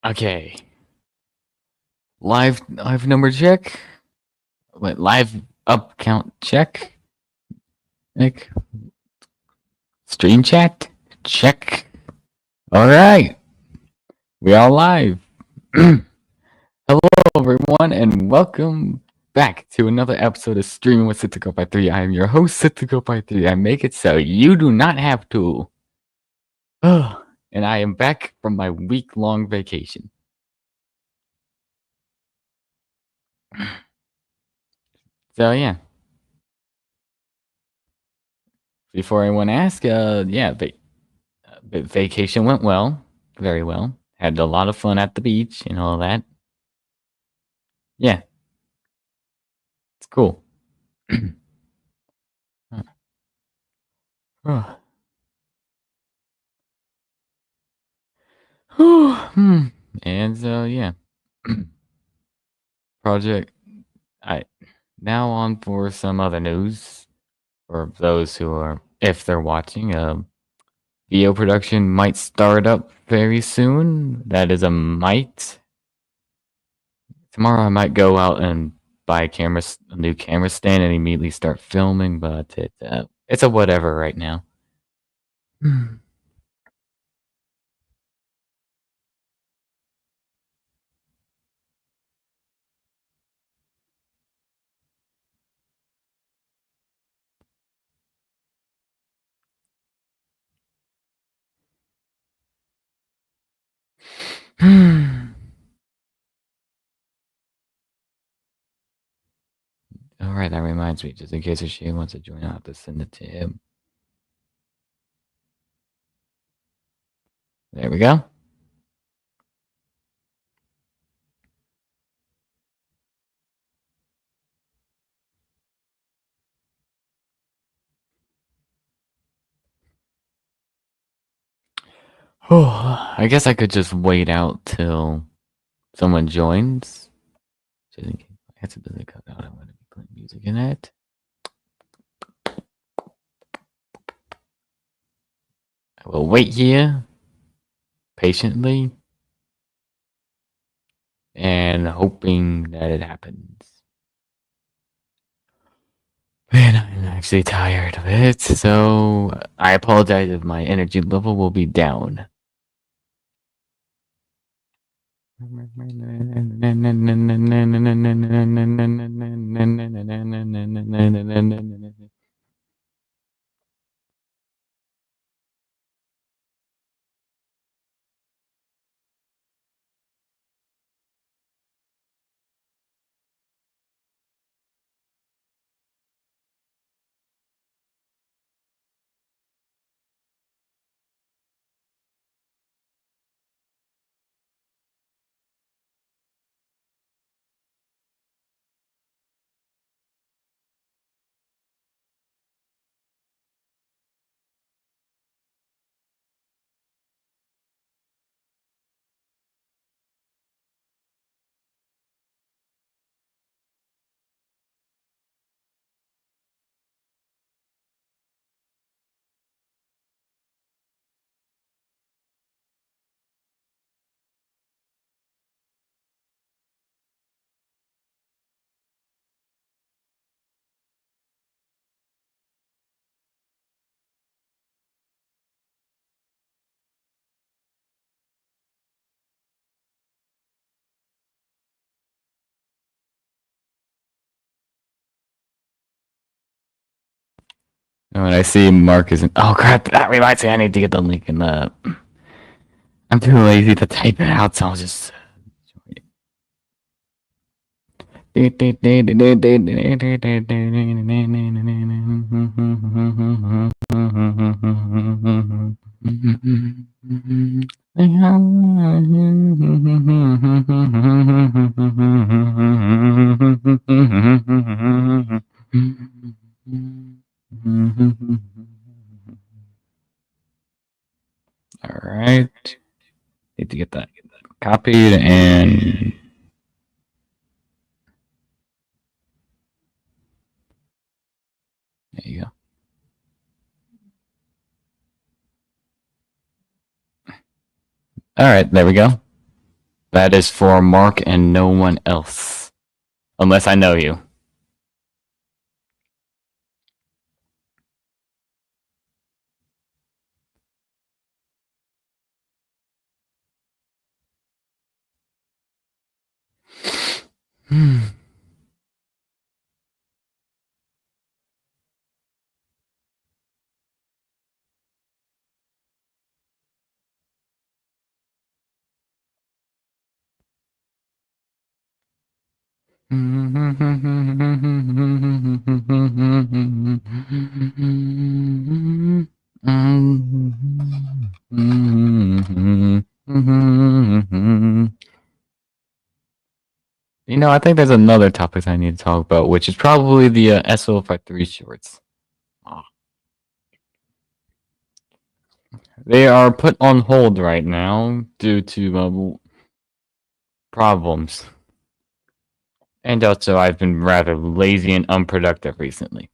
Okay. Live number check. Wait, live up count check. Nick. Stream chat check. All right. We are live. Hello, everyone, and welcome back to another episode of Streaming with Sittico by 3. I am your host, Sittico by 3. I make it so you do not have to. And I am back from my week-long vacation. So, yeah. Before anyone asks, vacation went well. Very well. Had a lot of fun at the beach and all that. Yeah. It's cool. And so, yeah. Project. I now on for some other news for those who are, if they're watching. Video production might start up very soon. That is a might. Tomorrow I might go out and buy a new camera stand and immediately start filming, but it's a whatever right now. Alright, that reminds me, just in case she wants to join, I'll have to send it to him. There we go. Oh, I guess I could just wait out till someone joins. Just in case my headset doesn't cut out, I want to be playing music in it. I will wait here patiently and hoping that it happens. Man, I'm actually tired of it, so I apologize if my energy level will be down. When I see Mark isn't. Oh crap! That reminds me. I need to get the link in the. I'm too lazy to type it out, so I'll just. All right. Need to get that copied and. There you go. All right, there we go. That is for Mark and no one else. Unless I know you. Hmm. You know, I think there's another topic I need to talk about, which is probably the SO53 shorts. Oh. They are put on hold right now due to problems. And also, I've been rather lazy and unproductive recently.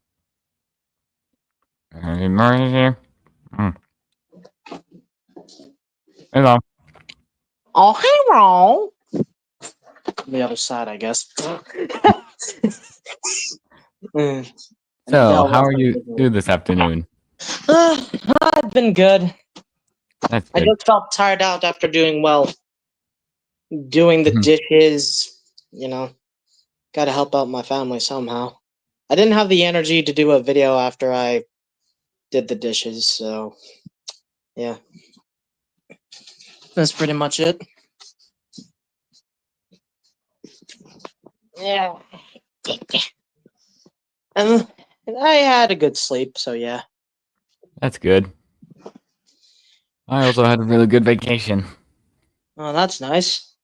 Mm. Hello. Oh, hey, Ron. The other side, I guess. So, how are you doing this afternoon? I've been good. That's I good. just felt tired out after doing the dishes. Got to help out my family somehow. I didn't have the energy to do a video after I did the dishes, so yeah. That's pretty much it. Yeah. And I had a good sleep, so yeah. That's good. I also had a really good vacation. Oh, that's nice.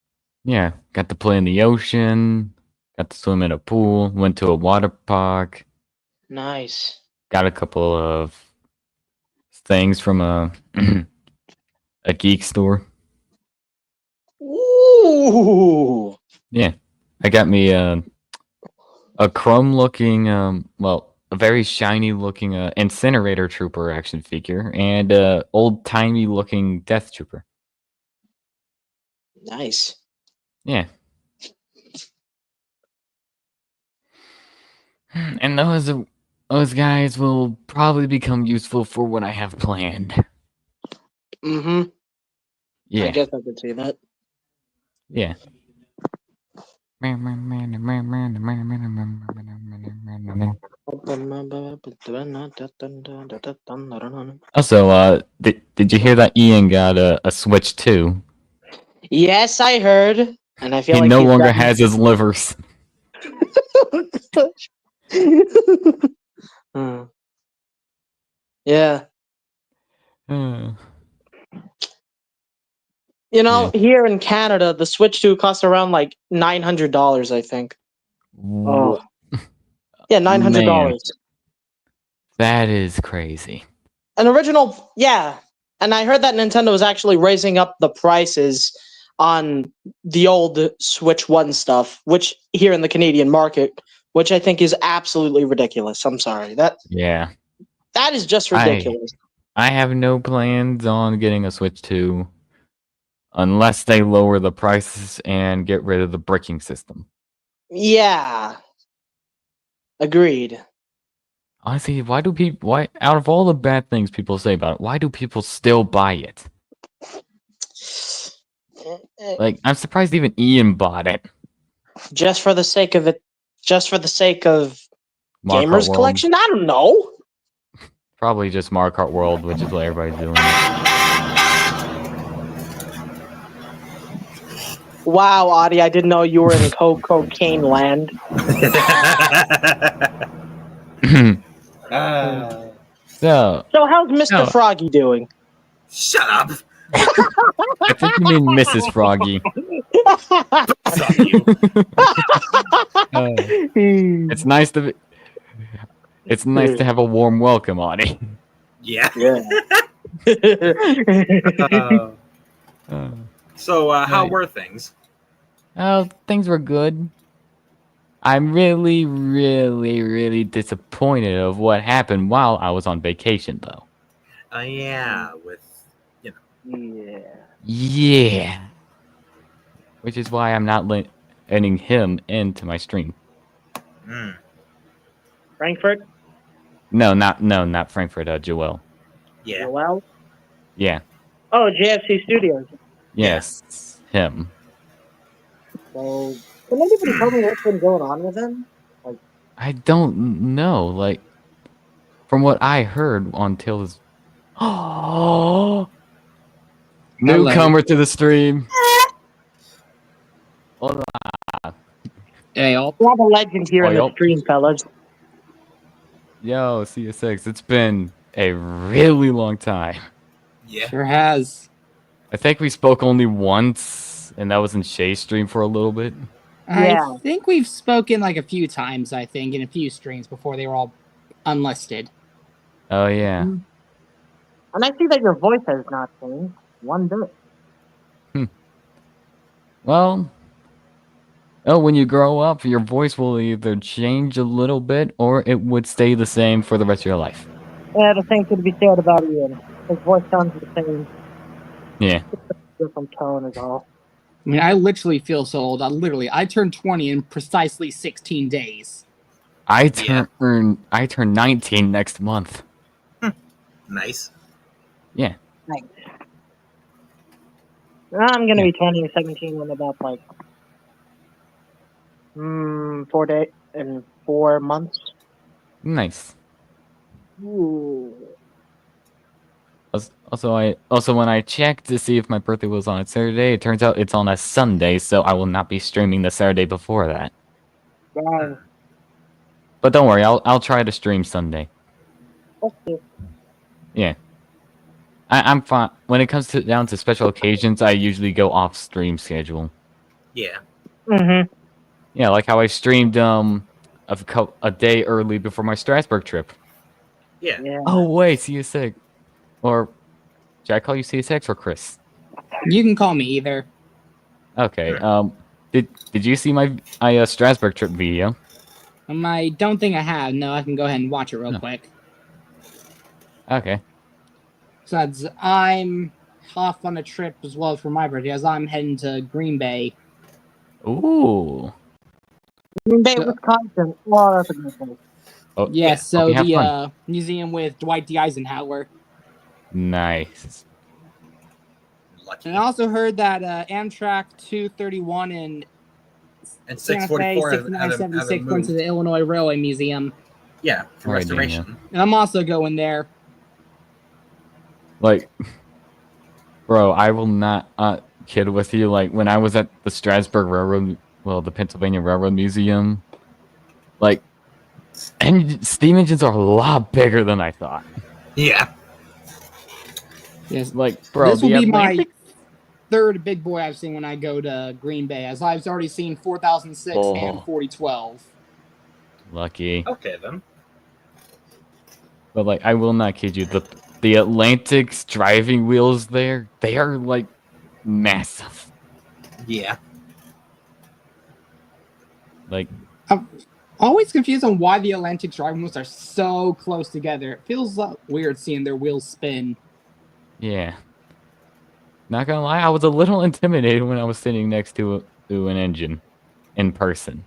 Yeah, got to play in the ocean, got to swim in a pool, went to a water park, Nice. got a couple of things from a a geek store. Ooh. Yeah, I got me a chrome looking, a very shiny looking incinerator trooper action figure and a old timey looking death trooper. Nice. Yeah. And those guys will probably become useful for what I have planned. Mm-hmm. Yeah. I guess I could see that. Yeah. Also, did you hear that Ian got a Switch 2? Yes, I heard, and I feel He like no he's longer gotten. has his livers. Hmm. Yeah. Uh, yeah. Here in Canada, the Switch 2 costs around like $900, I think. Oh, yeah, Man, $900. that is crazy. An original, yeah. And I heard that Nintendo was actually raising up the prices on the old Switch 1 stuff, which here in the Canadian market, which I think is absolutely ridiculous. I'm sorry. Yeah. That is just I ridiculous. have no plans on getting a Switch 2 unless they lower the prices and get rid of the bricking system. Yeah. Agreed. Honestly, why out of all the bad things people say about it, why do people still buy it? Like, I'm surprised even Ian bought it. Just for the sake of it, just for the sake of Mario Kart gamers World. collection? I don't know. Probably just Mario Kart World, which is what everybody's doing. Wow, Adi, I didn't know you were in cocaine land. So how's Mr. Froggy doing? Shut up! I think you mean Mrs. Froggy. Fuck you. It's nice to have a warm welcome, Audie. Yeah. Yeah. So, how Right. were things? Oh, things were good. I'm really, really, really disappointed of what happened while I was on vacation, though. Yeah, with Yeah. Yeah. which is why I'm not letting him into my stream. Mm. Frankfurt? Not Frankfurt. Joel. Yeah. Joel? Yeah. Oh, JFC Studios. Yes, him. So, can anybody tell me what's been going on with him? I don't know. Like, from what I heard on Taylor's. Oh, newcomer to the stream. Hold on. Hey, all. We have a legend here in the yup. stream, fellas. Yo, CSX. It's been a really long time. Yeah. Sure has. I think we spoke only once, and that was in Shay's stream for a little bit. Yeah. I think we've spoken like a few times, I think, in a few streams before they were all unlisted. Oh, yeah. And I see that your voice has not changed one bit. Well, when you grow up, your voice will either change a little bit or it would stay the same for the rest of your life. Yeah, the same could be said about Ian. His voice sounds the same, Yeah. different tone is all. I mean, I literally feel so old. I turned 20 in precisely 16 days. I turn 19 next month. Nice. Yeah. Nice. I'm gonna be turning 17 in about like 4 months. Nice. Ooh. Also, when I checked to see if my birthday was on a Saturday, it turns out it's on a Sunday, so I will not be streaming the Saturday before that. Dang. But don't worry, I'll try to stream Sunday. Okay. Yeah. I'm fine. When it comes down to special occasions, I usually go off stream schedule. Yeah. Mm-hmm. Yeah, like how I streamed a day early before my Strasbourg trip. Yeah. Yeah. Oh wait, CSX. Or should I call you CSX or Chris? You can call me either. Okay. Did you see my Strasbourg trip video? I don't think I have. No, I can go ahead and watch it real No. quick. Okay. Besides, I'm off on a trip as well for my birthday, as I'm heading to Green Bay. Ooh. Green Bay, Wisconsin. Oh, that's a good place. Oh, Yes, so okay, have fun. the museum with Dwight D. Eisenhower. Nice. Lucky. And I also heard that Amtrak 231 and And Santa Fe 644 6976 went to the Illinois Railway Museum. Yeah, for Alright, restoration. And I'm also going there. Like, bro, I will not kid with you. Like, when I was at the Strasbourg Railroad, the Pennsylvania Railroad Museum, like, steam engines are a lot bigger than I thought. Yeah. Yes, Like, bro, this will the be my Atlantic- third big boy I've seen when I go to Green Bay, as I've already seen 4006 and 4012. Lucky. Okay, then. But, like, I will not kid you. The Atlantic's driving wheels there, they are, like, massive. Yeah. Like, I'm always confused on why the Atlantic driving wheels are so close together. It feels weird seeing their wheels spin. yeah. Not gonna lie, I was a little intimidated when I was sitting next to an engine in person.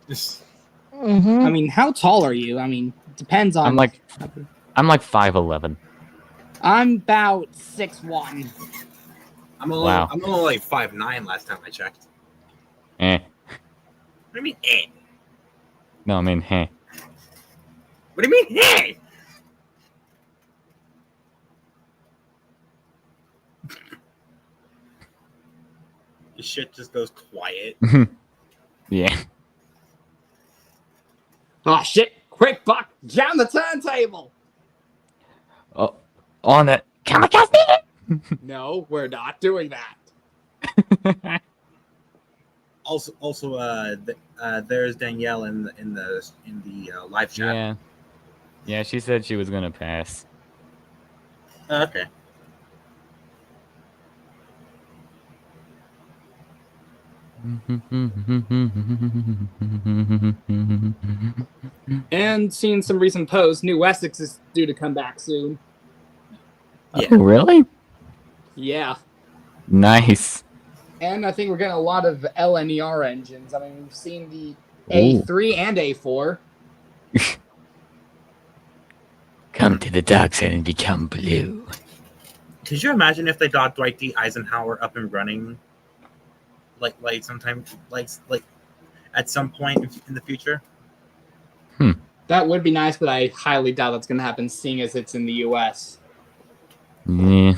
Mm-hmm. I mean, how tall are you? I mean, depends on. I'm like 5'11". I'm about 6'1". Wow. I'm only like 5'9" last time I checked. Eh. What do you mean, eh? No, I mean, heh. What do you mean, eh? This shit just goes quiet. Yeah. Oh shit! Quick, Buck! Jam the turntable! Oh, on it. Kamikaze! No, we're not doing that. Also, there's Danielle in the live chat. Yeah. Yeah, she said she was gonna pass. Okay. And seeing some recent posts, New Essex is due to come back soon. Yeah. Oh, really? Yeah. Nice. And I think we're getting a lot of LNER engines. I mean, we've seen the Ooh. A3 and A4. Come to the dark side and become blue. Could you imagine if they got Dwight D. Eisenhower up and running, like sometime, like at some point in the future? That would be nice, but I highly doubt that's going to happen, seeing as it's in the U.S. Yeah.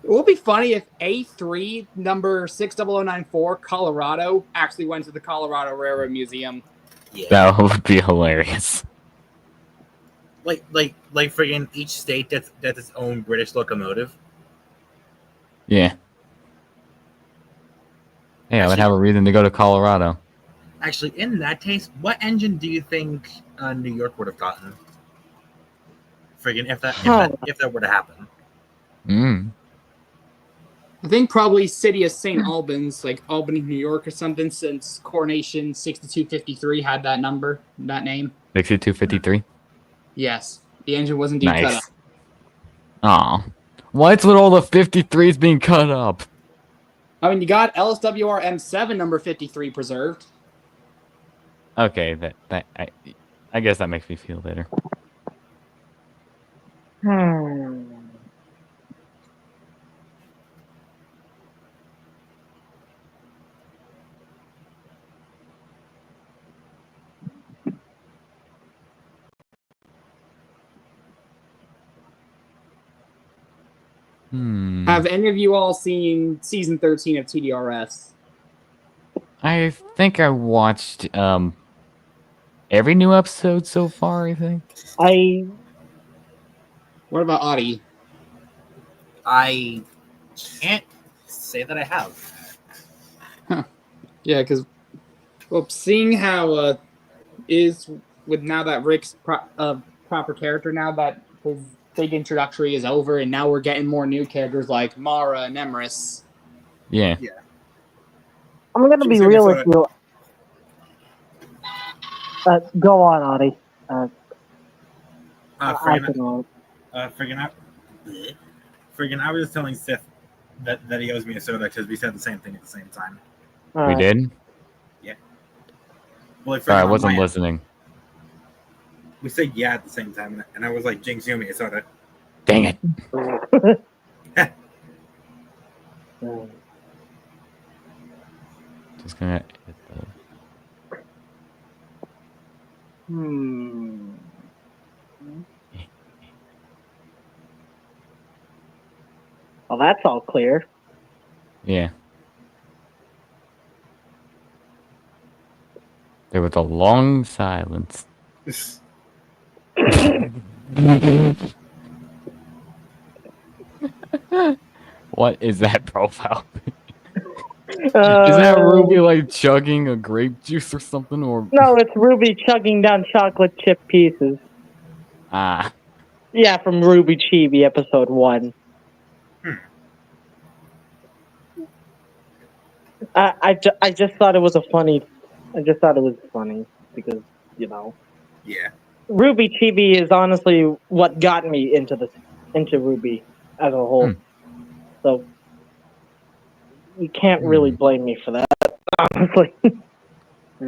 It would be funny if A3 number 60094 Colorado actually went to the Colorado Railroad Museum. Yeah. That would be hilarious. Like friggin' each state that's its own British locomotive. Yeah. Hey, I would have a reason to go to Colorado. Actually, in that case, what engine do you think New York would have gotten? Friggin' if that were to happen. I think probably City of St. Albans, like Albany, New York or something, since Coronation 6253 had that number, that name. 6253. Yes, the engine was indeed cut up. Nice. Aw. What's with all the 53s being cut up? I mean, you got LSWR M7 number 53 preserved. Okay, I guess that makes me feel better. Have any of you all seen season 13 of TDRS? I think I watched every new episode so far, I think. What about Audie? I can't say that I have. Yeah, because seeing how is with now that Rick's proper character, now that his big introductory is over, and now we're getting more new characters like Mara and Emrys. Yeah. I'm gonna be real with you. Go on, Audie. Friggin' I was just telling Sith that he owes me a soda because we said the same thing at the same time. We did? Yeah. Well, Sorry, I wasn't listening. We said yeah at the same time, and I was like, Jinx, you owe me a soda. Dang it. Just gonna hit the... Well, that's all clear. Yeah. There was a long silence. What is that profile? Is that Ruby like chugging a grape juice or something? Or no, it's Ruby chugging down chocolate chip pieces. Ah. Yeah, from Ruby Chibi episode 1. I just thought it was funny because, you know. Yeah. Ruby Chibi is honestly what got me into Ruby as a whole. So you can't really blame me for that, honestly.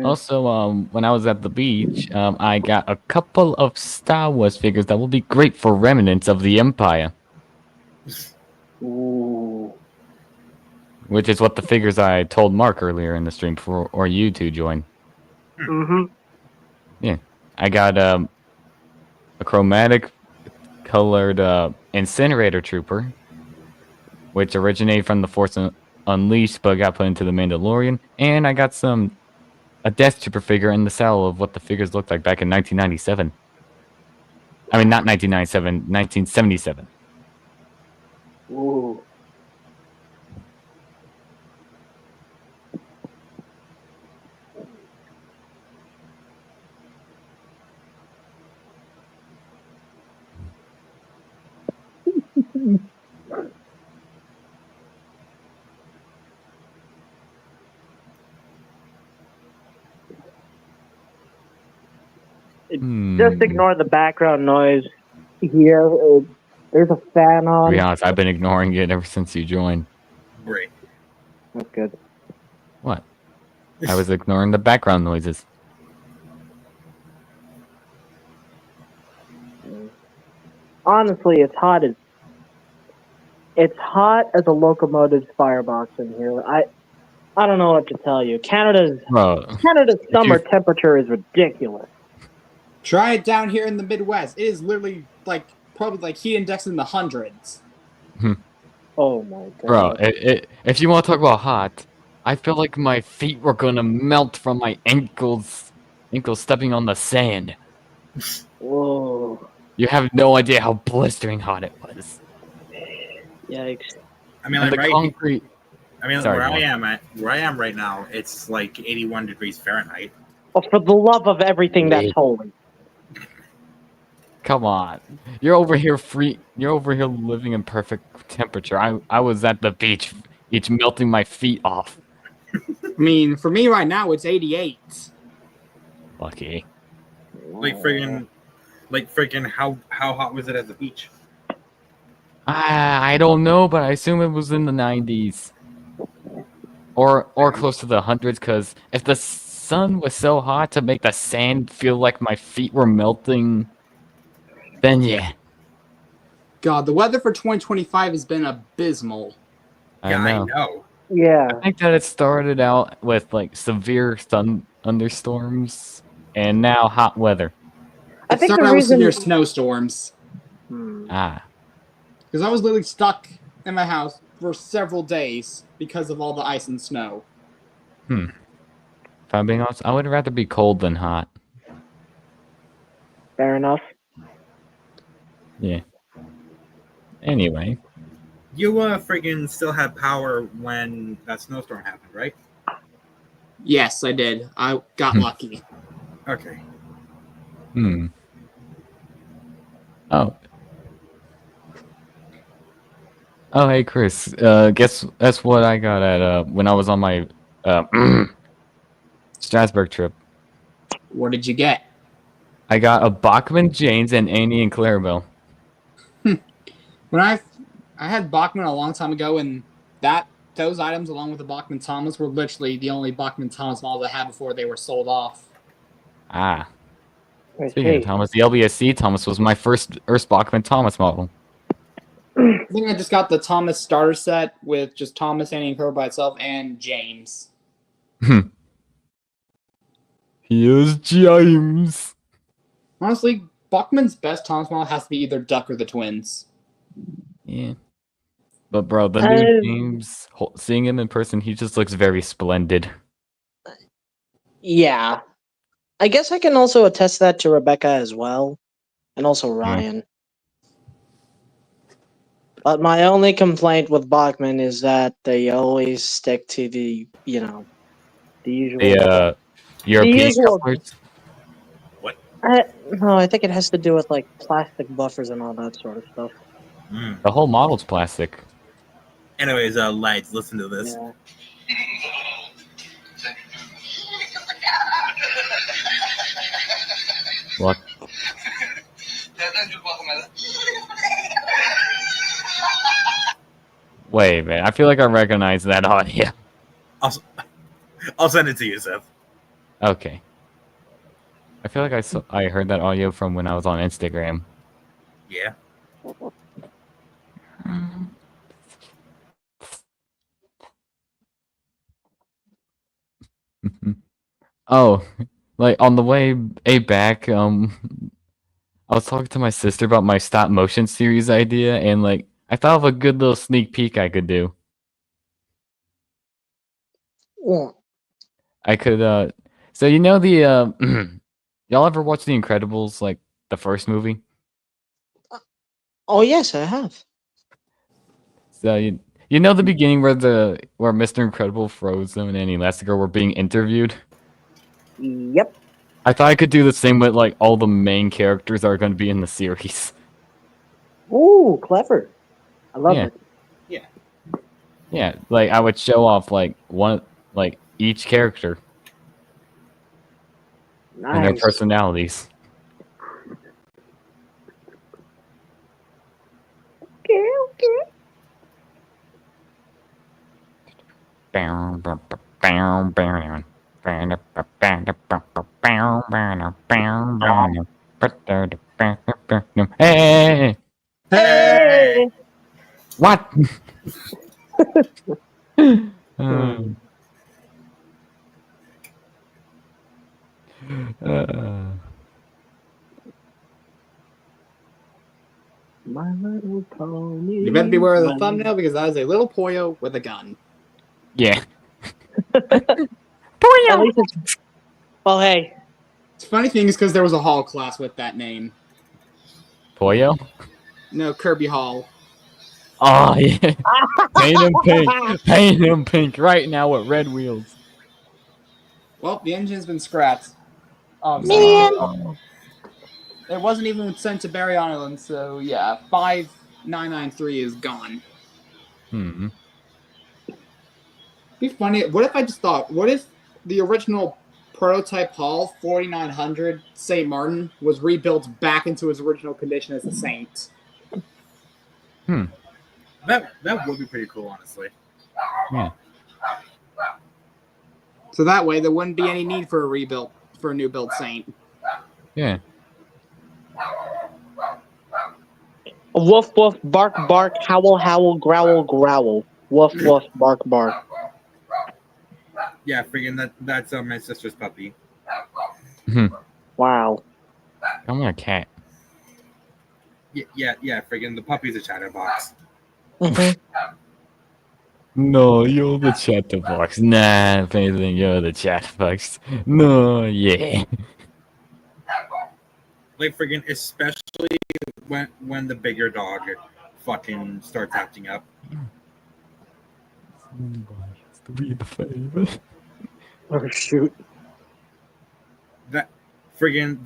Also, when I was at the beach, I got a couple of Star Wars figures that will be great for remnants of the Empire. Ooh. Which is what the figures I told Mark earlier in the stream for, or you to join. Yeah, I got a chromatic colored incinerator trooper, which originated from the Force Unleashed but got put into the Mandalorian, and I got a Death Trooper figure in the cell of what the figures looked like back in 1997. I mean, not 1997, 1977. Ooh. Just ignore the background noise here. There's a fan on. To be honest, I've been ignoring it ever since you joined. Great. That's good. What? I was ignoring the background noises. Honestly, it's hot as a locomotive's firebox in here. I don't know what to tell you. Canada's Bro, if summer you temperature is ridiculous. Try it down here in the Midwest. It is literally like probably like heat index in the hundreds. Oh my bro, god. if you want to talk about hot, I feel like my feet were gonna melt from my ankles stepping on the sand. Whoa. You have no idea how blistering hot it was. Yikes. I mean, And like the right. concrete. I mean, Sorry, where go I on. am right now, it's like 81 degrees Fahrenheit. Oh, for the love of everything that's holy. Come on. You're over here You're over here living in perfect temperature. I was at the beach, melting my feet off. I mean, for me right now, it's 88. Lucky. Like friggin', how hot was it at the beach? I don't know, but I assume it was in the 90s. Or close to the hundreds, because if the sun was so hot to make the sand feel like my feet were melting, then yeah. God, the weather for 2025 has been abysmal. Yeah, I I know. know. Yeah. I think that it started out with like severe thunderstorms, and now hot weather. I It think the started out with reason. severe snowstorms. Ah, Because I was literally stuck in my house for several days because of all the ice and snow. if I'm being honest, I would rather be cold than hot. Fair enough. Yeah. Anyway, You friggin' still had power when that snowstorm happened, right? Yes, I did. I got lucky. Okay. Oh. Oh, hey, Chris. Guess that's what I got at when I was on my Strasbourg trip. What did you get? I got a Bachman, Janes, and Annie and Clarabelle. When I had Bachman a long time ago, and those items along with the Bachman Thomas were literally the only Bachman Thomas models I had before they were sold off. Ah. I Speaking of see. Thomas, the LBSC Thomas was my first Ernst Bachman Thomas model. I think I just got the Thomas starter set with just Thomas, Annie, and Crow by itself, and James. Here's James. Honestly, Bachman's best Thomas model has to be either Duck or the twins. Yeah. But bro, the new James, seeing him in person, he just looks very splendid. Yeah. I guess I can also attest that to Rebecca as well. And also Ryan. But my only complaint with Bachman is that they always stick to the usual. The European usual- colors. No, I think it has to do with like plastic buffers and all that sort of stuff. The whole model's plastic. Anyways, lads, listen to this. Yeah. What? Wait, man. I feel like I recognize that audio. I'll send it to you, Seth. Okay. I feel like I heard that audio from when I was on Instagram. Yeah. Oh, like on the way back, I was talking to my sister about my stop motion series idea, and like I thought of a good little sneak peek I could do. Yeah. I could so you know the y'all ever watch The Incredibles, like the first movie? Oh yes, I have. So you know the beginning where Mr. Incredible, Frozen, and Elastigirl were being interviewed? Yep. I thought I could do the same with like all the main characters that are going to be in the series. Ooh, clever. I love it. Yeah, like I would show off like each character and their Nice. personalities. Okay. Hey! Hey! What? Hmm. My Little Pony. You better beware of the thumbnail because that is a little Poyo with a gun. Yeah. At least it's. Well, hey. It's funny thing is because there was a hall class with that name. Poyo? No, Kirby Hall. Oh, yeah. Paint him pink. Paint him pink right now with red wheels. Well, the engine's been scrapped. Man. It wasn't even sent to Barry Island, so yeah, 5993 is gone. Hmm. Be funny. What if I just thought, what if the original prototype Hall 4900 St. Martin was rebuilt back into its original condition as a Saint? That would be pretty cool, honestly. Yeah. So that way there wouldn't be any need for a new built Saint. Yeah. Woof woof, bark bark, howl howl, growl growl. Woof woof, bark bark. Yeah, friggin' that's my sister's puppy. Wow. I'm a cat. Yeah, friggin' the puppy's a chatterbox. Mhm. No, you're the chatterbox. Nah, if anything, you're the chatterbox. No, yeah. Like friggin', especially when the bigger dog fucking starts acting up. Somebody has to be the favorite. Oh shoot. That friggin'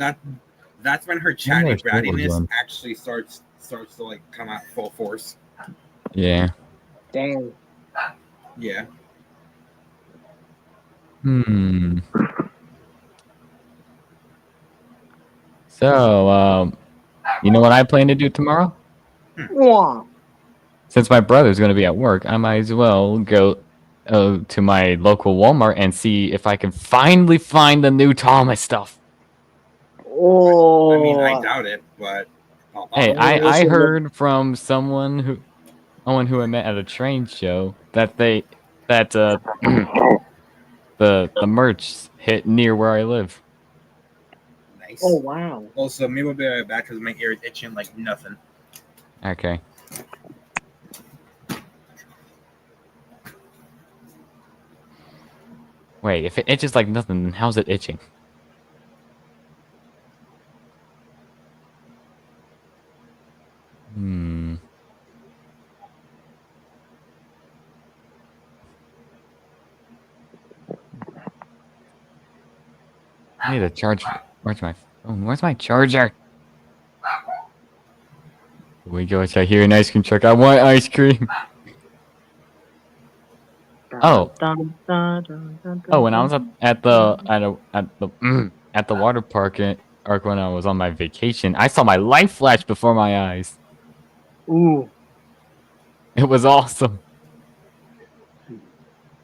that's when her chatty Almost brattiness overdone. actually starts to like come out full force. Yeah. Damn. Yeah. So, you know what I plan to do tomorrow? Wah. Since my brother's going to be at work, I might as well go to my local Walmart and see if I can finally find the new Thomas stuff. Oh. I mean, I doubt it, but Hey, I I listen to- heard from someone who I met at a train show that the merch hit near where I live. nice. Oh wow. Also, maybe we'll be right back because my ear is itching like nothing. Okay. Wait, if it itches like nothing, then how's it itching? Hmm. I need to charge. Where's my phone? Where's my charger? Here we go. I hear an ice cream truck. I want ice cream. Oh. Oh, when I was at the water park when I was on my vacation, I saw my life flash before my eyes. Ooh, It was awesome.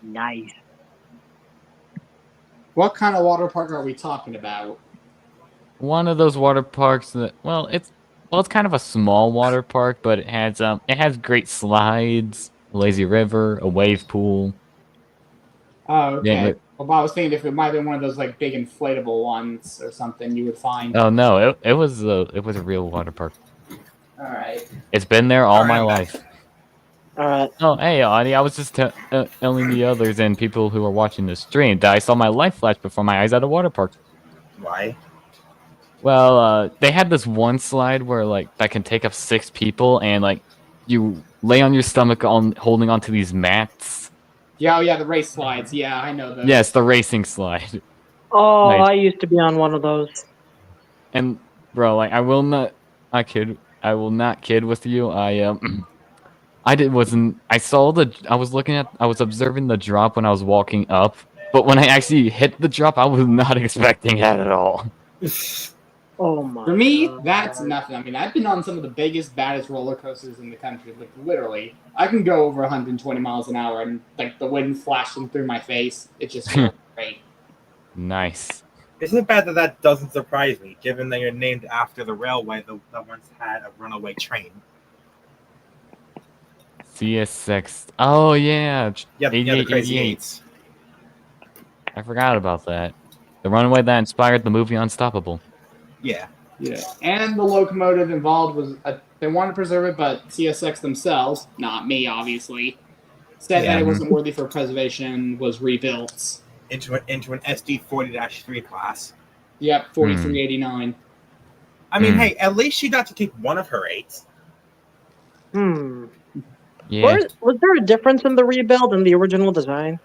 nice. What kind of water park are we talking about? One of those water parks that it's kind of a small water park, but it has great slides, a lazy river, a wave pool. Oh, okay. Yeah, Well, I was thinking if it might have been one of those like big inflatable ones or something you would find. Oh no, it was a real water park. All right. It's been there all my Alright. life. Alright. Oh, hey, Audie, I was just telling the others and people who are watching the stream that I saw my life flash before my eyes at a water park. Why? Well, they had this one slide where, like, that can take up 6 people, and, like, you lay on your stomach holding onto these mats. Yeah, oh yeah, the race slides. Yeah, I know those. Yes, the racing slide. Oh, Nice. I used to be on one of those. And, bro, like, I will not kid with you. I was observing the drop when I was walking up, but when I actually hit the drop, I was not expecting that at all. Oh my. For me, God. that's nothing. I mean, I've been on some of the biggest, baddest roller coasters in the country. Like, literally, I can go over 120 miles an hour, and like the wind flashing through my face, it just feels great. Nice. Isn't it bad that that doesn't surprise me, given that you're named after the railway that once had a runaway train? CSX. Oh yeah, Yeah, the 88, Crazy 88. Eights. I forgot about that. The runway that inspired the movie Unstoppable. Yeah. Yeah, and the locomotive involved was they wanted to preserve it, but CSX themselves, not me, obviously, said that Yeah. it wasn't worthy for preservation and was rebuilt. Into an SD 40-3 class. Yep, 4389. I mean, hey, at least she got to keep one of her 8s. Yeah. Was there a difference in the rebuild and the original design?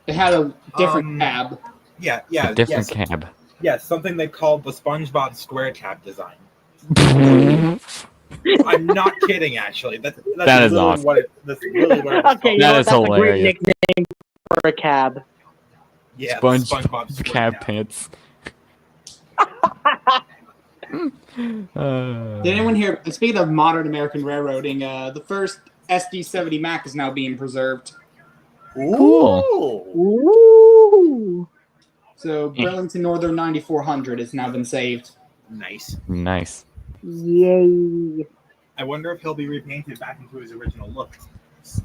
It had a different cab. Yeah, A different yes. cab. Yes, something they called the SpongeBob Square Cab design. I'm not kidding, actually. That's That is literally awesome. that's really what it was Okay, called. you know That what? is That's a great hilarious. nickname for a cab. Yeah, SpongeBob Square cab pants. Did anyone hear? Speaking of modern American railroading, the first SD-70 Mac is now being preserved. Cool. Ooh. So Burlington Northern 9400 has now been saved. Nice. Nice. Yay. I wonder if he'll be repainted back into his original look.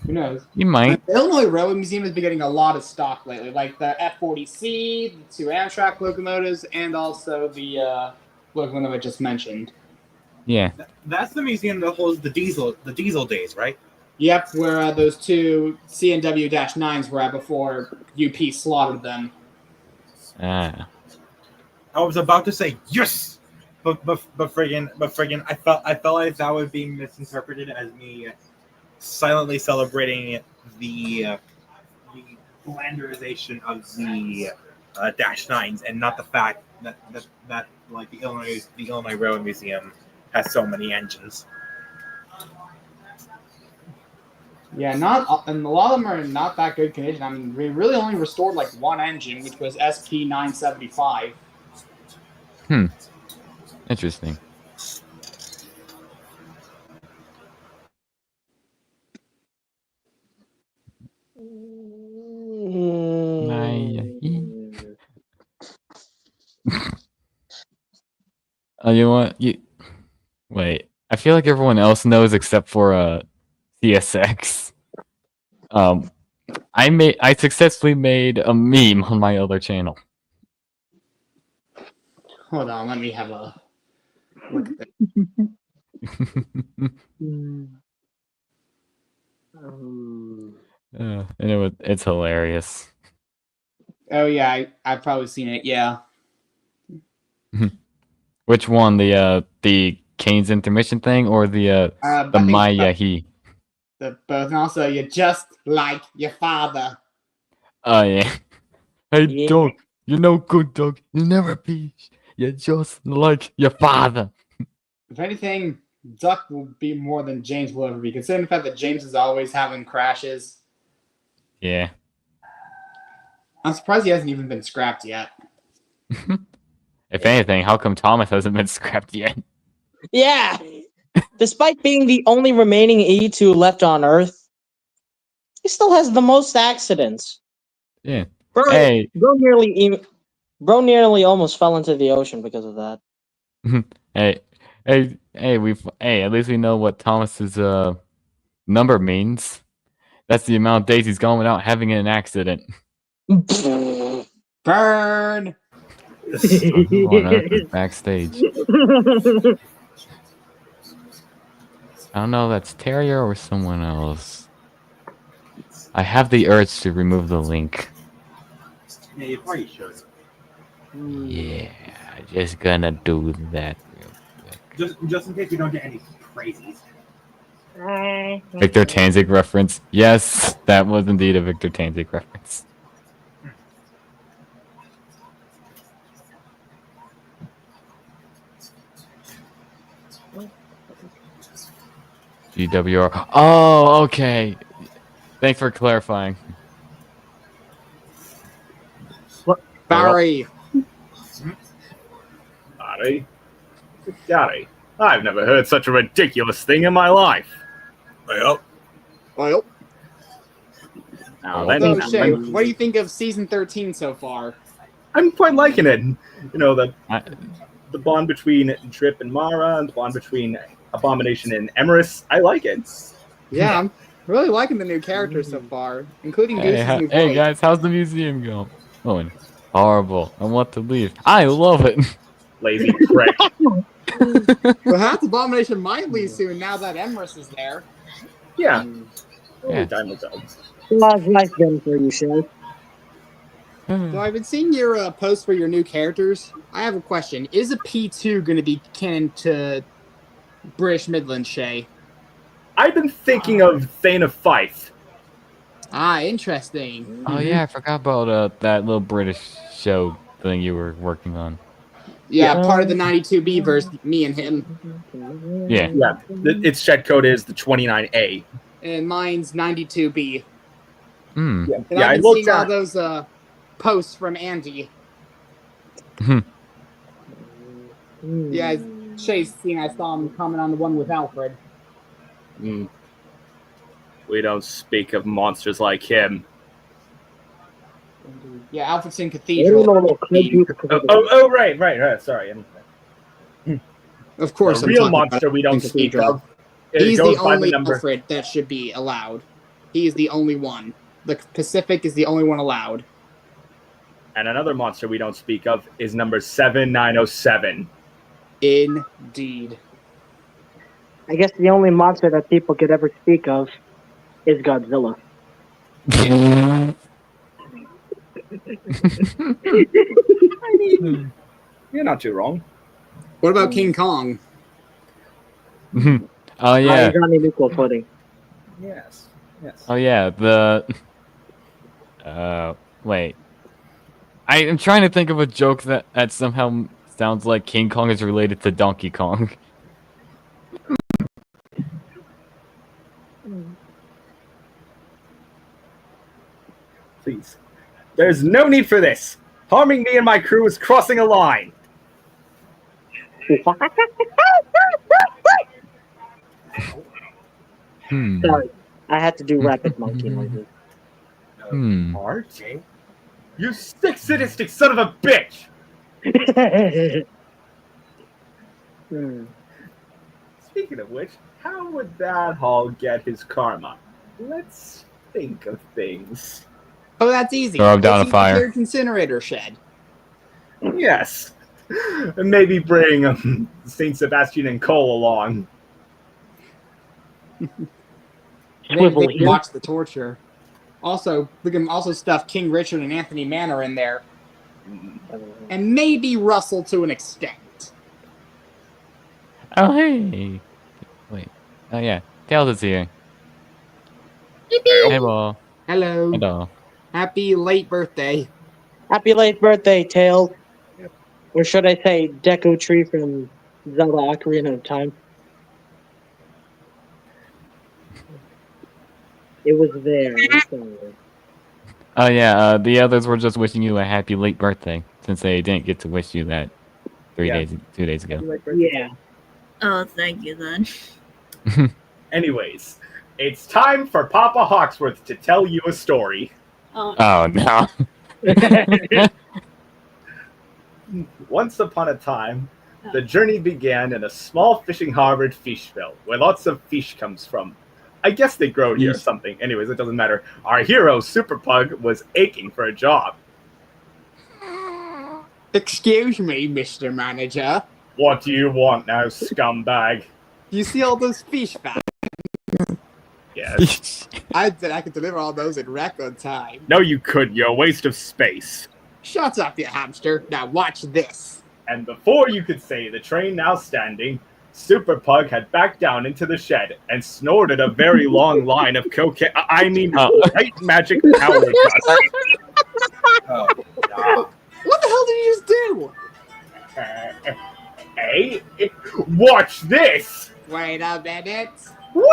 Who knows? You might. The Illinois Railway Museum has been getting a lot of stock lately, like the F40C, the 2 Amtrak locomotives, and also the locomotive I just mentioned. Yeah. That's the museum that holds the diesel days, right? Yep, where those 2 CNW-9s were at before UP slaughtered them. Ah. I was about to say yes, but friggin', I felt like that was being misinterpreted as me silently celebrating the blanderization of the Dash Nines, and not the fact that like the Illinois Railway Museum has so many engines. Yeah, and a lot of them are in not that good condition. I mean, we really only restored like one engine, which was SP975. Interesting. You know what? Wait. I feel like everyone else knows except for CSX. I successfully made a meme on my other channel. Hold on, let me have a look at that. And it's hilarious. Oh yeah, I've probably seen it. Yeah. Which one? The Kane's intermission thing or the Maya he? The both, and also you're just like your father. Oh yeah. Hey Yeah. dog, you're no good dog. You never be. You're just like your father. If anything, Duck will be more than James will ever be, considering the fact that James is always having crashes. Yeah. I'm surprised he hasn't even been scrapped yet. If anything, how come Thomas hasn't been scrapped yet? Yeah. Despite being the only remaining E2 left on Earth, he still has the most accidents. Yeah. Bro, Hey. bro nearly almost fell into the ocean because of that. Hey, at least we know what Thomas's number means. That's the amount of days he's gone without having an accident. Burn! Who on earth is backstage? I don't know if that's Terrier or someone else. I have the urge to remove the link. Yeah, you probably should. Yeah, just gonna do that real quick. Just in case we don't get any crazies. Victor Tanzik reference. Yes, that was indeed a Victor Tanzik reference. GWR. Oh, okay. Thanks for clarifying. What? Barry! Barry? Gary, I've never heard such a ridiculous thing in my life. Well, Well, Now Oh, then, so now Shay, then, what do you think of season 13 so far? I'm quite liking it. You know, I, the bond between Drip and Mara, and the bond between Abomination and Emerus. I like it. Yeah, I'm really liking the new characters so far, including Goose's new hey voice. guys, how's the museum going? Horrible. I want to leave. I love it. Lazy prick. Perhaps Abomination might leave soon now that Emrys is there. Yeah. Yeah. Time will tell. How's life been for you, Shay? So I've been seeing your posts for your new characters. I have a question. Is a P2 going to be canon to British Midland, Shay? I've been thinking of Thane of Fife. Ah, interesting. Oh yeah, I forgot about that little British show thing you were working on. Yeah, part of the 92B versus me and him. Yeah. Yeah, its shed code is the 29A. And mine's 92B. Hmm. Yeah, And yeah, I I've been looked seeing all at. those posts from Andy. Yeah, Shay's seen, I saw him comment on the one with Alfred. Mm. We don't speak of monsters like him. Yeah, Alfredson Cathedral. Right. Sorry. Of course, The I'm real talking about monster we don't Alfredson speak Cathedral. of. It He's goes the by only number. Alfred that should be allowed. He is the only one. The Pacific is the only one allowed. And another monster we don't speak of is number 7907. Indeed. I guess the only monster that people could ever speak of is Godzilla. You're not too wrong. What about King Kong? Oh yeah. He's on an equal footing. Yes. Oh yeah. The. Wait. I am trying to think of a joke that somehow sounds like King Kong is related to Donkey Kong. Please. There's no need for this. Harming me and my crew is crossing a line. Sorry, I had to do rapid monkey noises. RJ? You sick, sadistic son of a bitch! Speaking of which, how would that Hall get his karma? Let's think of things. Oh, that's easy. Throw him down Let's a use the fire. third incinerator shed. Yes. And maybe bring St. Sebastian and Cole along. Swivel They can here. watch the torture. Also, we can also stuff King Richard and Anthony Manor in there. And maybe Russell to an extent. Oh hey. Wait. Oh yeah. Tails is here. Hey, well. Hello. Hello. Happy late birthday. Happy late birthday, Tail. Or should I say Deku Tree from Zelda Ocarina of Time? It was there. I'm sorry. Oh yeah. The others were just wishing you a happy late birthday since they didn't get to wish you that 2 days ago. Yeah. Oh, thank you then. Anyways, it's time for Papa Hawksworth to tell you a story. Oh, Oh no. Once upon a time, the journey began in a small fishing harbor at Fishville, where lots of fish comes from. I guess they grow here or something. Anyways, it doesn't matter. Our hero, Super Pug, was aching for a job. Excuse me, Mr. Manager. What do you want now, scumbag? You see all those fish back? Yes. I said I could deliver all those in record time. No, you couldn't. You're a waste of space. Shut up, you hamster. Now watch this. And before you could say the train now standing, Super Pug had backed down into the shed and snorted a very long line of cocaine. White magic power dust. What the hell did you just do? Hey, watch this! Wait a minute. Whee!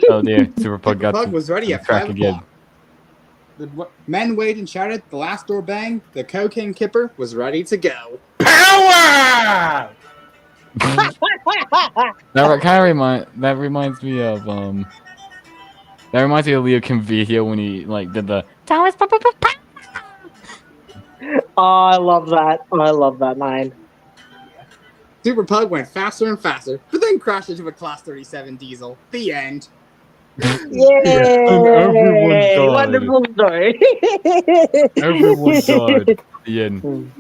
Oh dear. Super Pug got Pug was ready the at crack 5 again. o'clock. Men waited and shouted. The last door banged. The cocaine kipper was ready to go. Power! That reminds me of Leo Convivio when he like did the Thomas. Oh, I love that. I love that line. Super Pug went faster and faster, but then crashed into a Class 37 diesel. The end. Yay! everyone died. Wonderful story. Everyone died. The end.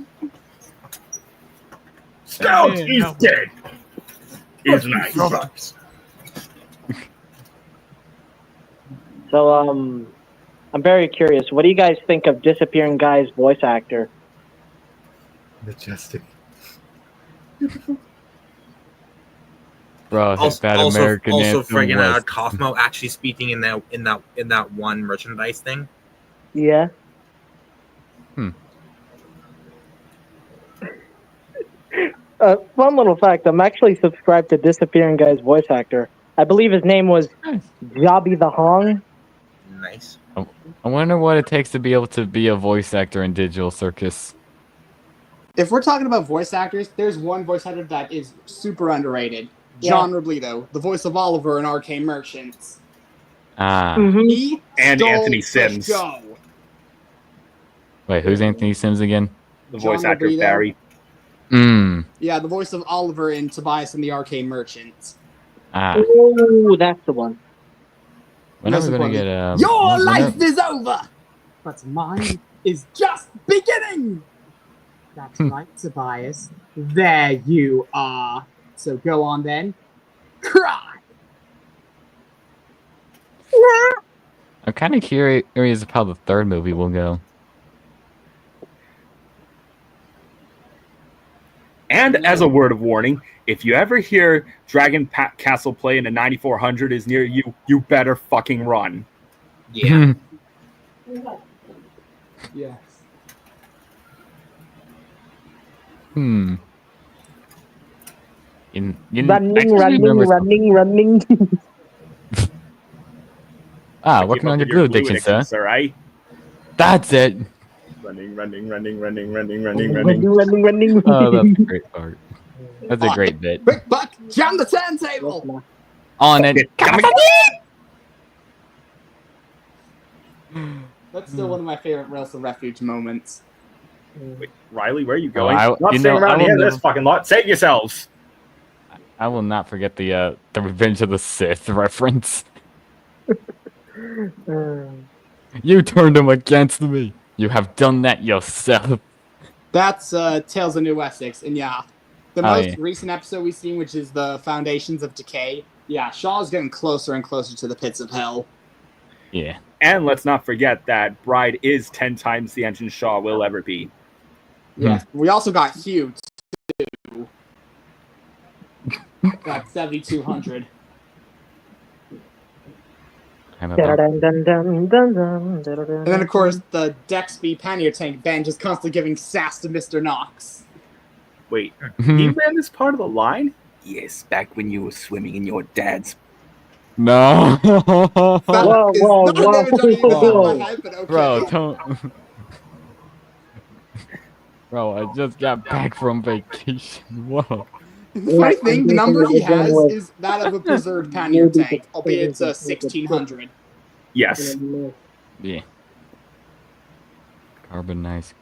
Scout, he's dead. He's nice. So, I'm very curious. What do you guys think of Disappearing Guy's voice actor? Majestic. Bro, that American also anthem friggin' was... Cosmo actually speaking in that one merchandise thing. Yeah. Fun little fact. I'm actually subscribed to Disappearing Guy's voice actor. I believe his name was Jobby the Hong. Nice. I wonder what it takes to be able to be a voice actor in Digital Circus. If we're talking about voice actors, there's one voice actor that is super underrated. John Robledo, the voice of Oliver in Arcane Merchants. Ah. He And stole Anthony the Sims. show. Wait, who's Anthony Sims again? The John voice actor Robledo. Barry. Yeah, the voice of Oliver in Tobias and the Arcane Merchants. Ah. Oh, that's the one. When are we gonna get Your life is over, but mine is just beginning. That's right, Tobias. There you are. So go on then. Cry. I'm kind of curious of how the third movie will go. And as a word of warning, if you ever hear Dragon Castle play and a 9400 is near you, you better fucking run. Yeah. Yes. Running. Working on your blue addiction, sir. Right? That's it. Running. Oh, that's a great part. That's a great bit. Quick, Buck, jam the turntable. On it. That's still one of my favorite Rails to Refuge moments. Wait, Riley, where are you going? I- Not you staying know, around I will here in this never- fucking lot. Save yourselves. I will not forget the Revenge of the Sith reference. You turned him against me. You have done that yourself. That's Tales of New Essex, and yeah, the Oh, most yeah. recent episode we've seen, which is the Foundations of Decay. Yeah, Shaw's getting closer and closer to the pits of hell. Yeah. And let's not forget that Bride is 10 times the engine Shaw will ever be. Yeah, we also got Hugh too. That's 7,200. I don't know. And then, of course, the Dexby pannier tank Ben just constantly giving sass to Mr. Knox. Wait, he ran this part of the line? Yes, back when you were swimming in your dad's. No. That is whoa, not an whoa, image I even said in whoa. my head, but okay. Bro, don't. Bro, I just got back from vacation. Whoa. Funny thing, the number he has is that of a preserved pannier tank, albeit it's 1,600. Yes. Yeah. Carbon nice.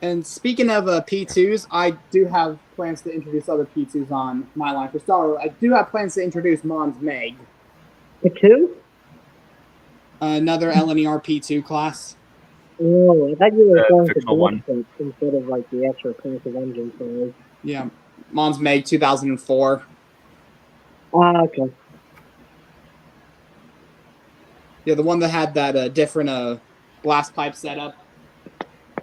And speaking of P2s, I do have plans to introduce other P2s on my line for Star Wars. I do have plans to introduce Mons Meg, The two? another LNER P2 class. Oh, I thought you were going to fictional one. Ballistic instead of like the actual class of engine size. Yeah, Mons Meg 2004. Ah, okay. Yeah, the one that had that different blast pipe setup.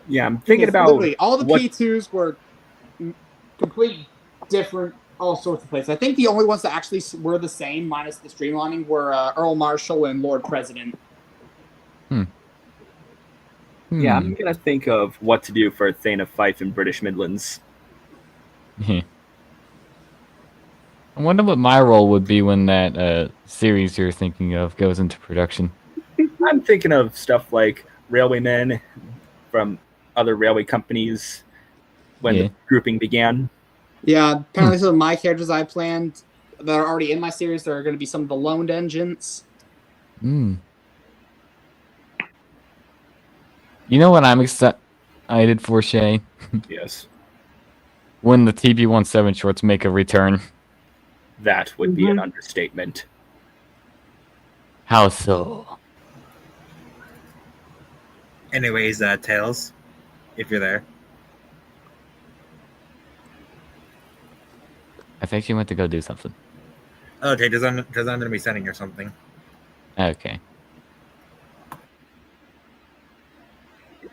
Yeah, I'm thinking Because about literally all the what- P2s were complete different, all sorts of places. I think the only ones that actually were the same, minus the streamlining, were Earl Marshall and Lord President. Yeah, I'm gonna think of what to do for Thana Fife in British Midlands. I wonder what my role would be when that series you're thinking of goes into production. I'm thinking of stuff like railwaymen from other railway companies when Yeah. the grouping began. Yeah, apparently some of my characters I planned that are already in my series, there are going to be some of the loaned engines. You know what I'm excited for, Shay? Yes, When the TB17 shorts make a return. that would be an understatement. How so? Anyways, Tails, if you're there. I think she went to go do something. Okay, because I'm going to be sending her something. Okay.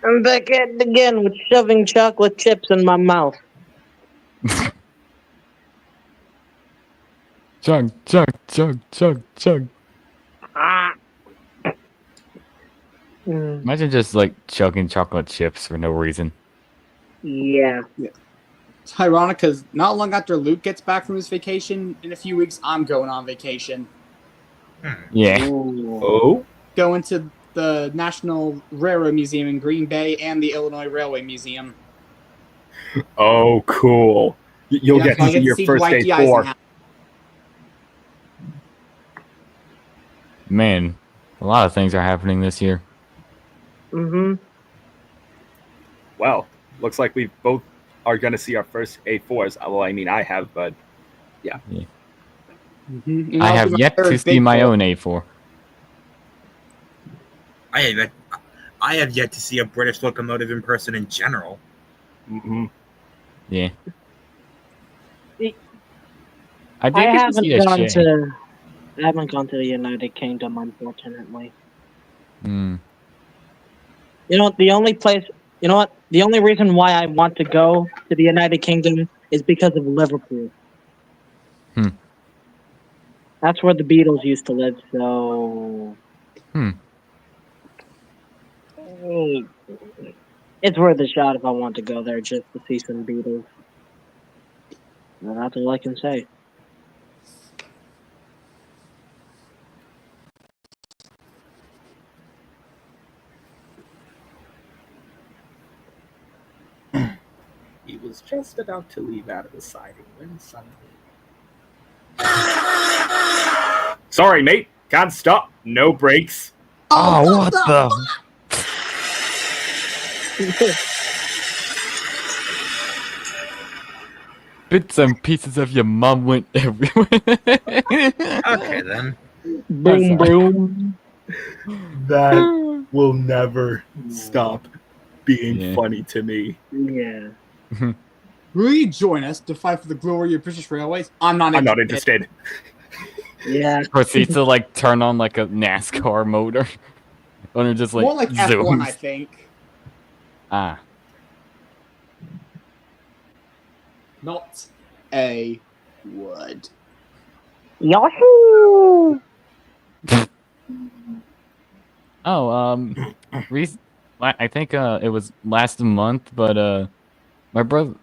I'm back at it again with shoving chocolate chips in my mouth. Chug, chug, chug, chug, chug. Ah. Imagine just like chugging chocolate chips for no reason. Yeah. It's ironic because not long after Luke gets back from his vacation, in a few weeks, I'm going on vacation. Yeah. Ooh. Oh, Going to the National Railroad Museum in Green Bay and the Illinois Railway Museum. oh, cool! You'll Yeah, get so I to see your see first Dwight D. A4. Eisenhower. Man, a lot of things are happening this year. Well, looks like we both are going to see our first A4s. Well, I mean, I have, but yeah. And I that'll have be my yet to third see big my four. own A4. I have yet to see a British locomotive in person in general. Mm-hmm. Yeah. I did get to see a haven't Shay. gone to the United Kingdom, unfortunately. Hmm. You know what? The only reason why I want to go to the United Kingdom is because of Liverpool. That's where the Beatles used to live, so it's worth a shot if I want to go there just to see some Beatles. And that's all I can say. He was just about to leave out of the siding when suddenly... Sorry, mate. Can't stop. No brakes. Oh, what the? Bits and pieces of your mom went everywhere. Okay, then. Boom, boom. That will never stop being funny to me. Yeah. Will you join us to fight for the glory of British Railways? I'm not interested. Yeah. Proceeds to like turn on like a NASCAR motor. Or it just like More like F1, zooms. I think. Ah. Not a wood. Yahoo! Oh, I think it was last month, but my brother,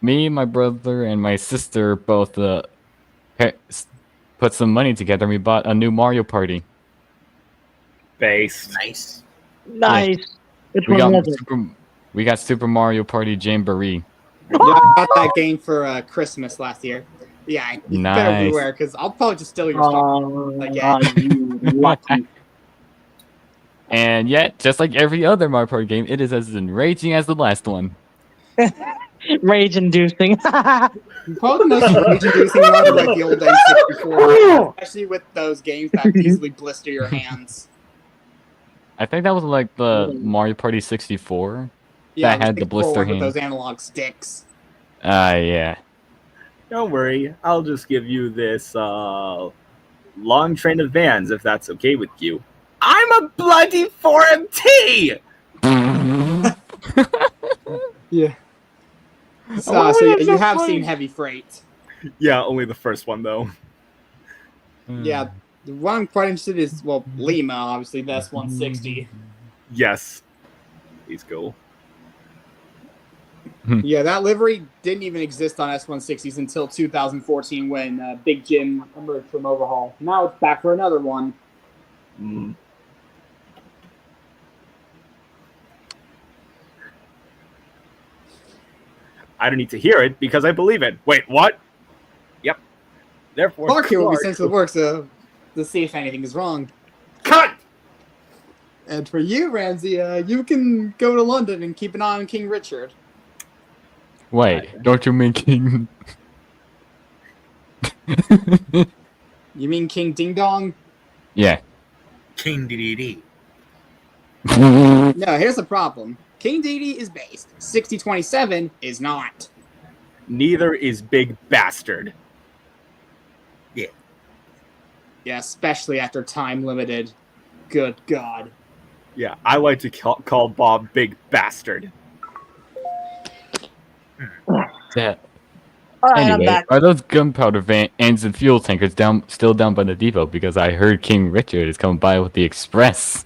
my brother, and my sister both put some money together. And we bought a new Mario Party. Based. Nice. Nice. Which We one got was it? we got Super Mario Party Jamboree. Yeah, I got that game for Christmas last year. Yeah, you better Nice. beware, because I'll probably just steal your stuff again. You lucky. And yet, just like every other Mario Party game, it is as enraging as the last one. Rage-inducing. Probably the most rage-inducing one is like the old N64, especially with those games that easily blister your hands. I think that was like the Mario Party 64 Yeah, that had the blister with hand. those analog sticks. Yeah. Don't worry. I'll just give you this long train of vans if that's okay with you. I'm a bloody 4MT! Yeah. So you have seen Heavy Freight. Yeah, only the first one, though. Yeah, the one I'm quite interested in is, well, Lima, obviously, the S160. Yes. He's cool. Yeah, that livery didn't even exist on S160s until 2014 when Big Jim emerged from Overhaul. Now it's back for another one. I don't need to hear it because I believe it. Wait, what? Yep. Therefore, Clark here will be Clark- sent to the works to see if anything is wrong. Cut! And for you, Ramsey, you can go to London and keep an eye on King Richard. Wait, don't you mean King? You mean King Ding Dong? Yeah. King DDD. No, here's the problem. King Dedede is based. 6027 is not. Neither is Big Bastard. Yeah, especially after time limited. Good God. Yeah, I like to call Bob Big Bastard. Yeah. All right, I'm Anyway, back. are those gunpowder vans and fuel tankers still down by the depot? Because I heard King Richard is coming by with the express.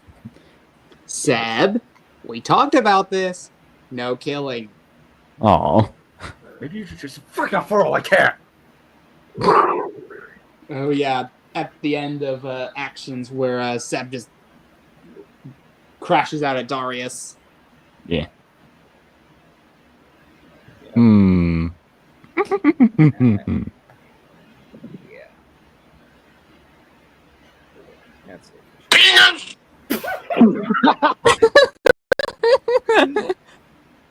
Seb, we talked about this. No killing. Aw. Maybe you should just freaking for all I care. Oh, yeah. At the end of actions where Seb just crashes out at Darius. Yeah. Hmm. That's it.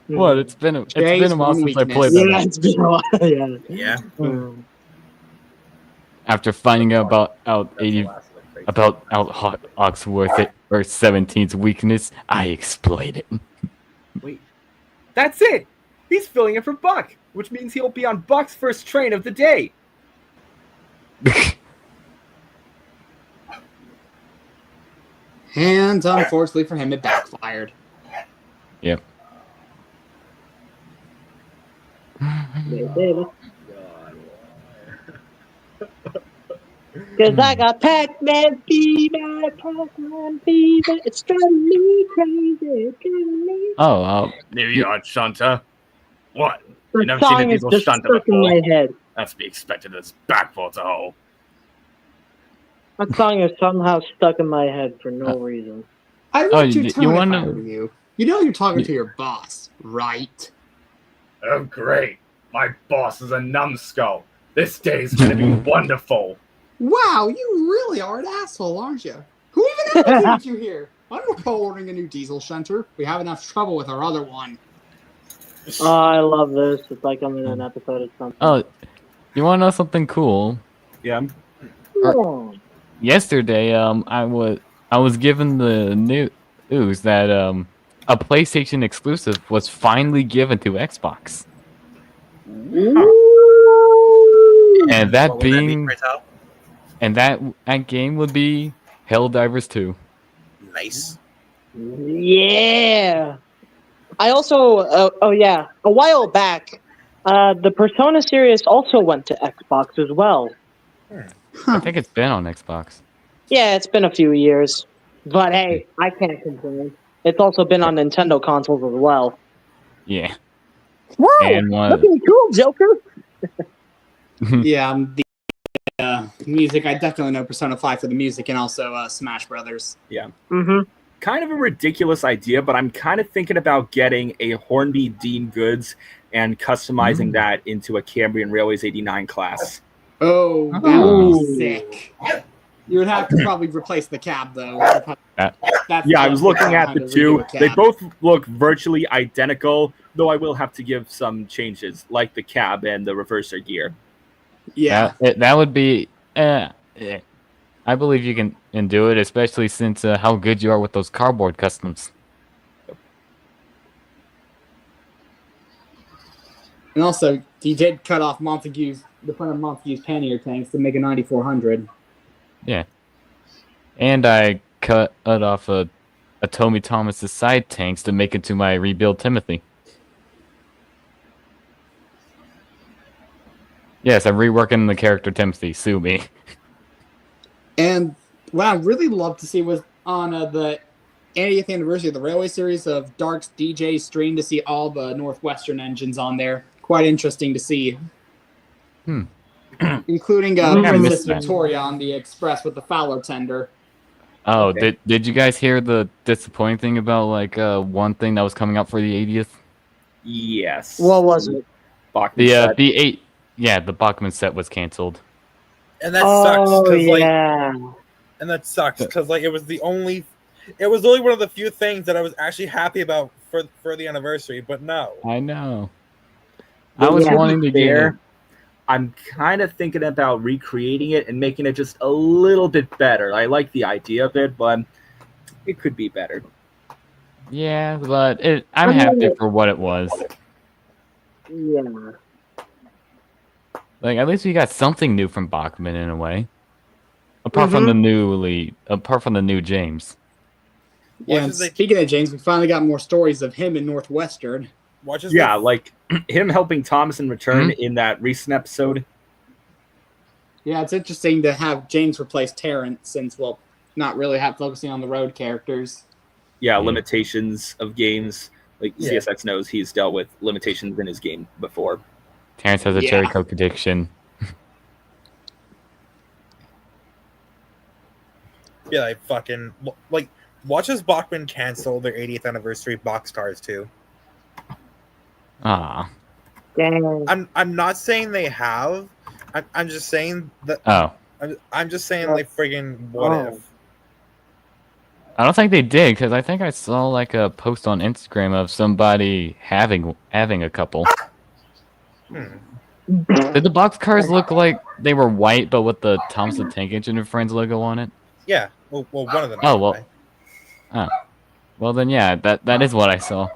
What? It's been a Jay's while one since I weakness. played Yeah, that. it's been a while. Yeah. Yeah. After finding out about Oxworth or 17's weakness, I exploit it. Wait. That's it! He's filling in for Buck, which means he'll be on Buck's first train of the day. And unfortunately for him, it backfired. Yep. Cause I got Pac-Man fever, Pac-Man fever. It's driving me crazy. It's driving me. Oh, New York Shunter. What? The never seen a song is diesel just shunter stuck in my head. That's to be expected of this backwater hole. That song is somehow stuck in my head for no reason. I Oh, want you you to wanna- wonder you. You know you're talking to your boss, right? Oh, great. My boss is a numbskull. This day's gonna be wonderful. Wow, you really are an asshole, aren't you? Who even advocated you here? I'm not ordering a new diesel shunter. We have enough trouble with our other one. Oh, I love this. It's like I'm in an episode of something. oh, you want to know something cool? Yeah. Oh. Yesterday, I was given the news that a PlayStation exclusive was finally given to Xbox, and that What would that be, being Kratos? and that game would be Helldivers 2. Nice. Yeah. I also, a while back, the Persona series also went to Xbox as well. I think it's been on Xbox. Yeah, it's been a few years. But hey, I can't complain. It's also been on Nintendo consoles as well. Yeah. Whoa! And one. Looking cool, Joker! Yeah, the music. I definitely know Persona 5 for the music and also Smash Brothers. Mm-hmm. Kind of a ridiculous idea, but I'm kind of thinking about getting a Hornby Dean Goods and customizing that into a Cambrian Railways 89 class. Oh, that would be sick. You would have to probably replace the cab, though. That's Yeah, I was the looking at time the to two. redo a They cab. both look virtually identical, though I will have to give some changes, like the cab and the reverser gear. Yeah. That would be. I believe you can do it, especially since how good you are with those cardboard customs. And also, he did cut off the front of Montague's pannier tanks to make a 9400. Yeah. And I cut off a Tommy Thomas's side tanks to make it to my rebuild Timothy. Yes, I'm reworking the character Timothy. Sue me. And what I'd really love to see was on the 80th anniversary of the Railway series of Dark's DJ stream to see all the Northwestern engines on there. Quite interesting to see. Including I Princess missed that. Victoria on the Express with the Fowler tender. Oh, Okay. did you guys hear the disappointing thing about one thing that was coming out for the 80th? Yes. What was it? Bachman set. the Bachman set was canceled. And that sucks because yeah. like it was only one of the few things that I was actually happy about for the anniversary. But no, I know. But I was to be wanting to get fair, it. I'm kind of thinking about recreating it and making it just a little bit better. I like the idea of it, but it could be better. Yeah, but I'm happy for what it was. Yeah. Like, at least we got something new from Bachman in a way. Apart from the new James. Yeah, and speaking of James, we finally got more stories of him in Northwestern. Like him helping Thomason return in that recent episode. Yeah, it's interesting to have James replace Terrence since, well, not really focusing on the road characters. Yeah, limitations of games. Like CSX knows he's dealt with limitations in his game before. Terrence has a cherry coke addiction. Yeah, I fucking like watch as Bachman cancel their 80th anniversary Boxcars too. Ah. I'm not saying they have. I'm just saying that. Oh. I'm just saying like friggin' what if. I don't think they did, because I think I saw like a post on Instagram of somebody having a couple. Did the boxcars look like they were white, but with the Thompson Tank Engine and Friends logo on it? Yeah, well, one of them. Oh well. Oh, well then, yeah, that is what I saw.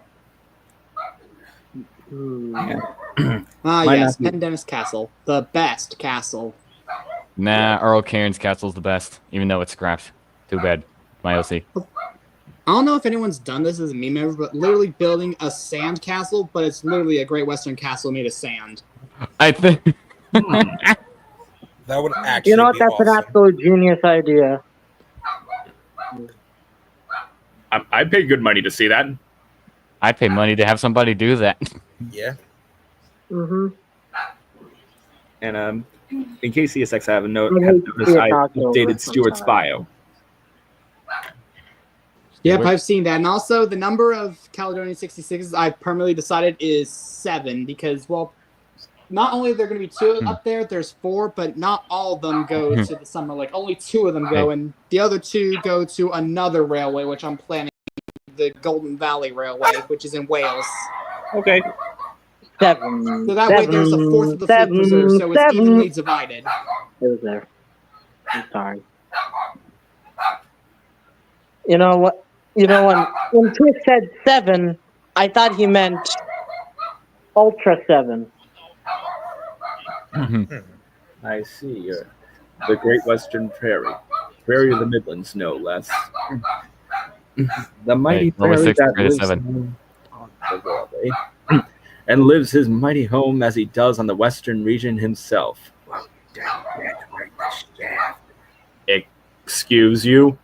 Yes, Pendennis Castle, the best castle. Nah, Earl Cairns Castle's the best, even though it's scrapped. Too bad. My OC. I don't know if anyone's done this as a meme ever, but literally building a sand castle, but it's literally a Great Western castle made of sand. I think that would actually. You know what? That's an absolute genius idea. I'd pay good money to see that. I'd pay money to have somebody do that. Yeah. Mm-hmm. And in case CSX haven't noticed, I updated Stuart's bio. Yep, I've seen that. And also, the number of Caledonian 66s I've permanently decided is 7 because, well, not only are there going to be 2 up there, there's 4, but not all of them go to the summer. Like, only 2 of them go, and the other 2 go to another railway, which I'm planning, the Golden Valley Railway, which is in Wales. Okay. 7. So that way there's a 4th of the fleet preserve, so it's evenly divided. It was there. I'm sorry. You know what? You know, when Chris said 7, I thought he meant Ultra 7. I see. The Great Western Prairie. Prairie of the Midlands, no less. The mighty prairie that lives on the railway and lives his mighty home as he does on the Western region himself. Excuse you?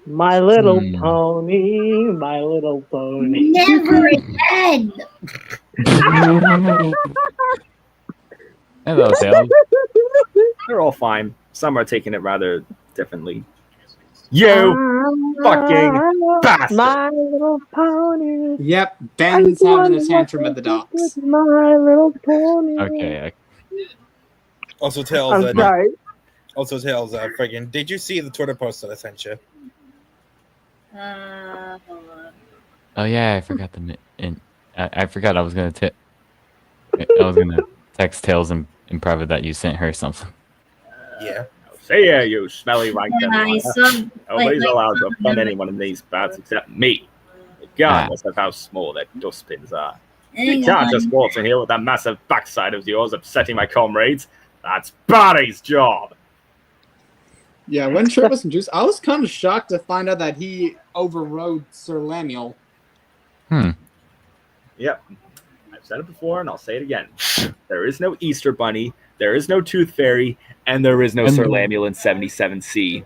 My little pony, my little pony. Never again. Hello, Tails. They're all fine. Some are taking it rather differently. You fucking bastard! My little pony. Yep, Ben's having a tantrum at the docks. My little pony. Okay. Also, Tails. I'm sorry. Also, Tails. Friggin', did you see the Twitter post that I sent you? Hold on. Oh yeah, I forgot I forgot I was gonna text Tails in private that you sent her something. Yeah. Say yeah, you smelly right Some, Nobody's allowed to offend anyone in these bats except me, regardless of how small their dustbins are. You can't just waltz in here with that massive backside of yours upsetting my comrades. That's Barry's job. Yeah, when Trip was introduced, I was kind of shocked to find out that he overrode Sir Lemuel. Yep. I've said it before, and I'll say it again. There is no Easter Bunny, there is no Tooth Fairy, and there is no Sir Lemuel in 77C.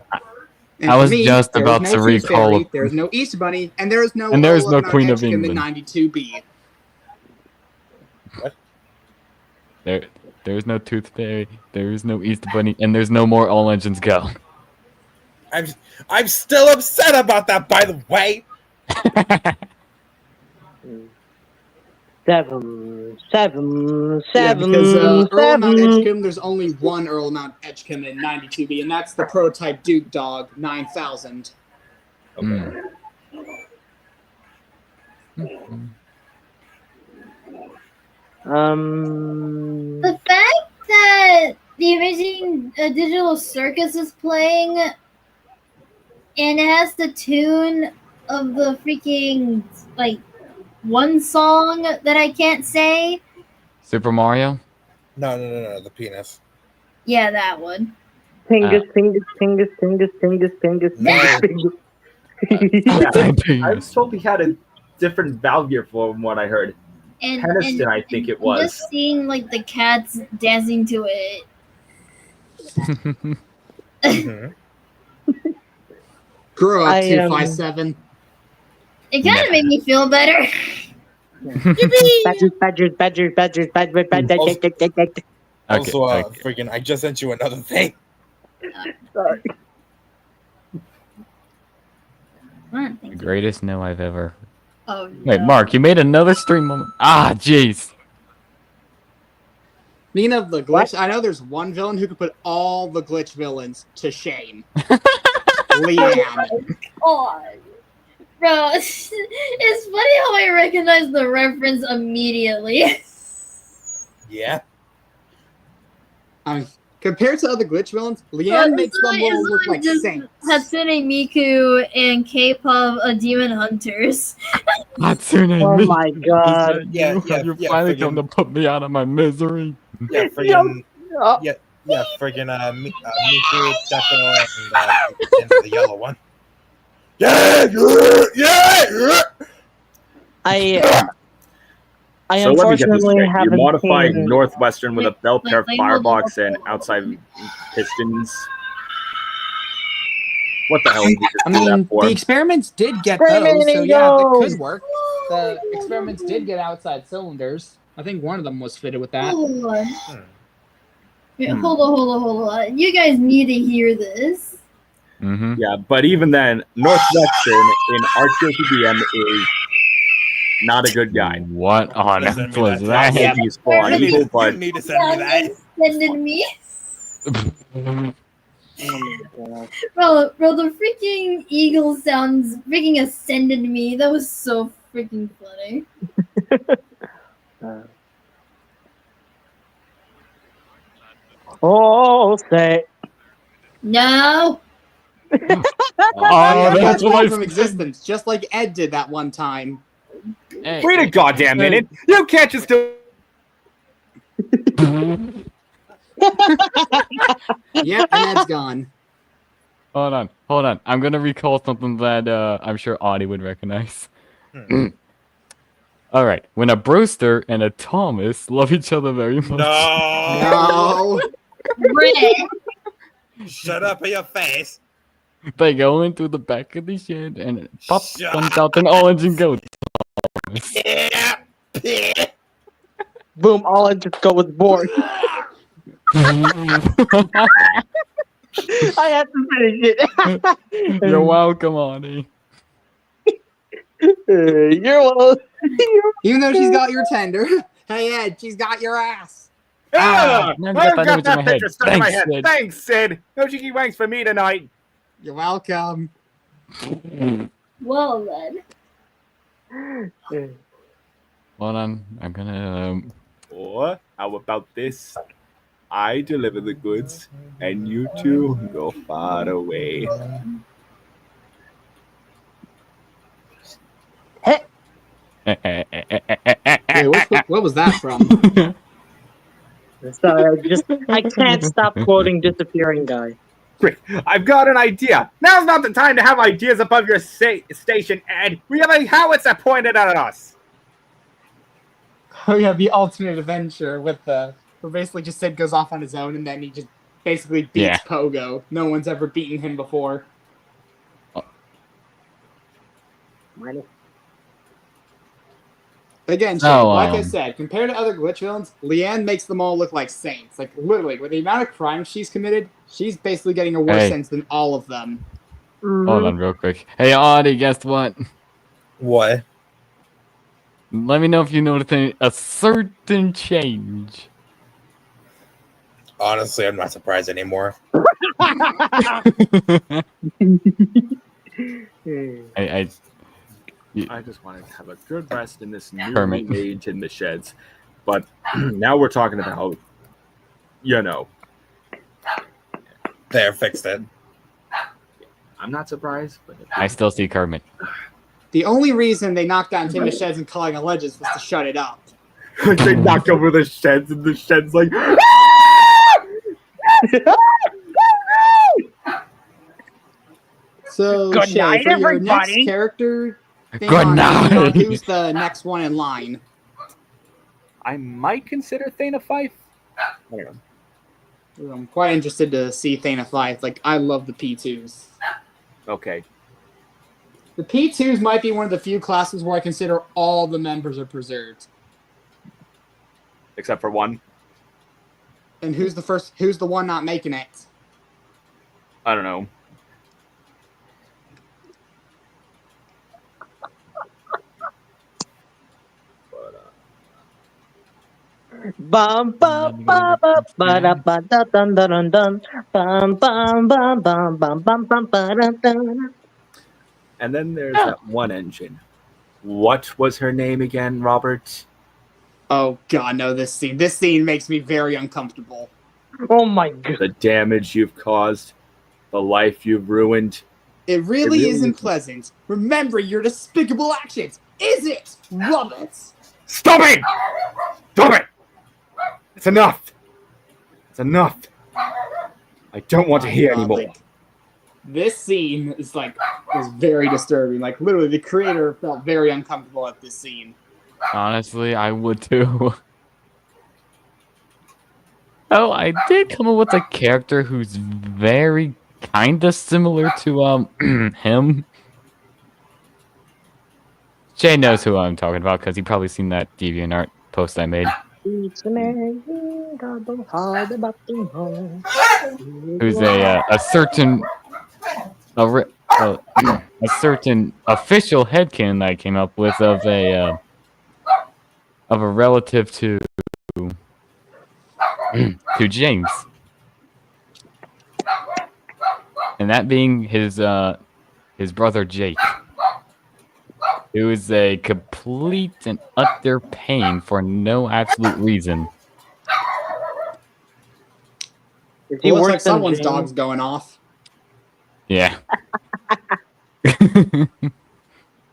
And I for was me, just there is about no to Tooth recall. Fairy, there is no Easter Bunny, and there is no And there is Earl no of Mount Queen of Edgecombe in England. 92B. There is no Tooth Fairy, there is no Easter Bunny, and there's no more All Engines Go. I'm still upset about that, by the way. 7, 7, Yeah, 7, because Earl of Mount 7. Edgecombe, there's only one Earl of Mount Edgecombe in 92B, and that's the prototype Duke Dog 9000. Mm. The fact that the Amazing Digital Circus is playing and it has the tune of the freaking like one song that I can't say. Super Mario? No, the penis. Yeah, that one. Tingus, tingus, tingus, tingus, tingus, tingus, No. tingus, Yeah, tingus. I was told he had a different value from what I heard. And Peniston, I think it was. Just seeing like the cats dancing to it. Mhm. Grow up, I, 257. It kind of made me feel better. Badgers, badgers, badgers, badgers, badgers, badgers. Also, okay. freaking, I just sent you another thing. Sorry. Thank The you. greatest no I've ever. Oh, Wait, no. Mark, you made another stream moment. Ah, jeez. Speaking of the glitch, I know there's one villain who could put all the glitch villains to shame. Leanne. God. Bro, it's funny how I recognize the reference immediately. Yeah. Compared to other glitch villains, Leanne makes them all look like saints. Hatsune Miku and K-pop Demon Hunters. Hatsune Oh Miku. my god. Yeah, You yeah, finally friggin- come to put me out of my misery. Yeah, friggin'. Oh, Yeah, friggin' Miku, Deco, and the yellow one. Yeah! I So let me get this unfortunately straight. You haven't modify seen. Northwestern with a belt pair of Like, hold on, firebox hold and on. outside pistons. What the hell did you I just do mean, that for? the experiments did get Screaming those, so yeah, that Eagles! could work. The experiments did get outside cylinders. I think one of them was fitted with that. Hold on. Hmm. Wait, hold on. You guys need to hear this. Mm-hmm. Yeah, but even then, Northwestern in RTOTDM is not a good guy. What on Listen earth to me, was that's- that? Yeah, he's full on evil, but You need to send me that. Sending me. Oh Bro, the freaking eagle sounds freaking ascended me. That was so freaking funny. Oh, say. No. Oh, that's what I from existence, just like Ed did that one time. Hey, wait a goddamn minute! You can't just do. Yep, and Ed's gone. Hold on. I'm gonna recall something that I'm sure Audie would recognize. Hmm. All right, when a Brewster and a Thomas love each other very much, No! No. Red. Shut up in your face! they go into the back of the shed and it pops Shut comes out an orange and goat. Yeah! Boom, all I just go with board. I had to finish it. You're welcome, Audie. You're welcome. Even though she's got your tender. Hey, Ed, she's got your ass. Ah, now I've got that got image in my that head. picture stuck in my Thanks, head. Sid. Thanks, Sid. No cheeky wanks for me tonight. You're welcome. Well then. Hold on, I'm gonna. Or how about this? I deliver the goods, and you two go far away. Wait, what was that from? Sorry, I can't stop quoting Disappearing Guy. Frick, I've got an idea. Now's not the time to have ideas above your station, Ed. We have a howitzer pointed at us. Oh yeah, the alternate adventure with where basically just Sid goes off on his own and then he just basically beats Yeah. Pogo. No one's ever beaten him before. Again, So, like I said, compared to other glitch villains, Leanne makes them all look like saints. Like, literally, with the amount of crimes she's committed, she's basically getting a worse Hey. sentence than all of them. hold on real quick. Hey, Audie, guess what? What? Let me know if you notice a certain change. Honestly, I'm not surprised anymore. I just wanted to have a good rest in this newly Kermit. made in the sheds. But now we're talking about, you know, There, fixed it. I'm not surprised, but I still see Kermit. The only reason they knocked down Tim the Sheds and Calling Alleges was to shut it up. they knock over the sheds, and the sheds like. So, Good Shay, night, for your next everybody. character, thing Good on night. Patreon, who's the next one in line? I might consider Thana Fife. I don't know. I'm quite interested to see Thana Fife. Like, I love the P2s. Okay. The P2s might be one of the few classes where I consider all the members are preserved. Except for one. And who's the one not making it? I don't know. Bum bum bum bum ba da ba da dun dun dun dun. Bum bum bum bum bum bum bum ba dun dun. And then there's that one engine. What was her name again, Robert? Oh god, no, this scene makes me very uncomfortable. Oh my god. The damage you've caused, the life you've ruined. It really isn't pleasant. Remember your despicable actions. Is it, Robert? Stop it! Stop it! It's enough. It's enough. I don't want to hear anymore. Like, this scene was very disturbing. Like, literally, the creator felt very uncomfortable at this scene. Honestly, I would too. Oh, I did come up with a character who's very kinda similar to him. Jay knows who I'm talking about because he probably seen that DeviantArt post I made. Who's a certain a certain official headcanon that I came up with of a relative to James, and that being his brother Jake, who is a complete and utter pain for no absolute reason. Is It he looks worse like than someone's James? dog's going off. Yeah.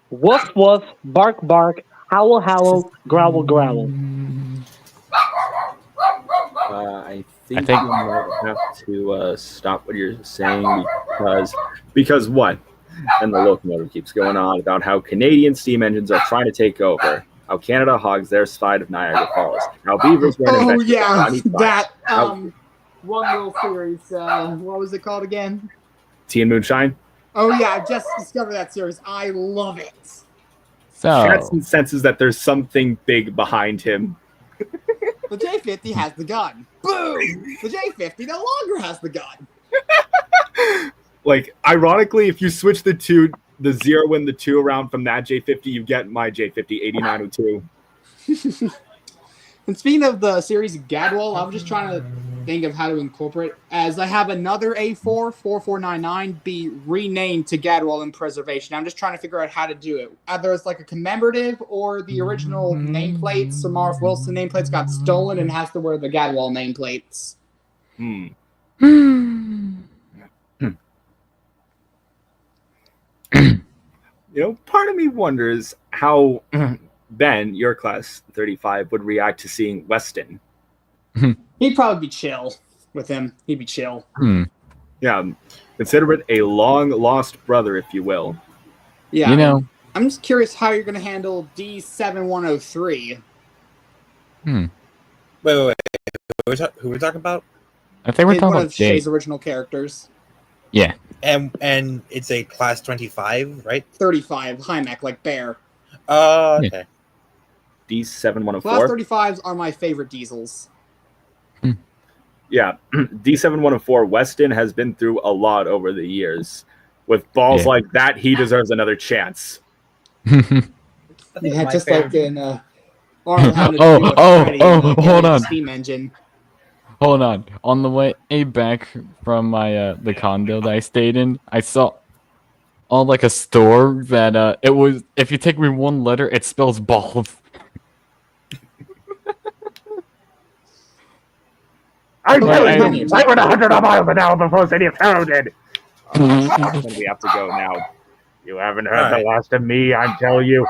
Woof woof, bark bark, howl howl, growl growl. I think think- you might have to stop what you're saying because what? And the locomotive keeps going on about how Canadian steam engines are trying to take over, how Canada hogs their side of Niagara Falls, how beavers were Oh invented yeah, by Bonnie Pike, that how one little series. What was it called again? Tea and Moonshine. Oh yeah, I just discovered that series. I love it. So Shannon senses that there's something big behind him. The J50 has the gun. Boom! The J50 no longer has the gun. Like, ironically, if you switch the 0 and the 2 around from that J50, you get my J50 8902. And speaking of the series Gadwall, I was just trying to think of how to incorporate, as I have another A4 4499 be renamed to Gadwall in Preservation. I'm just trying to figure out how to do it. Either it's like a commemorative, or the original nameplates, Sir Marv Wilson nameplates, got stolen and has to wear the Gadwall nameplates. You know, part of me wonders how Ben, your class 35, would react to seeing Weston. He'd probably be chill with him. He'd be chill. Yeah, consider it a long lost brother, if you will. Yeah, you know, I'm just curious how you're going to handle D7103. Wait. Who are we talking about? I think we're He's talking one about of Shay's Jay. original characters. Yeah. And it's a class 25, right? 35 high mech like bear. Oh, Yeah. okay. D7104. Class 35s are my favorite diesels. Yeah, D7104. Weston has been through a lot over the years. With balls Yeah. like that, he deserves another chance. I think Yeah, my just favorite- like in Arnold having to do with Freddy in the hold on. steam engine. Hold on. On the way back from my the condo that I stayed in, I saw on like a store that it was, if you take me one letter, it spells balls. I'm Like, telling I- you, I went 100 miles an hour before City of Town did. When we have to go now. You haven't heard the Alright. last of me. I'm telling you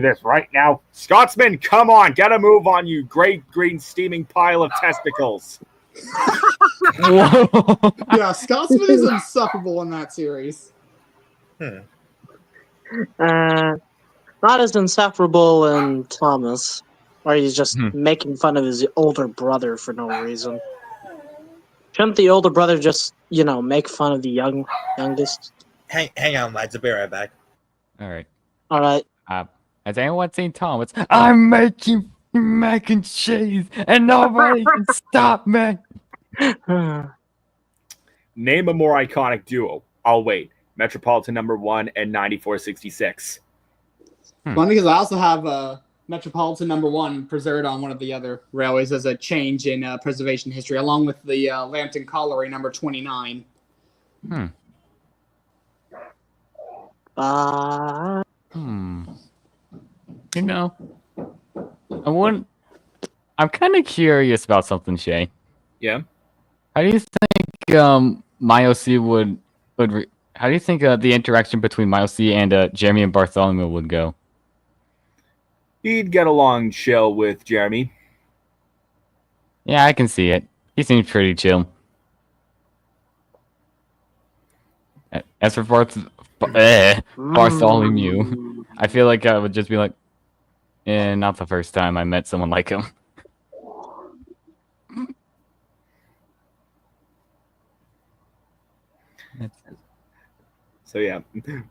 this right now. Scotsman, come on, get a move on, you great green steaming pile of testicles. Whoa. Yeah, Scotsman is insufferable in that series. Not as insufferable in Thomas, where he's just making fun of his older brother for no reason. Shouldn't the older brother just, make fun of the youngest? Hang on, lads. I'll be right back. All right. All right. Has anyone seen Thomas? I'm making mac and cheese, and nobody can stop me. Name a more iconic duo. I'll wait. Metropolitan #1 and 9466. Funny because I also have Metropolitan #1 preserved on one of the other railways as a change in preservation history, along with the Lambton Colliery #29. You know, I'm kind of curious about something, Shay. Yeah. How do you think Myoc would how do you think the interaction between Myoc and Jeremy and Bartholomew would go? He'd get along chill with Jeremy. Yeah, I can see it. He seems pretty chill. As for Bartholomew, I feel like I would just be like, not the first time I met someone like him. So yeah,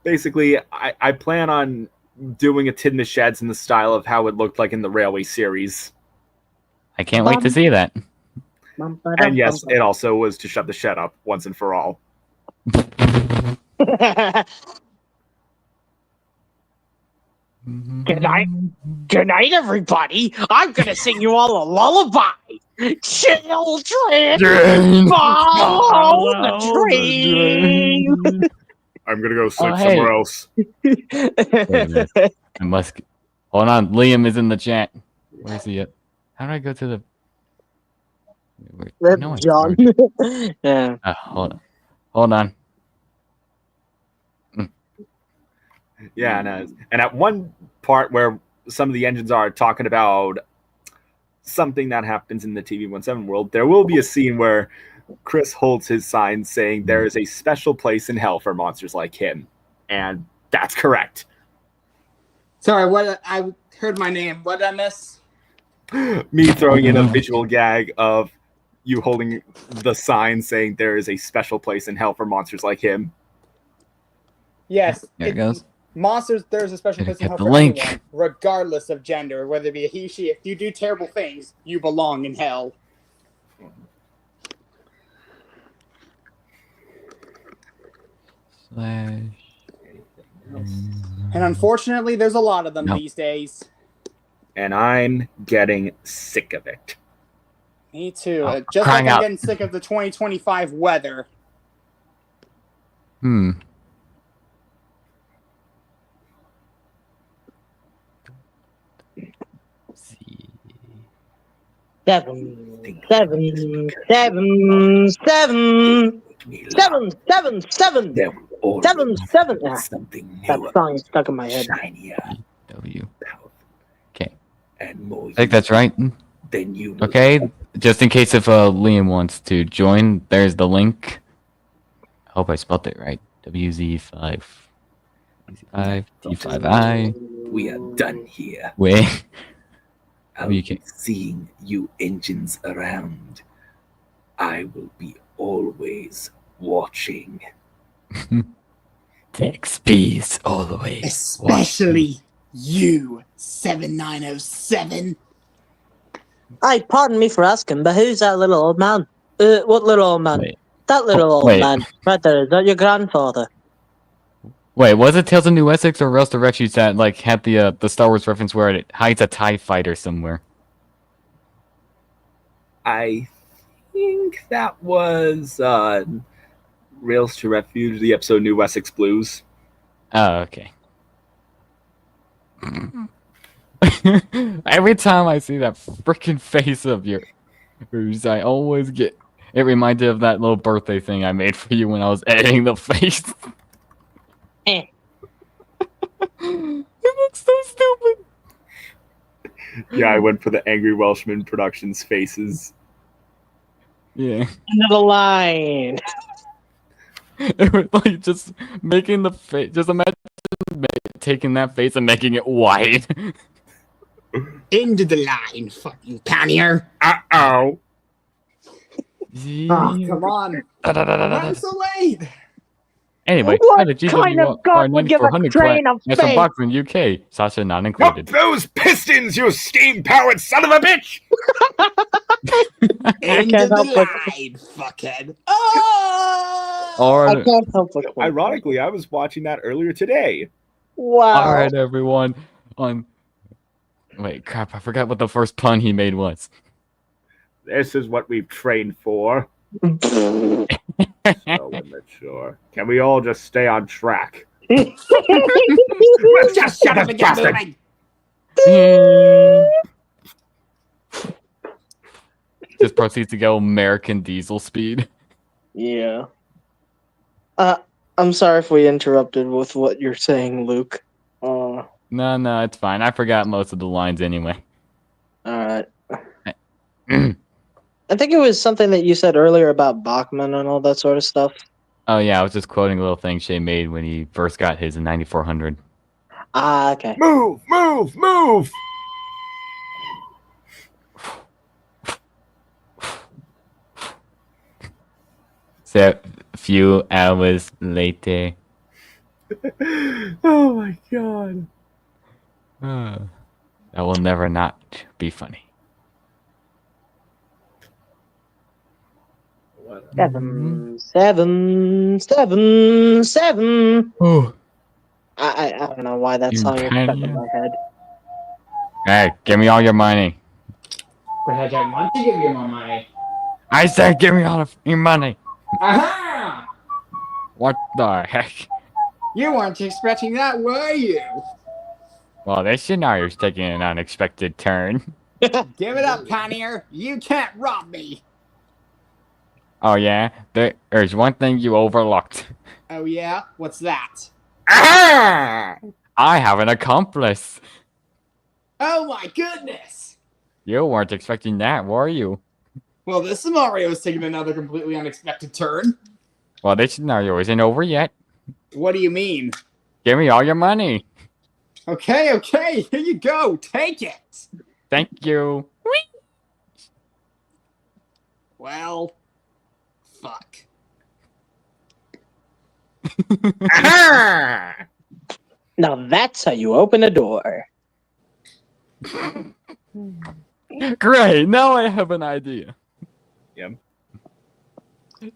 basically, I plan on doing a Tid in the Sheds in the style of how it looked like in the Railway series. I can't wait to see that. And yes, it also was to shut the shed up once and for all. Good night, everybody. I'm gonna sing you all a lullaby. Children, follow the train. I'm gonna go sleep hey. somewhere else. I must. Hold on, Liam is in the chat. Where is he at? How do I go to the? Rip, No, it's John. hard. Yeah. Hold on. Yeah, and at one part where some of the engines are talking about something that happens in the TV-17 world, there will be a scene where Chris holds his sign saying there is a special place in hell for monsters like him. And that's correct. Sorry, what? I heard my name. What did I miss? Me throwing in a visual gag of you holding the sign saying there is a special place in hell for monsters like him. Yes. There it goes. Monsters, there's a special place in hell Get the for link. anyone, regardless of gender, whether it be a he, she. If you do terrible things, you belong in hell. Slash. And unfortunately, there's a lot of them Nope. these days. And I'm getting sick of it. Me too. Oh, Just crying like I'm out. getting sick of the 2025 weather. See. Seven, seven, seven, seven, seven, seven, seven, seven, seven. Ah, Something that song is stuck in my head. shinier, W. powerful, Okay. and more. I think that's right. Then you. Okay. Just in case if Liam wants to join, there's the link. I hope I spelled it right. WZ5. WZ5 T5I. We are done here. Wait. I'll We be can- seeing you engines around. I will be always watching. XP's always. Especially you, 7907. Hey, pardon me for asking, but who's that little old man? What little old man? Wait. That little old Wait. man right there. Is that your grandfather? Wait, was it Tales of New Essex or Rust Directions that like had the Star Wars reference where it hides a TIE fighter somewhere? I think that was Rails to Refuge, the episode New Essex Blues. Oh, okay. Every time I see that freaking face of yours, I always get it reminded of that little birthday thing I made for you when I was editing the face. Eh. It looks so stupid. Yeah, I went for the Angry Welshman Productions faces. Yeah. End of the line. It was like just making the face. Just imagine taking that face and making it wide. Into the line, fucking pannier. Uh-oh. Oh, come on. I'm so late. Anyway, What the kind of god would give a train of It's a faith? box in UK. Sasha not Up included. those pistons, you steam-powered son of a bitch! Into can't the help but- line, fuckhead. Oh! I Alright, can't help but quote. Ironically, I was watching that earlier today. Wow. alright, everyone. Wait, crap! I forgot what the first pun he made was. This is what we've trained for. So immature. Can we all just stay on track? Let's just shut up and get moving. Just proceeds to go American Diesel speed. Yeah. I'm sorry if we interrupted with what you're saying, Luke. No, it's fine. I forgot most of the lines anyway. Alright. I think it was something that you said earlier about Bachman and all that sort of stuff. Oh yeah, I was just quoting a little thing Shay made when he first got his in 9400. Ah, okay. Move, move, move! So, a few hours later. Oh my god. That will never not be funny. 7, 7, 7, 7. Oh. I don't know why that song is stuck in my head. Hey, give me all your money. But I don't want to give you my money. I said give me all of your money. Aha! What the heck? You weren't expecting that, were you? Well, this scenario's taking an unexpected turn. Give it up, Pioneer. You can't rob me. Oh yeah? There's one thing you overlooked. Oh yeah? What's that? I have an accomplice. Oh my goodness! You weren't expecting that, were you? Well, this scenario is taking another completely unexpected turn. Well, this scenario isn't over yet. What do you mean? Give me all your money. Okay, here you go. Take it. Thank you. Well, fuck. Now that's how you open a door. Great, now I have an idea. Yep.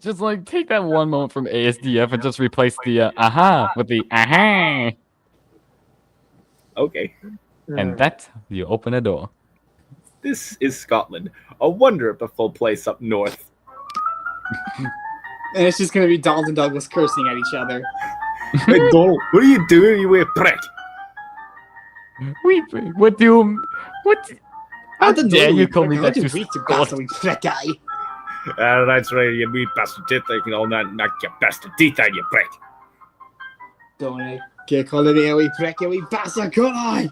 Just like take that one moment from ASDF and just replace the aha with the aha. Okay. And that's how you open a door. This is Scotland. A wonderful place up north. And it's just gonna be Donald and Douglas cursing at each other. Hey, Donald, what are you doing, you weird prick? What do you... What... How dare you call me that, you bastard prick guy. That's right, you wee bastard teeth, like, you know, knock your bastard teeth out, you prick. Don't I get called a wee prick, you wee bastard, could I?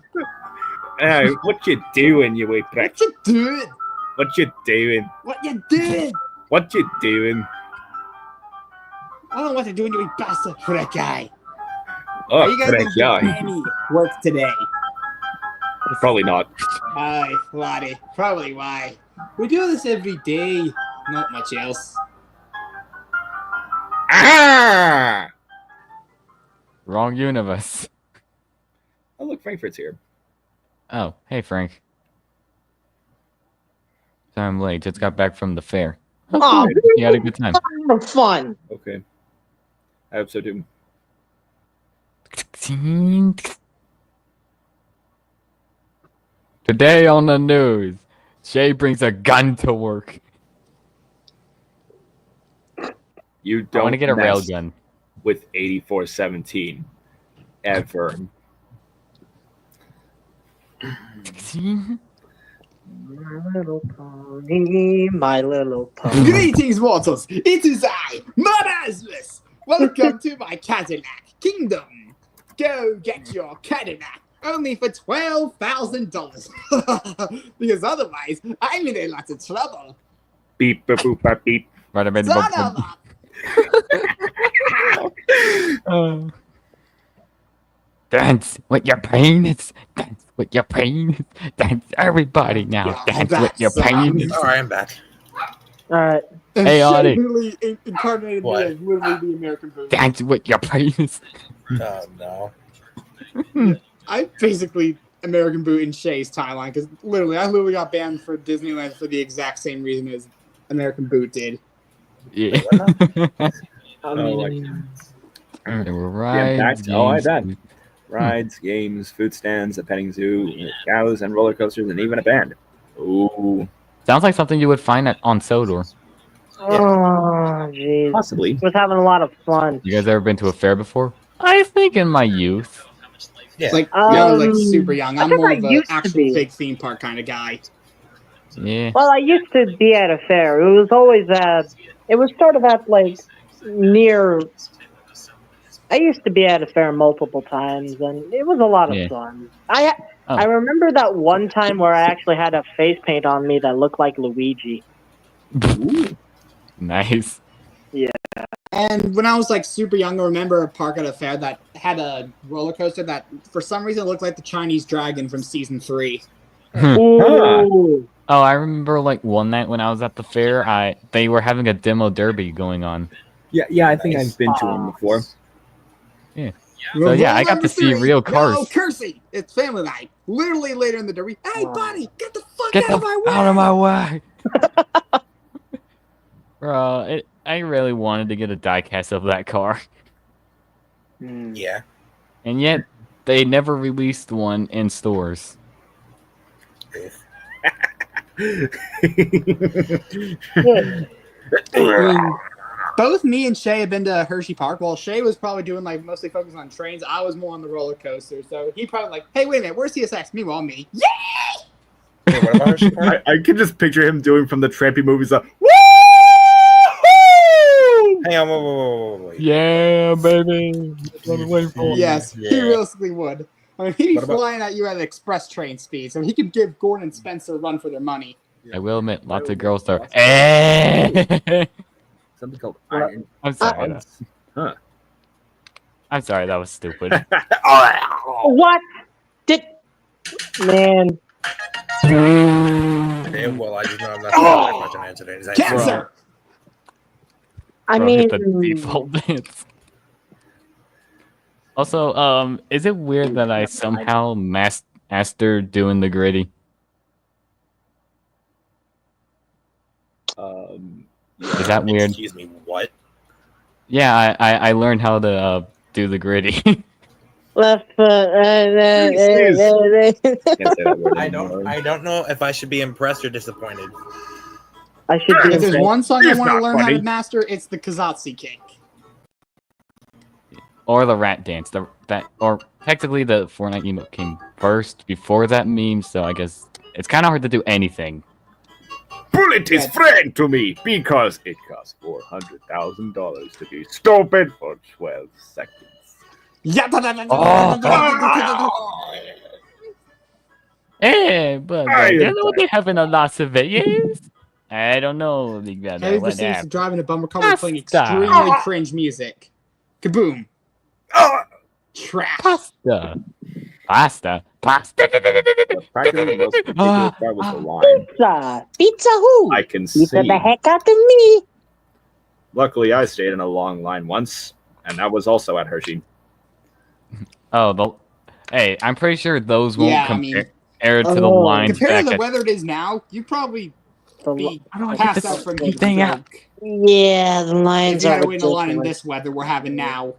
What you doing, you wee prick? What you doing? What you doing? What you doing? What you doing? I don't know what you're doing, you wee bastard prick guy. Oh, Are you guys prick, gonna do yeah. any work today? Probably not. Aye, laddie. Probably why. We do this every day. Not much else. Ah! Wrong universe. Oh, look, Frankfurt's here. Oh, hey Frank. Sorry I'm late. Just got back from the fair. Oh, You had a good time. fun. Okay. I hope so too. Today on the news, Shay brings a gun to work. You I don't want to get a mess railgun. with 8417 ever. My little pony, my little pony. Greetings, mortals. It is I, Marasmus. Welcome to my Cadillac kingdom. Go get your Cadillac. Only for $12,000. Because otherwise, I'm in a lot of trouble. Beep, boop, boop, bop, beep. Son of a... Dance with your penis. Dance with your penis. Dance, everybody now. Oh, Dance that with your song. penis. All right, I'm back. All right. And Hey, Shay Audie. literally incarnated me What? as literally the American version. Dance with your penis. Oh no. I basically American Boot in Shay's timeline because I literally got banned for Disneyland for the exact same reason as American Boot did. Yeah. Oh, There were Yeah, rides, back- oh, I games, bet. food. Rides, games, food stands, a petting zoo, cows and roller coasters, and even a band. Ooh, Sounds like something you would find on Sodor. Oh, jeez. possibly. Was having a lot of fun. You guys ever been to a fair before? I think in my youth. Yeah. Like young, like Um, super young. I I'm think more I of an used to actual be. big theme park kind of guy. Yeah. Well, I used to be at a fair. It was always it was sort of at like near. I used to be at a fair multiple times, and it was a lot of Yeah. fun. Oh. I remember that one time where I actually had a face paint on me that looked like Luigi. Ooh. Nice. And when I was like super young, I remember a park at a fair that had a roller coaster that for some reason looked like the Chinese dragon from season 3. Ooh. Oh, I remember like one night when I was at the fair, they were having a demo derby going on. Yeah, I think Nice. I've been to one before. So yeah, I got Number to see 3. real cars. No, Kersey, it's family night. Literally later in the derby. Hey, buddy, get the fuck Get out of my way! out of my way. Bro, I really wanted to get a diecast of that car. Yeah. And yet, they never released one in stores. I mean, both me and Shay have been to Hershey Park. While Shay was probably doing like mostly focused on trains, I was more on the roller coaster. So he probably like, hey, wait a minute, where's CSX? Meanwhile, me, yeah. Wait, what about Hershey Park? I can just picture him doing from the Trampy movies. Woo! Hang on, wait. Yeah, baby. That's what I'm waiting for. Yes, he Yeah. realistically would. I mean, he'd be What about- flying at you at express train speed, so he could give Gordon and Spencer a run for their money. I will admit, lots of girls are. Eh! Something called Iron. I'm sorry. Huh. I'm sorry, that was stupid. What? Man. Okay, well, I just know I'm not sure if I can answer that. Cancer! I Bro, mean, hit the default dance. Also, is it weird that I somehow mastered doing the gritty? Is that weird? Excuse me, what? Yeah, I learned how to do the gritty. left foot. Can't say that word I anymore. don't know if I should be impressed or disappointed. I should be If there's impressed. one song I It's want to not learn how funny. to master, it's the Kazatsi kick. Or the rat dance. Or technically the Fortnite emote came first before that meme, so I guess it's kind of hard to do anything. Bullet is Yeah. friend to me because it costs $400,000 to be stupid for 12 seconds. But I you am know they having a lot of it, yes? I don't know. Heavy proceeds to Whatever. drive in a bumper car while playing Pasta. extremely cringe music. Kaboom. Ah! Trash. Pasta. But practically the most ridiculous part was the line. Pizza who? I can Pizza see. the heck out of me. Luckily, I stayed in a long line once, and that was also at Hershey. Hey, I'm pretty sure those won't Yeah, I compare mean, to the Oh. lines compared back to the at. weather it is now, you'd probably The, be How do I get passed this out from fucking heat thing out? stroke yeah, the if lines you are had to wait in a line in ridiculous. this weather we're having now.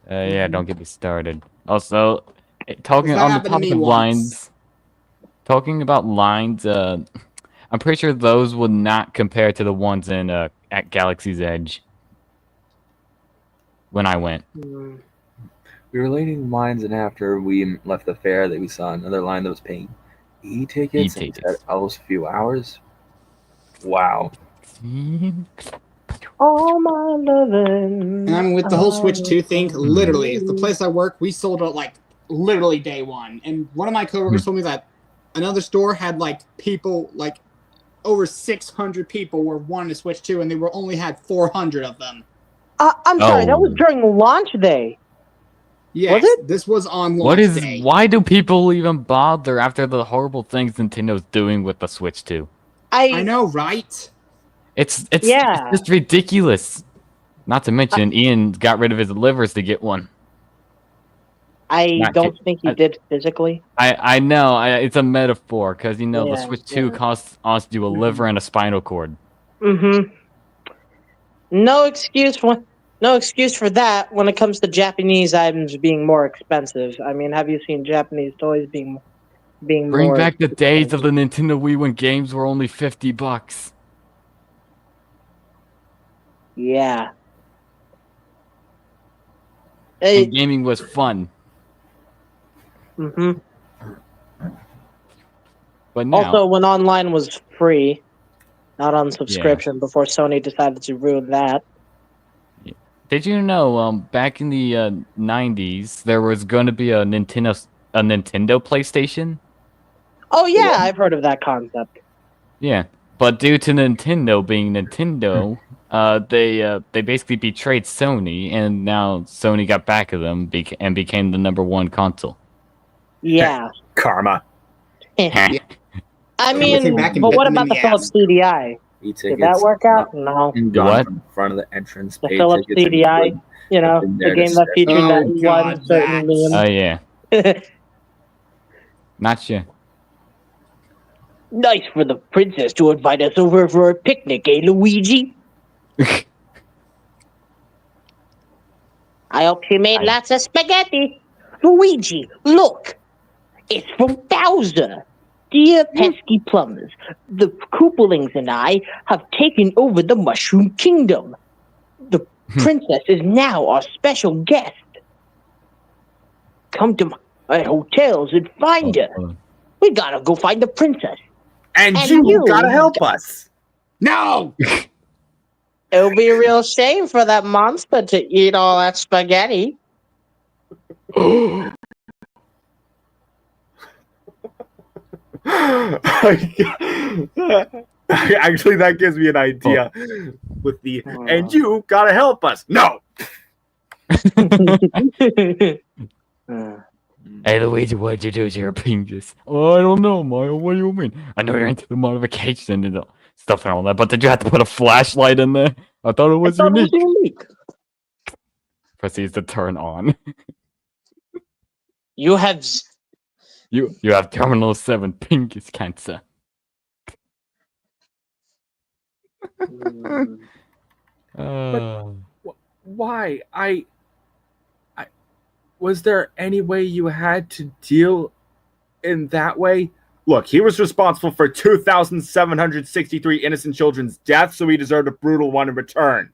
Yeah, don't get me started. Also, Because talking that on the happened to topic me of once. lines, talking about lines, I'm pretty sure those would not compare to the ones in at Galaxy's Edge when I went. Hmm. We were waiting lines, and after we left the fair, that we saw another line that was paying e-tickets, and E-tickets. said almost a few hours. Wow. All my loving. And I mean, with the whole Switch 2 thing, I- literally, the place I work, we sold out like literally day one. And one of my coworkers told me that another store had like people, like over 600 people were wanting to Switch 2, and they were only had 400 of them. I'm sorry, that was Oh. during launch day. Yes, Was it? this was on launch What is? day. Why do people even bother after the horrible things Nintendo's doing with the Switch 2? I know, right? It's Yeah. just ridiculous. Not to mention, Ian got rid of his livers to get one. I Not don't kid- think he did physically. I know it's a metaphor because the Yeah, Switch 2 yeah. costs you a liver and a spinal cord. Mm-hmm. No excuse for that when it comes to Japanese items being more expensive. I mean, have you seen Japanese toys being Bring more back the days of expensive? the Nintendo Wii when games were only $50. Yeah. And gaming was fun. Mm-hmm. But now, Also, when online was free, not on subscription, before Sony decided to ruin that. did you know back in the 90s there was going to be a Nintendo PlayStation? Oh yeah, I've heard of that concept. Yeah, but due to Nintendo being Nintendo, they basically betrayed Sony, and now Sony got back of them and became the #1 console. Yeah. Karma. I Sony mean, came back and but bit what them in about the the Philips ass. CDI? E-tickets. Did that work out? No. And The gone what? from the front of the entrance. The paid Philips tickets and CDI, would you know, have been the there to game that stare. featured that Oh, one God, certain Oh meme. yeah, not sure. Nice for the princess to invite us over for a picnic, eh, Luigi? I hope she made lots of spaghetti. Luigi, look! It's from Bowser! Dear pesky plumbers, the Koopalings and I have taken over the Mushroom Kingdom. The princess is now our special guest. Come to my hotels and find her. We gotta go find the princess. And And you you gotta help us. No! It'll be a real shame for that monster to eat all that spaghetti. Actually, that gives me an idea with the and you gotta help us. No. Hey Luigi, what'd you do to your penis? Oh, I don't know, Mario. What do you mean? I know you're into the modification and the stuff and all that, but did you have to put a flashlight in there? I thought it was unique. Proceeds to turn on. You have You have terminal 7 penis cancer. Why? I was there any way you had to deal in that way? Look, he was responsible for 2,763 innocent children's deaths, so he deserved a brutal one in return.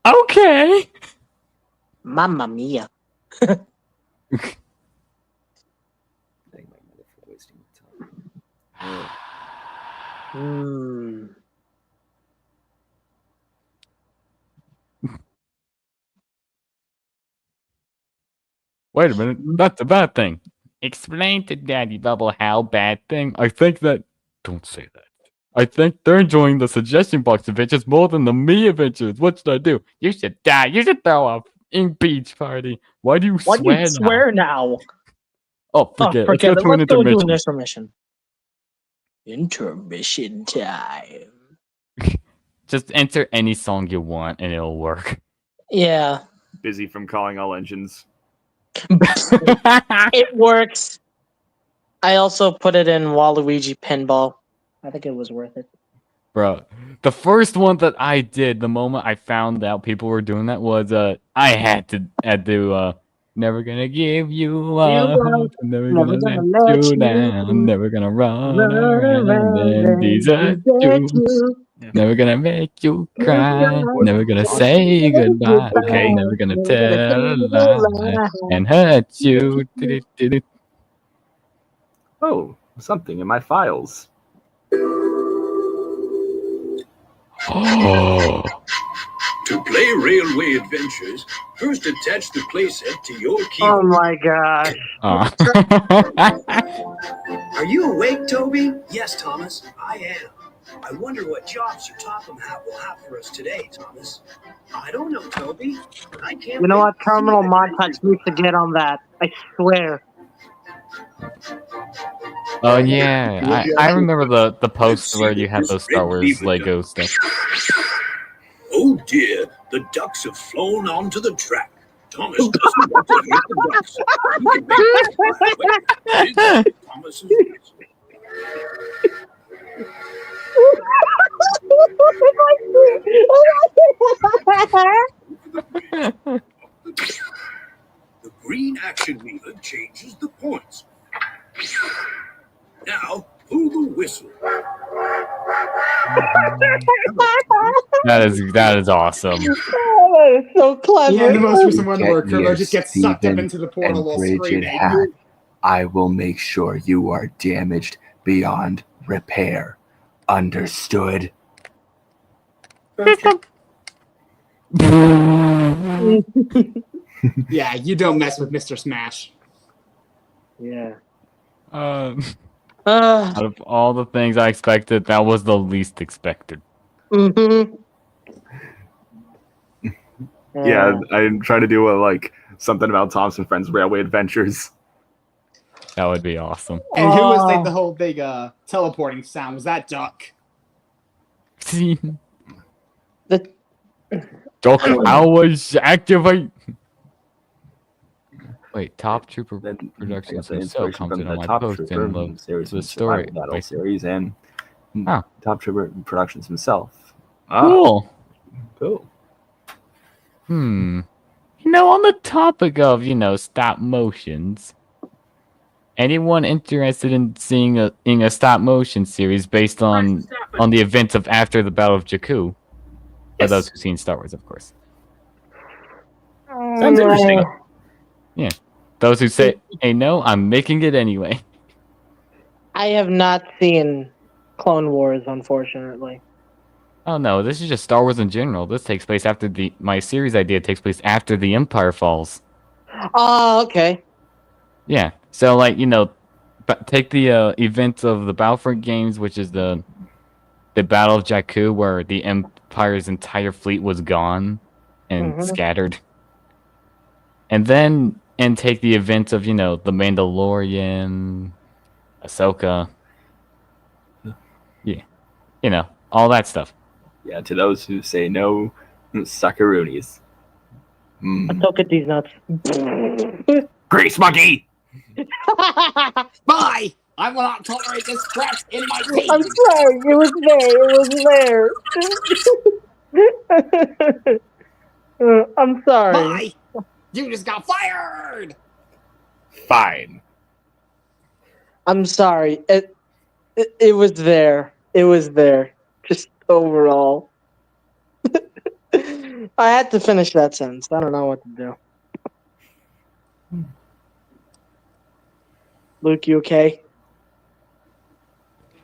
Okay. Mamma mia. Thank my mother for wasting time. Wait a minute, that's a bad thing. Explain to Daddy Bubble how bad thing. I think that. Don't say that. I think they're enjoying the suggestion box adventures more than the me adventures. What should I do? You should die. You should throw a beach party. Why do you Why do swear you swear now? Oh, forget it. Let's go to an Let's go to intermission. an intermission. Intermission time. Just enter any song you want and it'll work. Yeah. busy from calling all engines. It works. I also put it in Waluigi Pinball. I think it was worth it. Bro, the first one that I did, the moment I found out people were doing that, was I had to never gonna give you up, never gonna let you down, never gonna run around and desert you, never gonna make you cry, never gonna say goodbye, Okay. never gonna tell a lie and hurt you. Oh, something in my files. Oh. To play Railway Adventures, first attach the playset to your Oh keyboard. my gosh. Are you awake, Toby? Yes, Thomas, I am. I wonder what jobs your Topham hat will have for us today, Thomas. I don't know, Toby. But I can't. You know wait what? to see Terminal the Montage needs to get on that. I swear. Oh yeah, I remember the post where you had those Star Wars Lego stuff. Oh dear, the ducks have flown onto the track. Thomas doesn't want to hit the ducks. He can make it fly away. Thomas is the green action lever changes the points. Now, pull the whistle. That is awesome. Oh, that is so clever. Yeah, the most recent one where Get near Kerbo just gets sucked up Steven into the portal and while Bridget screaming. Hat. I will make sure you are damaged beyond repair. Understood? Yeah, you don't mess with Mr. Smash. Yeah. Out of all the things I expected, that was the least expected. Mm-hmm. Yeah, I'm trying to do something about Thompson Friends Railway Adventures. That would be awesome. And who was like the whole big teleporting sound? Was that Duck? The Duck hours activate. Wait, Top Trooper Then Productions the himself inspiration comes from in the on my Top post Trooper and loves series, the story. Survival Battle Wait. series, and Oh. Top Trooper Productions himself. Cool. Cool. You know, on the topic of, stop motions, anyone interested in seeing a stop motion series based on the events of after the Battle of Jakku? For Yes. those who've seen Star Wars, of course. Sounds interesting. Yeah. Those who say, hey, no, I'm making it anyway. I have not seen Clone Wars, unfortunately. Oh, no, this is just Star Wars in general. This takes place after my series idea takes place after the Empire falls. Oh, okay. Yeah. So, take the events of the Battlefront games, which is the Battle of Jakku, where the Empire's entire fleet was gone and scattered. And take the events of, the Mandalorian, Ahsoka. Yeah. All that stuff. Yeah, to those who say no, suckaroonies. Ahsoka these nuts. Grease monkey! Bye! I will not tolerate this crap in my team! I'm sorry, it was there. I'm sorry. Bye! You just got fired! Fine. I'm sorry. It was there. It was there. Just overall. I had to finish that sentence. I don't know what to do. Luke, you okay?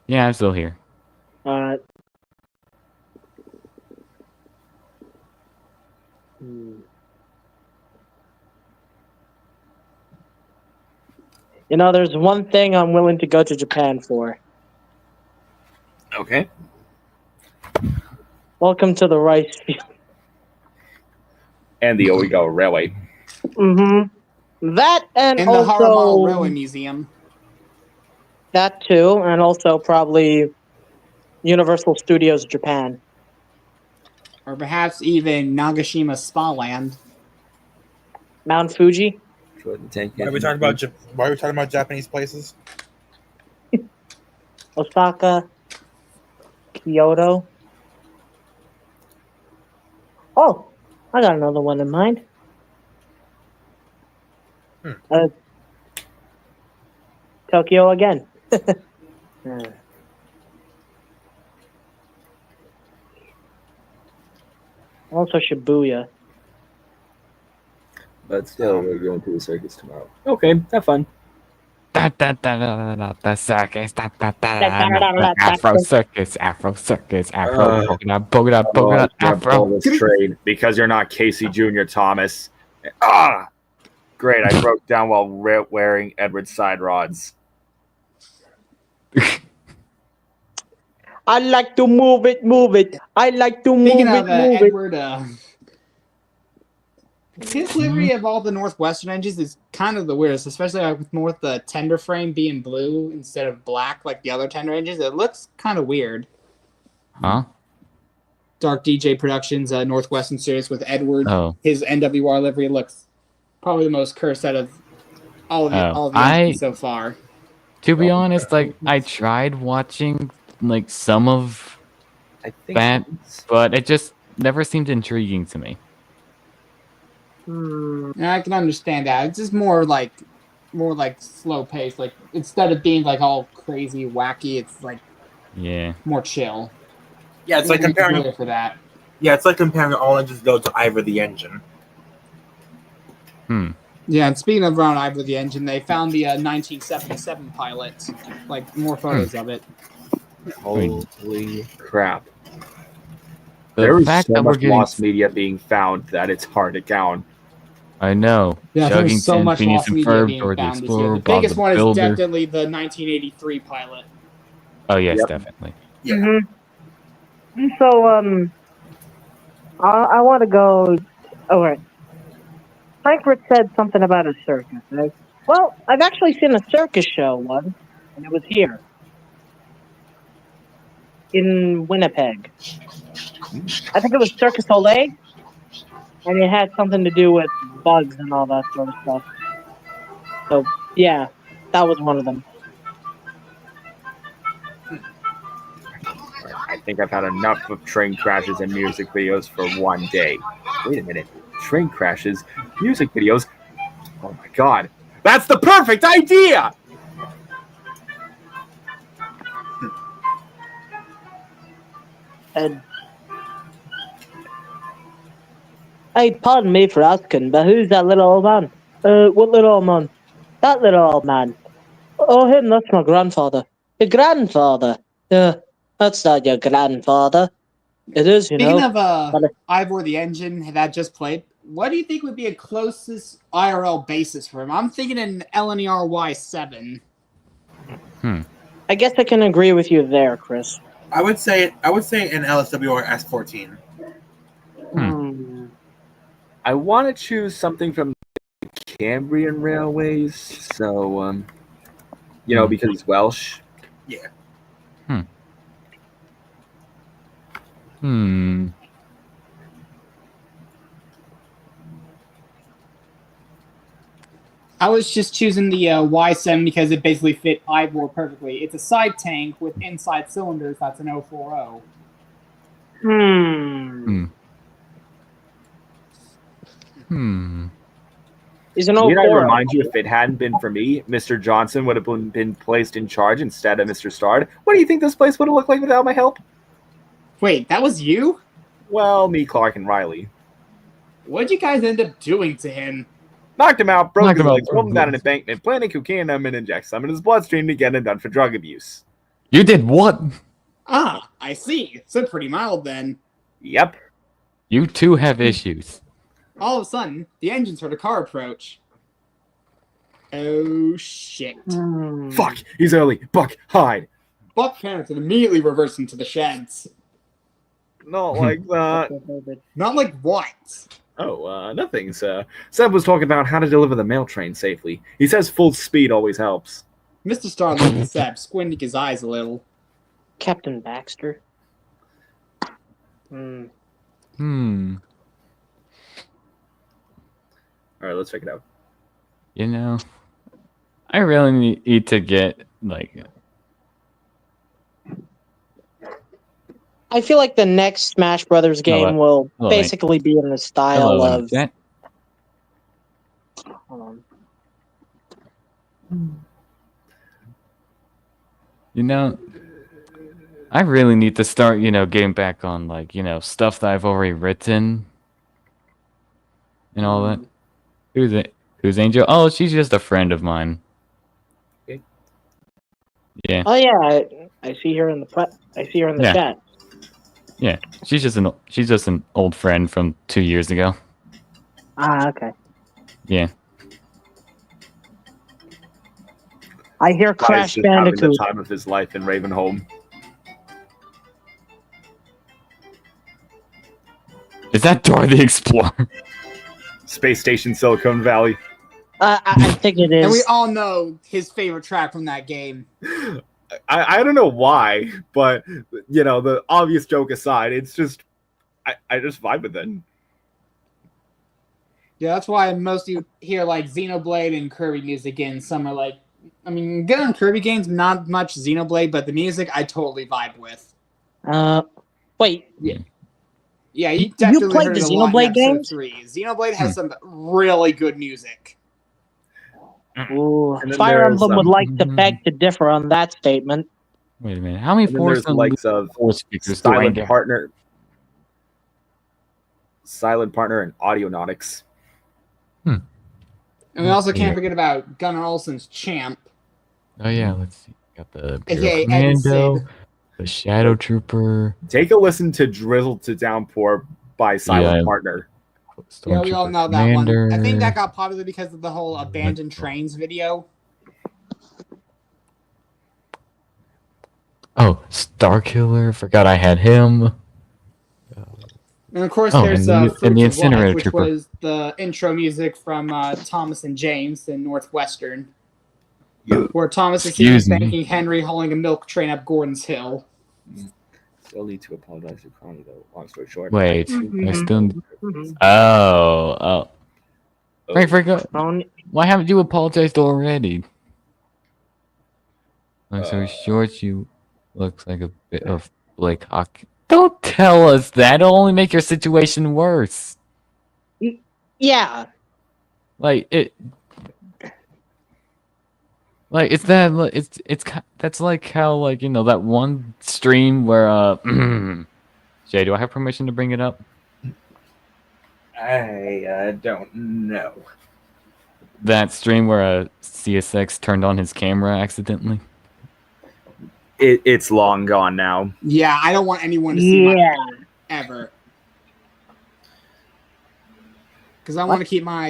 Yeah, I'm still here. You know, there's one thing I'm willing to go to Japan for. Okay. Welcome to the rice field. And the Oigo Railway. Mm-hmm. That and In the also Haramal Railway Museum. that too, and also probably Universal Studios Japan. Or perhaps even Nagashima Spa Land. Mount Fuji. Jordan Tank. Why are we talking about why are we talking about Japanese places? Osaka. Kyoto. Oh, I got another one in mind. Tokyo again. Also Shibuya. But still, we're going to the circus tomorrow. Okay, have fun. Da, da, da, da, da, the circus, da, da, da, da, da, Afro circus, Afro circus, Afro polka dot, Afro. Pull this trade because you're not Casey Jr. Thomas. Great! I broke down while wearing Edward's side rods. I like to move it. I like to Speaking move of it. Edward, his livery of all the Northwestern engines is kind of the weirdest, especially with more the tender frame being blue instead of black like the other tender engines. It looks kind of weird. Huh? Dark DJ Productions Northwestern series with Edward. Oh. His NWR livery looks probably the most cursed out of all of the engines so far. To be honest, like I tried watching like some of that, but it just never seemed intriguing to me. I can understand that. It's just more like slow pace. Like instead of being like all crazy wacky, it's like more chill. Yeah, it's like comparing for that. Yeah, it's like comparing all engines go to Ivor the engine. Yeah, and speaking of around Ivor the engine, they found the 1977 pilot, like more photos of it. Holy crap! There is so much lost media being found that it's hard to count. I know. Yeah, there's so much lost media being found this year. The biggest one is definitely the 1983 pilot. Oh yes, definitely. Yeah. Mm-hmm. So I want to go. All right. Frankfurt said something about a circus. Right? Well, I've actually seen a circus show once, and it was here in Winnipeg. I think it was Circus Olay, and it had something to do with bugs and all that sort of stuff. So, yeah, that was one of them. I think I've had enough of train crashes and music videos for one day. Wait a minute. Train crashes, music videos. Oh my god. That's the perfect idea! And hey, pardon me for asking, but who's that little old man? What little old man? That little old man. Oh, him, that's my grandfather. Your grandfather? Yeah, that's not your grandfather. It is, you know. Speaking of Ivor the engine that just played, what do you think would be a closest IRL basis for him? I'm thinking an LNER Y7. I guess I can agree with you there, Chris. I would say an LSWR S14. I want to choose something from the Cambrian Railways, so because he's Welsh. Yeah. I was just choosing the Y7 because it basically fit Ivor perfectly. It's a side tank with inside cylinders. That's an 040. Is an Did I 040. remind you, if it hadn't been for me, Mr. Johnson would have been placed in charge instead of Mr. Starr. What do you think this place would have looked like without my help? Wait, that was you? Well, me, Clark, and Riley. What'd you guys end up doing to him? Knocked him out, broke his legs, rolled him down an embankment, planted cocaine and inject some in his bloodstream to get him done for drug abuse. You did what? Ah, I see. So pretty mild then. Yep. You two have issues. All of a sudden, the engines heard a car approach. Oh, shit. Fuck, he's early. Buck, hide. Buck panicked and immediately reversed into the sheds. Not like that. Not like what? Oh, nothing, sir. Seb was talking about how to deliver the mail train safely. He says full speed always helps. Mr. Starr looked at Seb, squinting his eyes a little. Captain Baxter. All All right, let's check it out. You know, I really need to get like. I feel like the next Smash Brothers game will Hello, basically be in the style Hello, of. chat. Hold You know, I really need to start, getting back on like, stuff that I've already written and all that. Who's it? Who's Angel? Oh, she's just a friend of mine. Okay. Yeah. Oh yeah, I see her in the I see her in the Yeah. chat. Yeah. She's just an old friend from 2 years ago. Ah, okay. Yeah. I hear Guys Crash just having the Bandicoot. time of his life in Ravenholm. Is that Dora the Explorer? Space Station Silicon Valley. I think it is. And we all know his favorite track from that game. I don't know why, but the obvious joke aside, it's just I just vibe with it. Yeah, that's why most of you hear like Xenoblade and Kirby music in some are like, I mean, good on Kirby games, not much Xenoblade, but the music I totally vibe with. Wait. Yeah, you definitely played heard the it a lot in Xenoblade episode games? 3. Xenoblade has some really good music. Ooh, And then Fire there's, Emblem would like to beg to differ on that statement. Wait a minute. How many and then there's the likes of speakers do I Silent get? Partner, and Audionautics. And we also can't Yeah. forget about Gunnar Olsen's Champ. Oh yeah, let's see. Got the AKA Imperial Ed Commando, Sid. the Shadow Trooper. Take a listen to Drizzle to Downpour by Silent Yeah. Partner. Yeah, we all Stormtrooper know that one. I think Commander. that got popular because of the whole abandoned trains video. Oh, Starkiller. Forgot I had him. And of course, Oh, there's and the Fruits of Incinerator Life, which Trooper. was the intro music from Thomas and James in Northwestern, where Thomas is seen Excuse me. thanking Henry hauling a milk train up Gordon's Hill. Still need to apologize to Connie, though. Long story short. Wait, Mhm. I still. Mhm. Oh. I forgot. Phone- Why haven't you apologized already? Long story short, you looks like a bit of Blake Hawk. Don't tell us that. It'll only make your situation worse. Yeah. Like it. Like it's that. That's like how that one stream where Jay, do I have permission to bring it up? I don't know. That stream where CSX turned on his camera accidentally. It's long gone now. Yeah, I don't want anyone to see my Yeah. ever. Because I want to keep my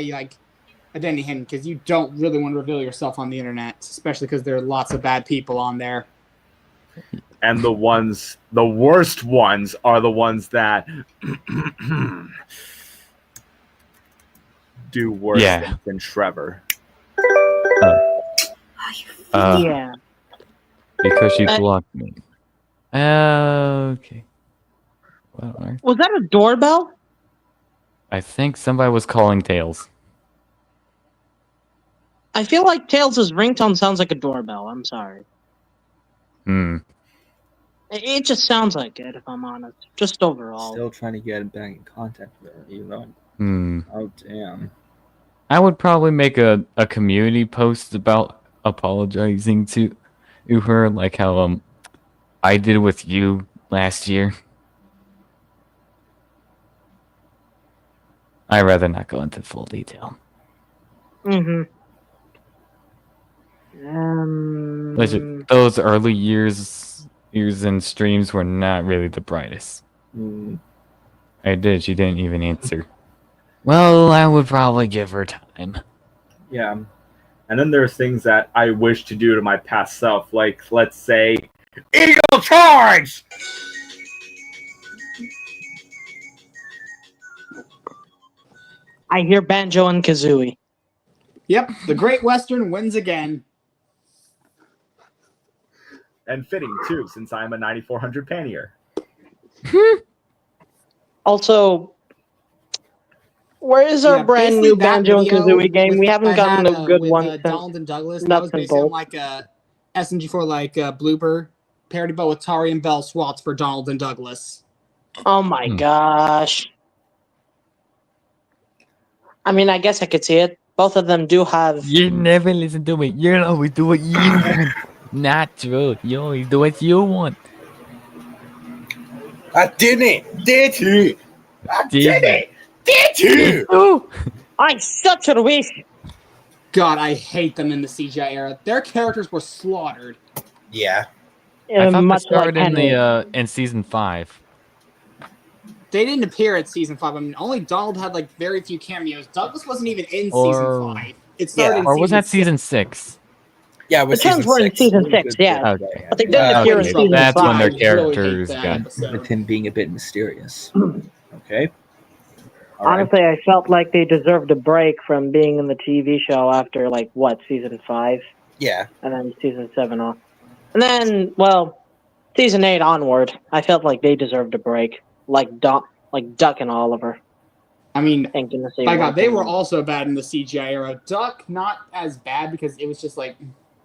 identity hidden, because you don't really want to reveal yourself on the internet, especially because there are lots of bad people on there. And the worst ones are the ones that do worse than Trevor. Yeah. Because you blocked me. Okay. What on earth? Was that a doorbell? I think somebody was calling Tails. I feel like Tails' ringtone sounds like a doorbell. I'm sorry. It just sounds like it, if I'm honest. Just overall. Still trying to get back in contact with her, even though. Oh damn. I would probably make a community post about apologizing to her, like how I did with you last year. I'd rather not go into full detail. Mm-hmm. Listen, those early years and streams were not really the brightest. I did. She didn't even answer. Well, I would probably give her time. Yeah. And then there's things that I wish to do to my past self, like, let's say, Eagle Charge! I hear Banjo and Kazooie. Yep, the Great Western wins again. And fitting, too, since I'm a 9400 pannier. Also, Where is our brand basically new that Banjo and video Kazooie game? with- We haven't I gotten had, a good with, one since Donald and Douglas. That Nuts was and basically on Bolts. like a SMG4 like blooper parody, but with Tari and Bell swaps for Donald and Douglas. Oh my gosh. I mean, I guess I could see it. Both of them do have. You never listen to me. You always do what you want. Not true. You always do what you want. I didn't. Did you? I did it. Did you? Oh. I such a wish. God, I hate them in the CGI era. Their characters were slaughtered. Yeah. I thought they Much like started in Henry. the in season 5. They didn't appear at season 5. I mean, only Donald had like very few cameos. Douglas wasn't even in season 5. It started in Or was that six. season 6? Yeah, it The was Tens season were in 6. season 6, yeah. Okay. But they didn't appear in Okay. season That's 5. when their I really characters hate that got. episode. With him being a bit mysterious. Okay. All right. Honestly, I felt like they deserved a break from being in the TV show after, like, what, season 5? Yeah. And then season 7 on. And then, well, season 8 onward, I felt like they deserved a break. Like Duck and Oliver. I mean, Thank goodness they by God, weren't they in were it. also bad in the CGI era. Duck, not as bad because it was just like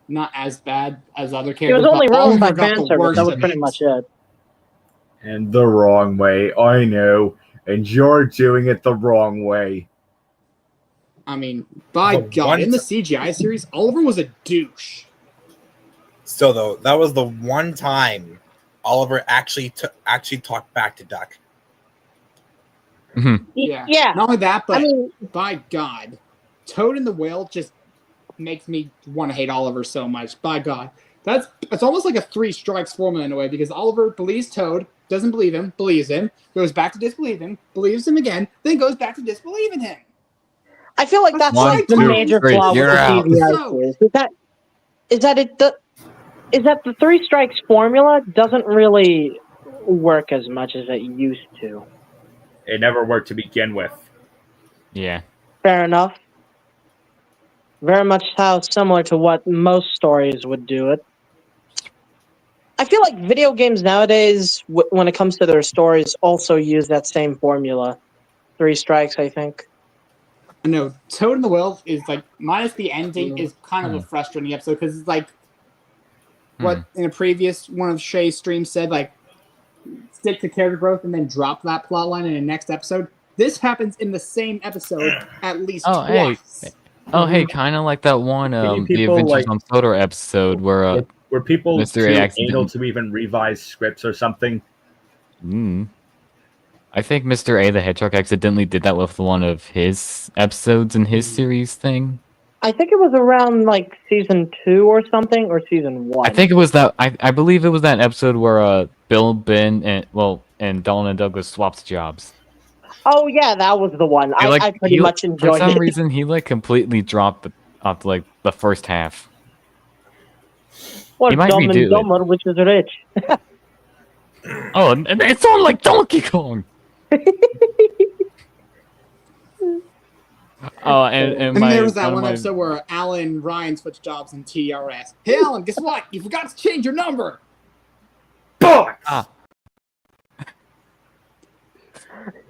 not as bad as other It characters. was only but ruined by Oliver got fan the service. worst That was of pretty it. much it. And the wrong way. I know. And you're doing it the wrong way. I mean, by The God, one in the t- CGI series, Oliver was a douche. Still, though, that was the one time Oliver actually talked back to Duck. Yeah. Yeah. Not only that, but I mean, by God, Toad in the Whale just makes me want to hate Oliver so much. By God. It's almost like a 3 strikes formula in a way because Oliver believes Toad, doesn't believe him, believes him, goes back to disbelieve him, believes him again, then goes back to disbelieving him. I feel like that's One, like the two, major three, flaw with you're the out. CGI series. Is that the 3 strikes formula doesn't really work as much as it used to. It never worked to begin with. Yeah. Fair enough. Very much how similar to what most stories would do it. I feel like video games nowadays, when it comes to their stories, also use that same formula. 3 strikes, I think. No, Toad in the Whale is like, minus the ending, is kind of a frustrating episode because it's like what in a previous one of Shay's streams said, like, stick to character growth and then drop that plot line in the next episode. This happens in the same episode at least twice. Hey, kind of like that one, the people, Adventures like- on Sodor episode where, Were people Mr. too A accident- anal to even revise scripts or something? I think Mr. A the Hedgehog accidentally did that with one of his episodes in his series thing. I think it was around like season 2 or something, or season 1. I think it was that. I believe it was that episode where Bill, Ben, and Donald and Douglas swapped jobs. Oh yeah, that was the one. I pretty much For enjoyed some it. reason, he completely dropped off like the first half. Or he might Dumb redo and it. Dumber, which is rich. Oh, and it's on like Donkey Kong. Oh, and there was that one episode where Alan and Ryan switched jobs in TRS. Hey, Alan, guess what? You forgot to change your number.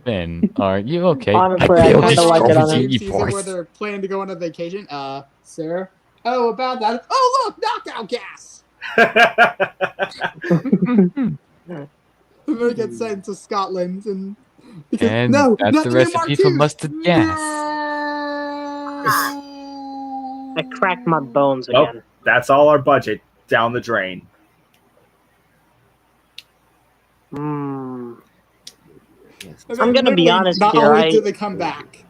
Ben, are you okay? Honestly, I feel kinda like it on discouraging, Same you season where force. they're planning to go on a vacation. Sir? Oh, about that. Oh, look, knockout gas. And they get sent to Scotland and because, And no, that's not the the recipe for MR2s. mustard gas. I cracked my bones Well, again. that's all our budget down the drain. Mm. And I'm then gonna be literally, honest not here, only do they come back,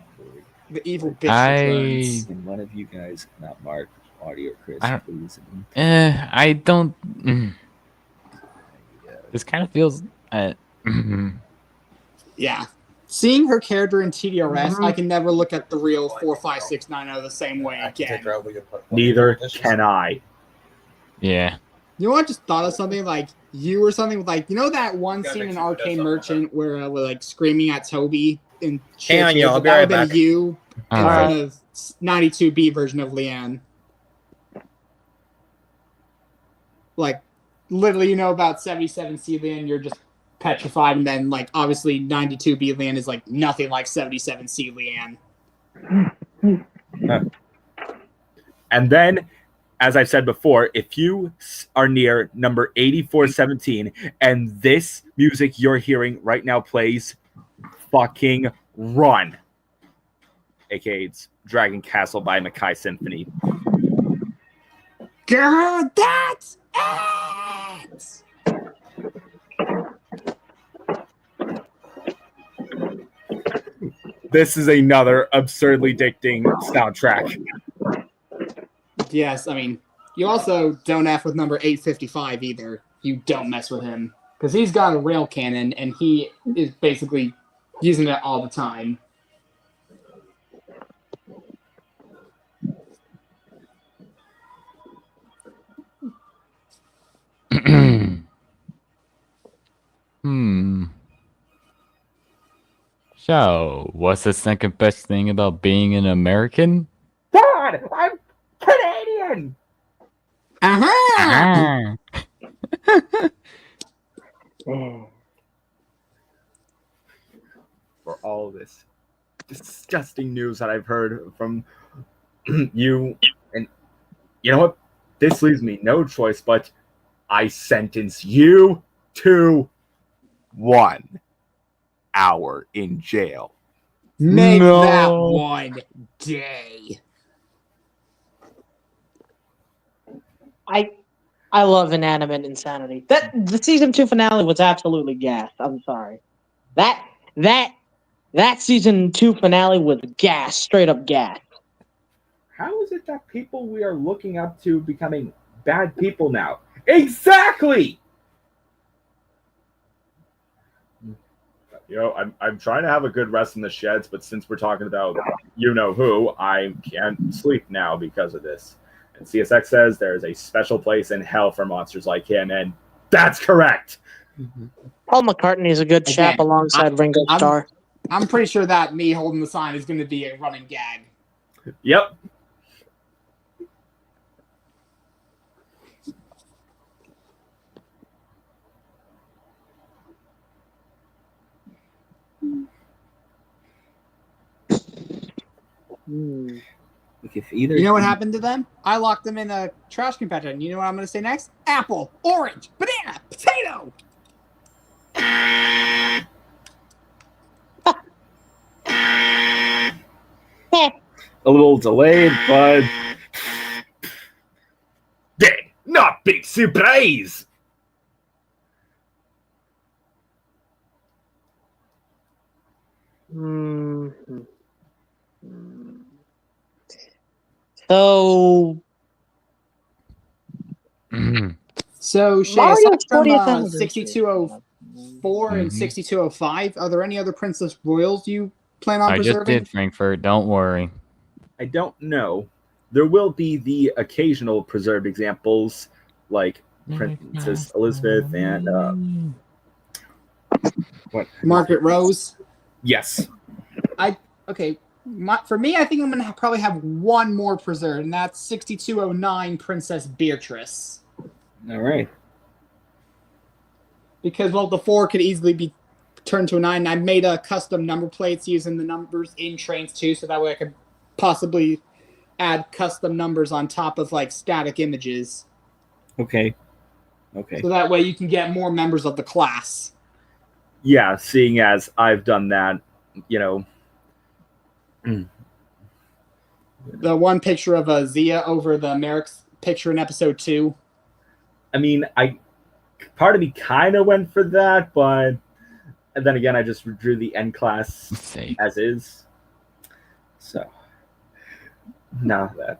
the evil bitch returns. Can one of you guys, not Mark, Audie, or Chris, I don't- please? I don't. This kind of feels. Yeah. Seeing her character in TDRS, I can never look at the real 4569 the same way again. Neither can I. Yeah. You know what? I just thought of something like you or something like, you know that one scene in Arcane Merchant where we're like screaming at Toby and Hang on, y'all, I'll be that right would have back. been you in Alright. front of 92B version of Leanne. Like literally, you know about 77C Leanne, you're just petrified, and then like obviously 92B Leanne is like nothing like 77C Leanne. And then, as I've said before, if you are near number 8417 and this music you're hearing right now plays, fucking run. AKA it's Dragon Castle by Mackay Symphony. Girl, that's it! This is another absurdly addicting soundtrack. Yes, I mean, you also don't F with number 855 either. You don't mess with him. Because he's got a rail cannon, and he is basically using it all the time. So, what's the second best thing about being an American? God, I'm Canadian! Uh-huh! For all this disgusting news that I've heard from you, and you know what? This leaves me no choice but I sentence you to 1 hour in jail. Make No. that one day. I love inanimate insanity. The season 2 finale was absolutely gas. I'm sorry. That season 2 finale was gas, straight up gas. How is it that people we are looking up to becoming bad people now? Exactly! You know, I'm trying to have a good rest in the sheds, but since we're talking about you know who, I can't sleep now because of this. And CSX says there is a special place in hell for monsters like him, and that's correct. Paul McCartney is a good chap Again, alongside Ringo Starr. I'm pretty sure that me holding the sign is going to be a running gag. Yep. Like if either You know what happened to them? I locked them in a trash compactor. And you know what I'm going to say next? Apple, orange, banana, potato. a little delayed, but Not big surprise. Mhm. So So, Shay, Mario's aside from 40th anniversary. 6204 and Mhm. 6205, are there any other Princess Royals you plan on I just preserving? did, Frankfurt. Don't worry. I don't know. There will be the occasional preserved examples like Princess Elizabeth and what? Margaret Rose? Yes. Okay, for me, I think I'm going to probably have one more preserved, and that's 6209 Princess Beatrice. all right. Because, well, the 4 could easily be turned to a 9. I made a custom number plates using the numbers in trains, too, so that way I could possibly add custom numbers on top of, like, static images. Okay. Okay. So that way you can get more members of the class. Yeah, seeing as I've done that, you know. The one picture of Zia over the Merrick's picture in episode 2. I mean, part of me kind of went for that, but and then again, I just drew the N class Sake. as is. So now that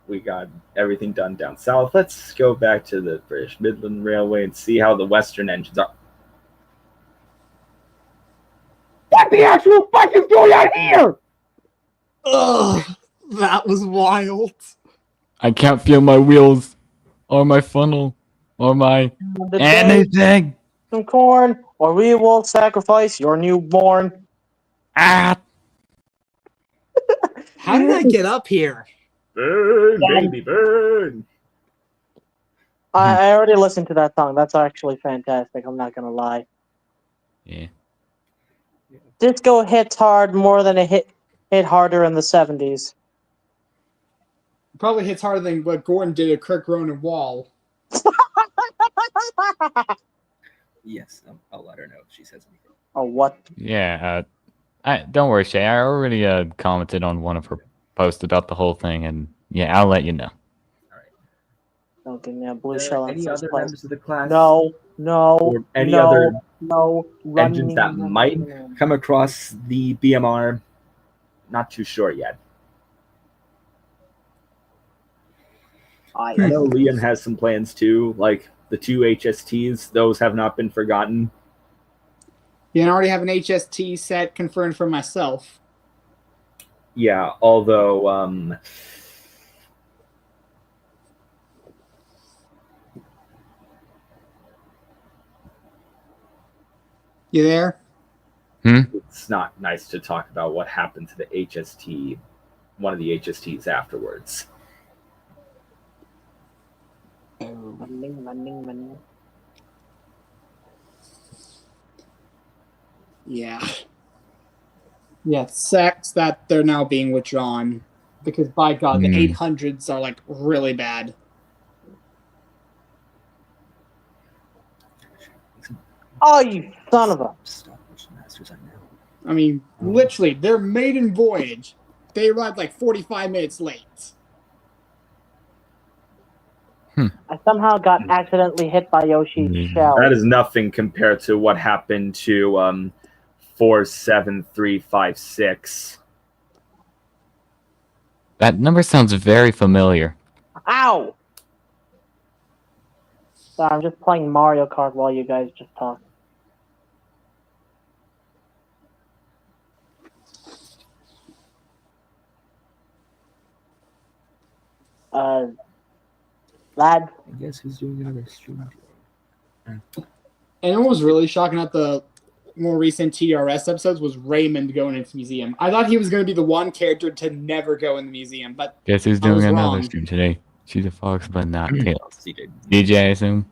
we got everything done down south, let's go back to the British Midland Railway and see how the Western engines are. What the actual fuck is going on here? Ugh, that was wild. I can't feel my wheels, or my funnel, or my anything. some corn, or we will sacrifice your newborn. Ah, How did I get up here? Burn, baby, burn. I already listened to that song. That's actually fantastic. I'm not gonna lie. Yeah. Disco hits hard more than it hit harder in the 70s. Probably hits harder than what Gordon did at Kirk Ronan Wall. Yes, I'll let her know if she says anything. Oh, what? Yeah. Don't worry, Shay. I already commented on one of her posts about the whole thing, and yeah, I'll let you know. Don't give me a blue shell in Any first other place. members of the class? No. Or any other engines that Run. might come across the BMR? Not too sure yet. I know Liam has some plans too, like the 2 HSTs. Those have not been forgotten. Yeah, and I already have an HST set confirmed for myself. Yeah, although You there? it's not nice to talk about what happened to the HST, one of the HSTs afterwards. Running. Yeah. Yeah, it sucks that they're now being withdrawn. Because by God, the 800s are like really bad. Oh, you son of a... Stop pushing masters on now. I mean, literally, their maiden voyage, they arrived like 45 minutes late. I somehow got accidentally hit by Yoshi's shell. That is nothing compared to what happened to 47356. That number sounds very familiar. Ow! Sorry, I'm just playing Mario Kart while you guys just talk. Lads. I guess who's doing another stream? And what was really shocking at the more recent TRS episodes was Raymond going into the museum. I thought he was going to be the one character to never go in the museum, but Guess who's I was doing another wrong. stream today? She's a fox, but not Tails. CJ. DJ, I assume.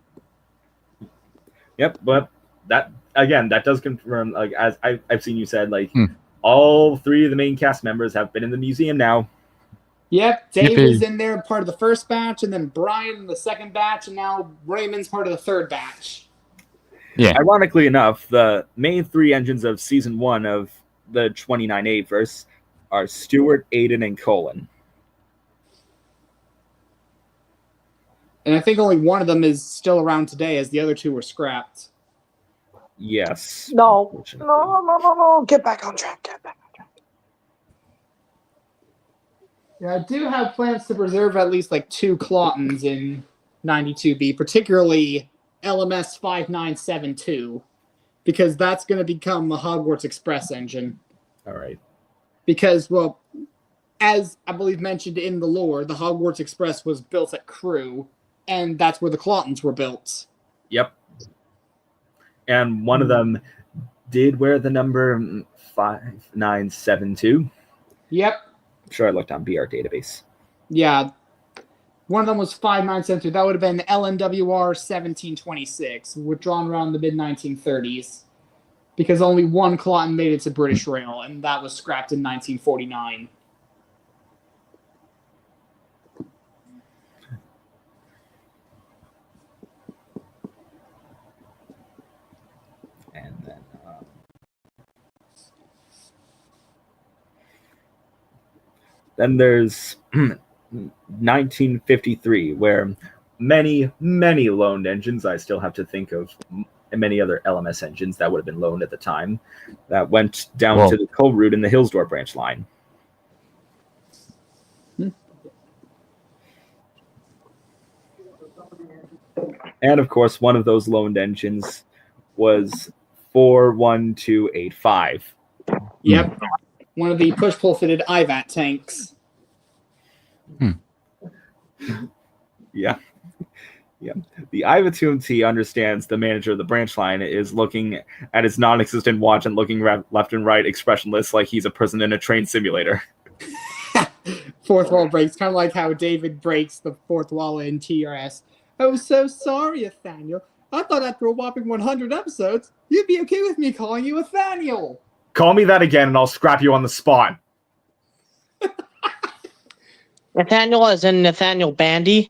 Yep, but that again, that does confirm, like as I've seen you said, like all 3 of the main cast members have been in the museum now. Yep, Dave Yippee. is in there, part of the first batch, and then Brian in the second batch, and now Raymond's part of the third batch. Yeah. Ironically enough, the main 3 engines of season 1 of the 29A verse are Stuart, Aiden, and Colin. And I think only one of them is still around today, as the other 2 were scrapped. Yes. No. unfortunately. No. Get back on track. Yeah, I do have plans to preserve at least like 2 Clawtons in 92B, particularly LMS 5972, because that's going to become a Hogwarts Express engine. All right. Because, well, as I believe mentioned in the lore, the Hogwarts Express was built at Crewe, and that's where the Clawtons were built. Yep. And one of them did wear the number 5972. Yep. I'm sure I looked on BR database. Yeah. One of them was 5972. That would have been LNWR 1726, withdrawn around the mid-1930s. Because only one Clawton made it to British Rail, and that was scrapped in 1949. And then there's 1953, where many loaned engines, I still have to think of many other LMS engines that would have been loaned at the time, that went down to the coal route in the Hillsdorf branch line. And of course, one of those loaned engines was 41285. Yep. One of the push-pull fitted IVAT tanks. Yeah. The IVA2MT understands the manager of the branch line is looking at his non-existent watch and looking left and right expressionless like he's a person in a train simulator. Fourth wall breaks, kind of like how David breaks the fourth wall in TRS. Oh, so sorry, Nathaniel. I thought after a whopping 100 episodes, you'd be okay with me calling you Nathaniel. Call me that again, and I'll scrap you on the spot. Nathaniel as in Nathaniel Bandy?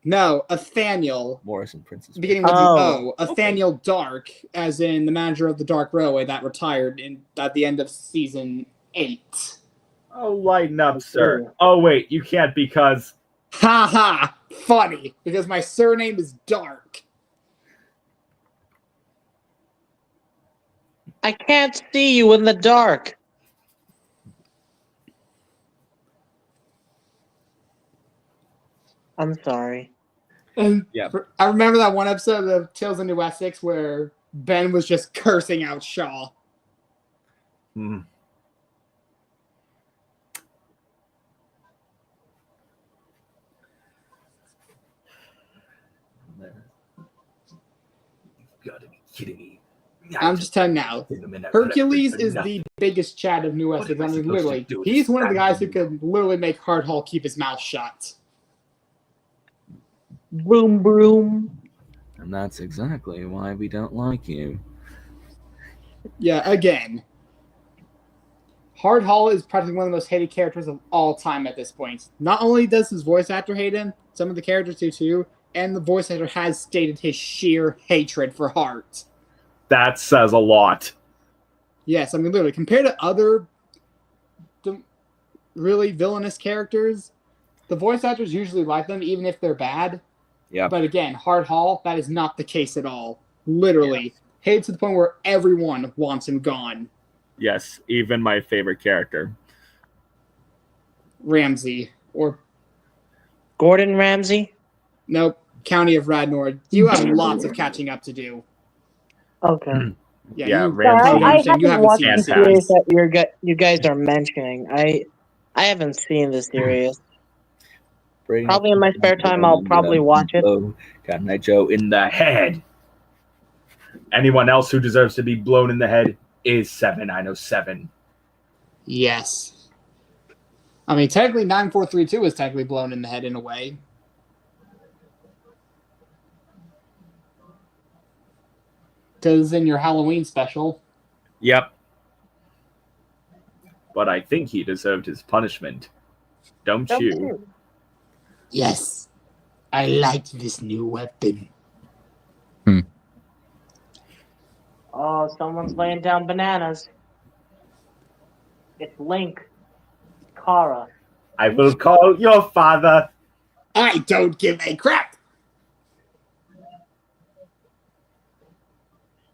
No, Nathaniel. Morrison Princess. Beginning with Oh, the O. Nathaniel Dark, as in the manager of the Dark Railway that retired at the end of season 8. Oh, lighten up, sir. Oh, wait, you can't because... Ha ha! Funny, because my surname is Dark. I can't see you in the dark. I'm sorry. And Yeah. I remember that one episode of Tales of New Essex where Ben was just cursing out Shaw. Hmm. You've got to be kidding me. I'm just telling you now. Hercules is the biggest Chad of New Essex. I mean, literally, he's one of the guys who could literally make Hardhall keep his mouth shut. Broom, broom. And that's exactly why we don't like you. Yeah, again. Hardhall is practically one of the most hated characters of all time at this point. Not only does his voice actor hate him, some of the characters do too, and the voice actor has stated his sheer hatred for Hart. That says a lot. Yes, I mean, literally, compared to other really villainous characters, the voice actors usually like them, even if they're bad. Yeah. But again, Hardhall, that is not the case at all. Literally. Hated to the point where everyone wants him gone. Yes, even my favorite character. Ramsey. Or, Gordon Ramsay? nope, County of Radnor. You have lots of catching up to do. Okay. Yeah, you Ramsey. probably I understand you haven't haven't watched seen the the series series. that you guys are mentioning. I haven't seen the series. Brady, Probably in my spare time, I'll probably watch it. Got Night Joe in the Head. Anyone else who deserves to be blown in the head is 7907. Yes. I mean, technically, 9432 is technically blown in the head in a way. Because in your Halloween special. Yep. But I think he deserved his punishment. Don't you? Yes. I liked this new weapon. Oh, someone's laying down bananas. It's Link. Kara. I will call your father. I don't give a crap.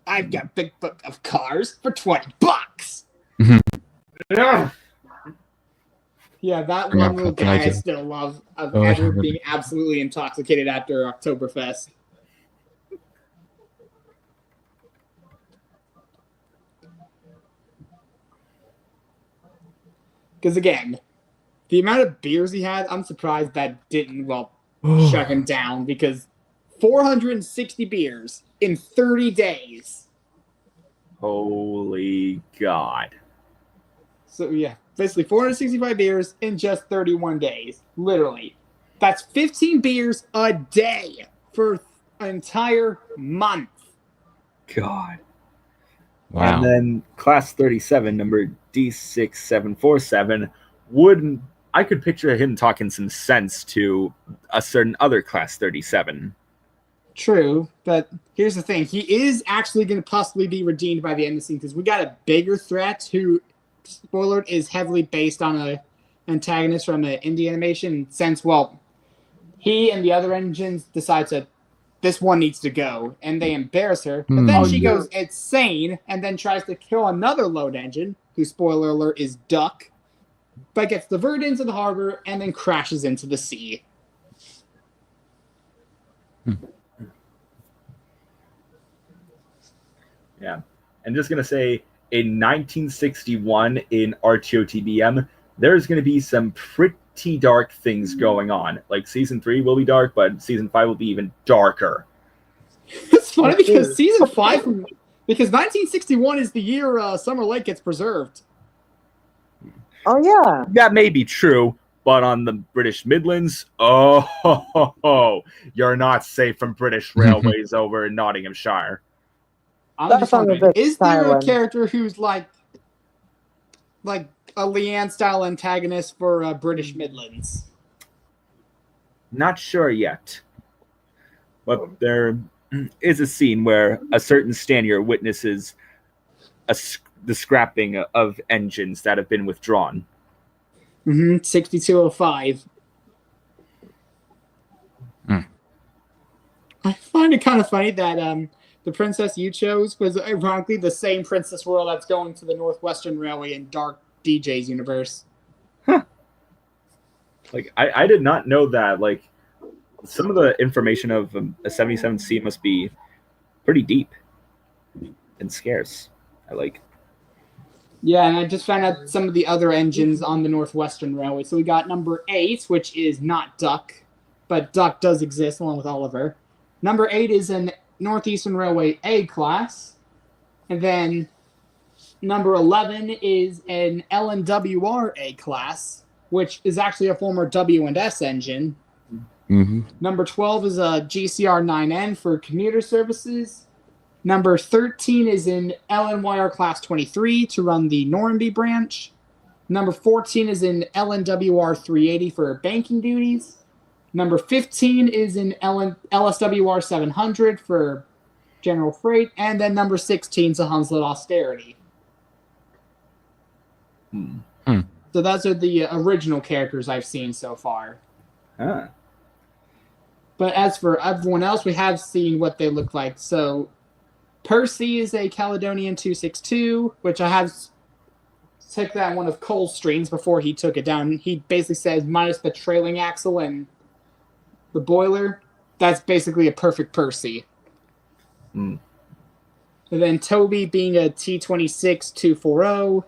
I've got Big Book of Cars for $20. Yeah. Yeah, that Bring one up little Captain guy I Nigel. still love of Oh, ever yeah. being absolutely intoxicated after Oktoberfest. Because again, the amount of beers he had, I'm surprised that didn't, shut him down. Because 460 beers in 30 days. Holy God. So yeah, basically 465 beers in just 31 days. Literally. That's 15 beers a day for an entire month. God. Wow. And then class 37, number D6747, wouldn't I could picture him talking some sense to a certain other class 37. True, but here's the thing. He is actually going to possibly be redeemed by the end of the scene because we got a bigger threat who, spoiler alert, is heavily based on an antagonist from the indie animation since, he and the other engines decide to, this one needs to go, and they embarrass her, but then she goes insane and then tries to kill another load engine, who, spoiler alert, is Duck, but gets diverted into the harbor and then crashes into the sea. Yeah. I'm just going to say, in 1961 in RTOTBM, there's going to be some pretty dark things going on. Like, season 3 will be dark, but season 5 will be even darker. It's funny because season 5, because 1961 is the year Summer Lake gets preserved. Oh, yeah. That may be true, but on the British Midlands, You're not safe from British Railways over in Nottinghamshire. I'm That just sounds a wondering, bit is there a silent. character who's like a Leanne style antagonist for British Midlands? Not sure yet. But there is a scene where a certain Stanier witnesses the scrapping of engines that have been withdrawn. 6205. I find it kind of funny that the princess you chose was ironically the same Princess Royal that's going to the Northwestern Railway in Dark DJ's universe. Like, I did not know that. Like, some of the information of a 77C must be pretty deep and scarce. Yeah, and I just found out some of the other engines on the Northwestern Railway. So we got number 8, which is not Duck, but Duck does exist along with Oliver. Number 8 is an Northeastern Railway A class. And then number 11 is an LNWR A class, which is actually a former W&S engine. Number 12 is a GCR 9N for commuter services. Number 13 is in LNYR Class 23 to run the Normanby branch. Number 14 is in LNWR 380 for banking duties. Number 15 is in LSWR 700 for general freight. And then number 16 is a Hunslet Austerity. So those are the original characters I've seen so far. But as for everyone else, we have seen what they look like. So Percy is a Caledonian 262, which I have took that one of Cole's streams before he took it down. He basically says minus the trailing axle and the boiler. That's basically a perfect Percy. And then Toby being a T26 240,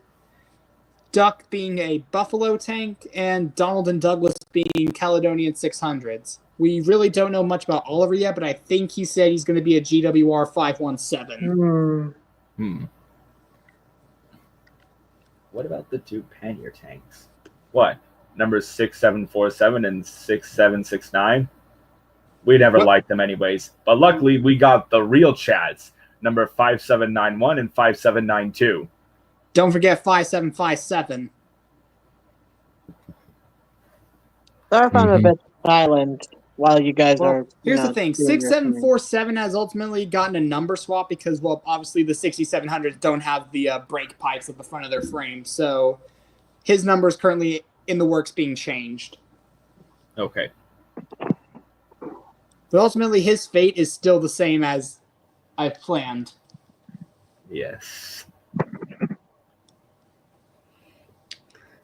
Duck being a Buffalo tank, and Donald and Douglas being Caledonian 600s. We really don't know much about Oliver yet, but I think he said he's going to be a GWR 517. What about the 2 pannier tanks? What? Numbers 6747 and 6769? We never liked them anyways. But luckily, we got the real Chads. Number 5791 and 5792. Don't forget 5757. That sounds a bit silent while you guys are. Here's the thing. 6747 has ultimately gotten a number swap because, well, obviously the 6700s don't have the brake pipes at the front of their frame. So his number is currently in the works being changed. Okay. But ultimately his fate is still the same as I planned. Yes.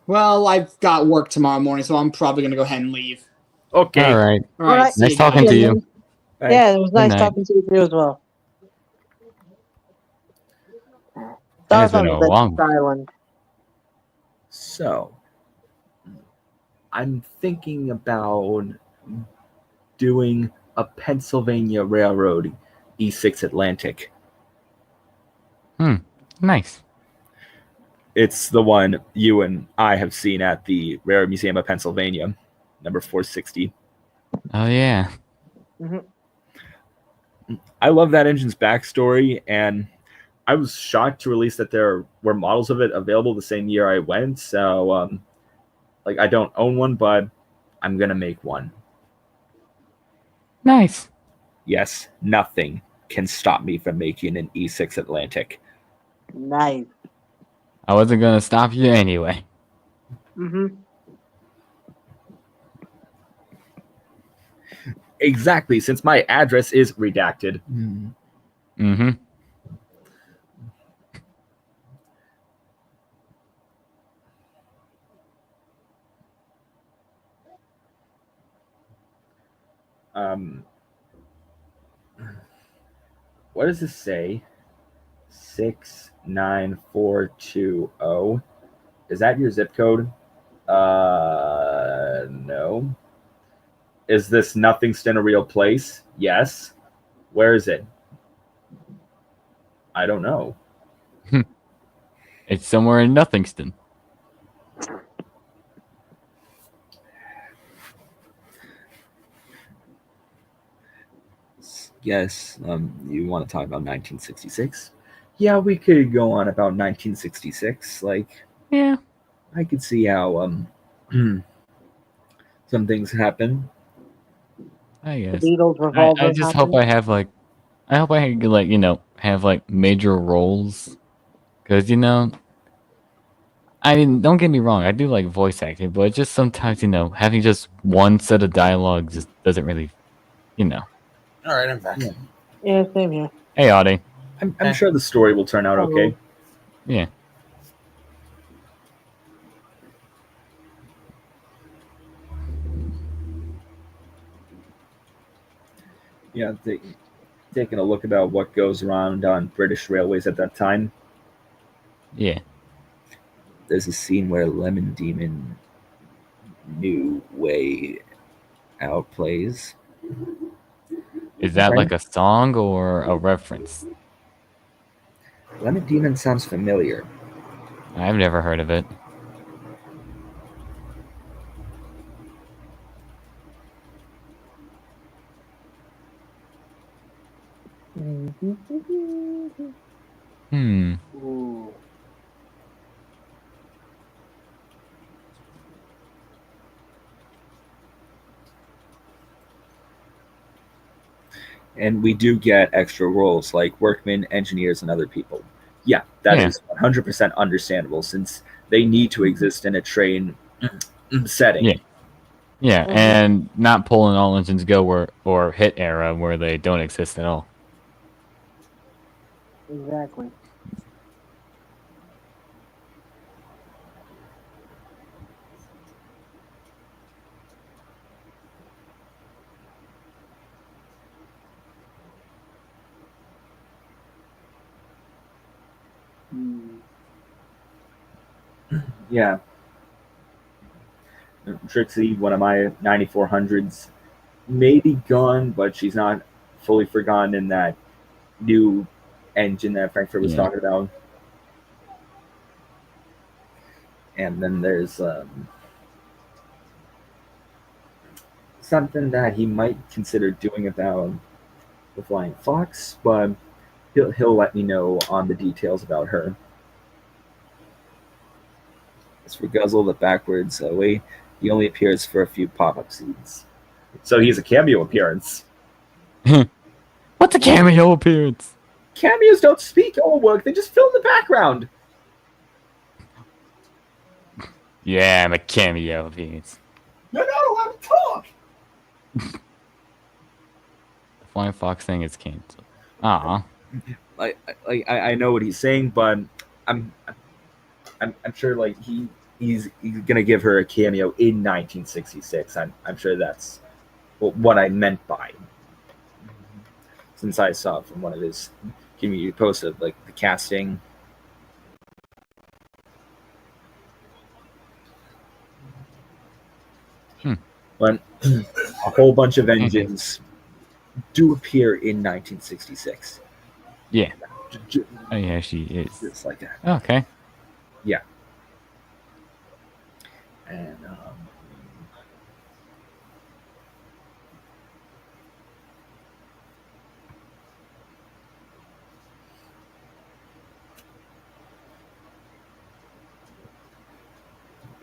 Well, I've got work tomorrow morning, so I'm probably going to go ahead and leave. Okay. All right. All right. Nice talking to you. Yeah, it was nice night. talking to you as well. That has That been sounds a a bit long. silent. So, I'm thinking about doing a Pennsylvania Railroad E6 Atlantic. Nice. It's the one you and I have seen at the Railroad Museum of Pennsylvania, number 460. Oh yeah. I love that engine's backstory, and I was shocked to release that there were models of it available the same year I went. So, I don't own one, but I'm gonna make one. Nice. Yes, nothing can stop me from making an E6 Atlantic. Nice. I wasn't gonna stop you anyway. Exactly, since my address is redacted. What does this say? 69420. Is that your zip code? No. Is this Nothingston a real place? Yes. Where is it? I don't know. It's somewhere in Nothingston. guess you want to talk about 1966. Yeah, we could go on about 1966. Like, Yeah, I could see how some things happen. I The guess. Beatles I revolver just hope happened. I have like, I hope I could like have like major roles, because I mean, don't get me wrong, I do like voice acting, but just sometimes having just one set of dialogue just doesn't really, you know. All right, I'm back. Yeah. Yeah, same here. Hey, Audie. I'm sure the story will turn out okay. Yeah. Yeah, taking a look about what goes around on British railways at that time. Yeah. There's a scene where Lemon Demon New Way Out plays. Is that Right. like a song or a reference? Lemon Demon sounds familiar. I've never heard of it. Hmm. Ooh. And we do get extra roles like workmen, engineers, and other people. Yeah, that is 100% understandable since they need to exist in a train setting. Yeah. Yeah, and not pulling All Engines Go or Hit era where they don't exist at all. Exactly. Yeah. Trixie, one of my 9400s, may be gone, but she's not fully forgotten in that new engine that Frankfurt was talking about. And then there's something that he might consider doing about the Flying Fox, but he'll let me know on the details about her. As for Guzzle, the backwards way, he only appears for a few pop-up scenes. So he's a cameo appearance. What's a cameo appearance? Cameos don't speak or work; they just fill in the background. Yeah, I'm a cameo appearance. You're not allowed to talk. The Flying Fox thing is canceled. Ah. I know what he's saying, but I'm sure like he's gonna give her a cameo in 1966. I'm sure that's what I meant by. Since I saw from one of his community posts of like the casting. But a whole bunch of engines do appear in 1966. Yeah. Oh yeah, she is. Just like that. Okay. Yeah. And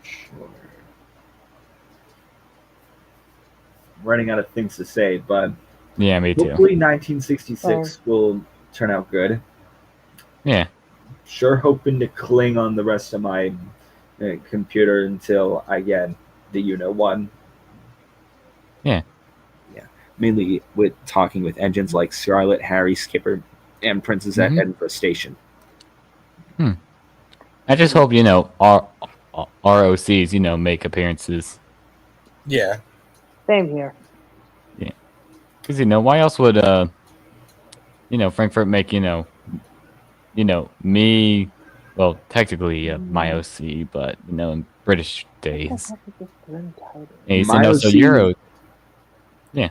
sure. Running out of things to say, but yeah, me too. Hopefully 1966 will turn out good. Yeah. Sure hoping to cling on the rest of my computer until I get the one. Yeah. Yeah. Mainly with talking with engines like Scarlet, Harry, Skipper, and Princess at Edinburgh Station. I just hope, ROCs, make appearances. Yeah. Same here. Yeah. Because, why else would, Frankfurt make, me, well, technically my OC, but, in British days. So Euro. Yeah.